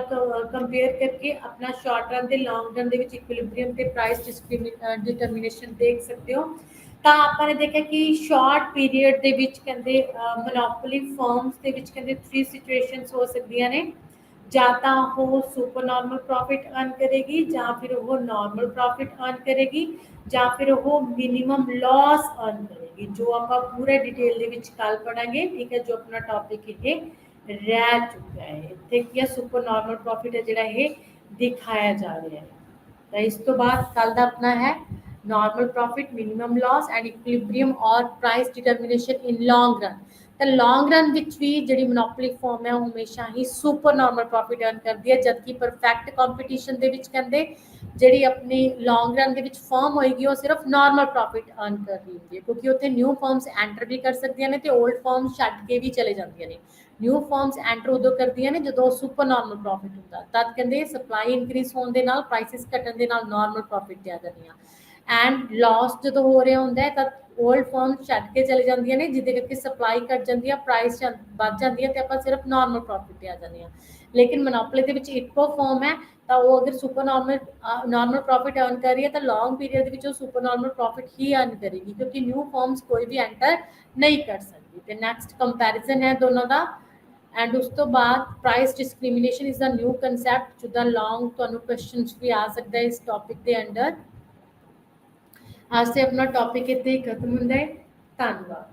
ਕੰਪੇਅਰ ਕਰਕੇ ਆਪਣਾ ਸ਼ਾਰਟ ਰਨ ਤੇ ਲੌਂਗ ਰਨ ਦੇ ਵਿੱਚ ਇਕੁਇਲਿਬ੍ਰੀਅਮ ਤੇ ਪ੍ਰਾਈਸ ਡਿਟਰਮੀਨੇਸ਼ਨ ਦੇਖ ਸਕਦੇ ਹੋ। ਤਾਂ ਆਪਾਂ ਨੇ ਦੇਖਿਆ ਕਿ ਸ਼ਾਰਟ ਪੀਰੀਅਡ ਦੇ ਵਿੱਚ ਕਹਿੰਦੇ ਮੋਨੋਪੋਲੀ ਫਰਮਸ ਦੇ ਵਿੱਚ ਕਹਿੰਦੇ 3 ਸਿਚੁਏਸ਼ਨਸ ਹੋ ਸਕਦੀਆਂ ਨੇ। ਜਾਂ ਤਾਂ ਉਹ ਸੁਪਰ ਨਾਰਮਲ ਪ੍ਰੋਫਿਟ ਅਰਨ ਕਰੇਗੀ, ਜਾਂ ਫਿਰ ਉਹ ਨਾਰਮਲ ਪ੍ਰੋਫਿਟ ਅਰਨ ਕਰੇਗੀ, ਜਾਂ ਫਿਰ ਉਹ ਮਿਨੀਮਮ ਲਾਸ ਅਰਨ ਕਰੇਗੀ, ਜੋ ਆਪਾਂ ਪੂਰੇ ਡਿਟੇਲ ਦੇ ਵਿੱਚ ਕੱਲ ਪੜਾਂਗੇ, ਠੀਕ ਹੈ। ਜੋ ਆਪਣਾ ਟੌਪਿਕ ਇਹ ਰਹਿ ਚੁੱਕਾ ਹੈ। ਇੱਥੇ ਕੀ ਹੈ ਸੁਪਰ ਨਾਰਮਲ ਪ੍ਰੋਫਿਟ ਹੈ ਜਿਹੜਾ ਇਹ ਦਿਖਾਇਆ ਜਾ ਰਿਹਾ ਹੈ। ਤਾਂ ਇਸ ਤੋਂ ਬਾਅਦ ਕੱਲ ਦਾ ਆਪਣਾ ਹੈ normal profit, minimum loss and equilibrium ਔਰ price determination in long run. ਤਾਂ ਲੌਂਗ ਰਨ ਵਿੱਚ ਵੀ ਜਿਹੜੀ ਮੋਨੋਪੋਲੀ ਫਰਮ ਹੈ ਉਹ ਹਮੇਸ਼ਾ ਹੀ ਸੁਪਰ ਨਾਰਮਲ ਪ੍ਰੋਫਿਟ ਅਰਨ ਕਰਦੀ ਹੈ, ਜਦਕਿ ਪਰਫੈਕਟ ਕੰਪੀਟੀਸ਼ਨ ਦੇ ਵਿੱਚ ਕਹਿੰਦੇ ਜਿਹੜੀ ਆਪਣੀ ਲੌਂਗ ਰਨ ਦੇ ਵਿੱਚ ਫਰਮ ਹੋਏਗੀ ਉਹ ਸਿਰਫ ਨਾਰਮਲ ਪ੍ਰੋਫਿਟ ਅਰਨ ਕਰ ਰਹੀ ਹੁੰਦੀ ਹੈ ਕਿਉਂਕਿ ਉੱਥੇ ਨਿਊ ਫਰਮਸ ਐਂਟਰ ਵੀ ਕਰ ਸਕਦੀਆਂ ਨੇ ਤੇ 올ਡ ਫਰਮਸ ਛੱਡ ਕੇ ਵੀ ਚਲੇ ਜਾਂਦੀਆਂ ਨੇ। ਨਿਊ ਫਰਮਸ ਐਂਟਰ ਉਦੋਂ ਕਰਦੀਆਂ ਨੇ ਜਦੋਂ ਸੁਪਰ ਨਾਰਮਲ ਪ੍ਰੋਫਿਟ ਹੁੰਦਾ, ਤਦ ਕਹਿੰਦੇ ਸਪਲਾਈ ਇਨਕਰੀਜ਼ ਹੋਣ ਦੇ ਨਾਲ ਪ੍ਰਾਈਸਿਸ ਘਟਣ ਦੇ ਨਾਲ ਨਾਰਮਲ ਪ੍ਰੋਫਿਟ ਤੇ ਆ ਜਾਂਦੀਆਂ। ਐਂਡ ਲਾਸ ਜਦੋਂ ਹੋ ਰਿਹਾ ਹੁੰਦਾ ਹੈ ਤਾਂ 올ਡ ਫਰਮ ਛੱਡ ਕੇ ਚਲੇ ਜਾਂਦੀਆਂ ਨੇ, ਜਿਹਦੇ ਕਰਕੇ ਸਪਲਾਈ ਘਟ ਜਾਂਦੀ ਹੈ, ਪ੍ਰਾਈਸ ਵੱਧ ਜਾਂਦੀ ਹੈ ਤੇ ਆਪਾਂ ਸਿਰਫ ਨਾਰਮਲ ਪ੍ਰੋਫਿਟ ਤੇ ਆ ਜਾਂਦੇ ਹਾਂ। ਲੇਕਿਨ ਮੋਨੋਪੋਲੀ ਦੇ ਵਿੱਚ ਇੱਕੋ ਫਰਮ ਹੈ ਤਾਂ ਉਹ ਅਗਰ ਸੁਪਰ ਨਾਰਮਲ ਪ੍ਰੋਫਿਟ ਅਰਨ ਕਰ ਰਹੀ ਹੈ ਤਾਂ ਲੌਂਗ ਪੀਰੀਅਡ ਦੇ ਵਿੱਚ ਉਹ ਸੁਪਰ ਨਾਰਮਲ ਪ੍ਰੋਫਿਟ ਹੀ ਅਰਨ ਕਰੇਗੀ ਕਿਉਂਕਿ ਨਿਊ ਫਰਮਸ ਕੋਈ ਵੀ ਐਂਟਰ ਨਹੀਂ ਕਰ ਸਕਦੀ। ਤੇ ਨੈਕਸਟ ਕੰਪੈਰੀਜ਼ਨ ਹੈ ਦੋਨੋਂ ਦਾ। ਐਂਡ ਉਸ ਤੋਂ ਬਾਅਦ price discrimination is a new concept, ਜਿੱਦਾਂ ਲੌਂਗ ਤੁਹਾਨੂੰ ਕੁਐਸਚਨਸ ਵੀ ਆ ਸਕਦਾ ਹੈ ਇਸ ਟੌਪਿਕ ਦੇ ਅੰਡਰ। ਅੱਜ ਤੇ ਆਪਣਾ ਟੌਪਿਕ ਇੱਥੇ ਹੀ ਖਤਮ ਹੁੰਦਾ ਹੈ। ਧੰਨਵਾਦ।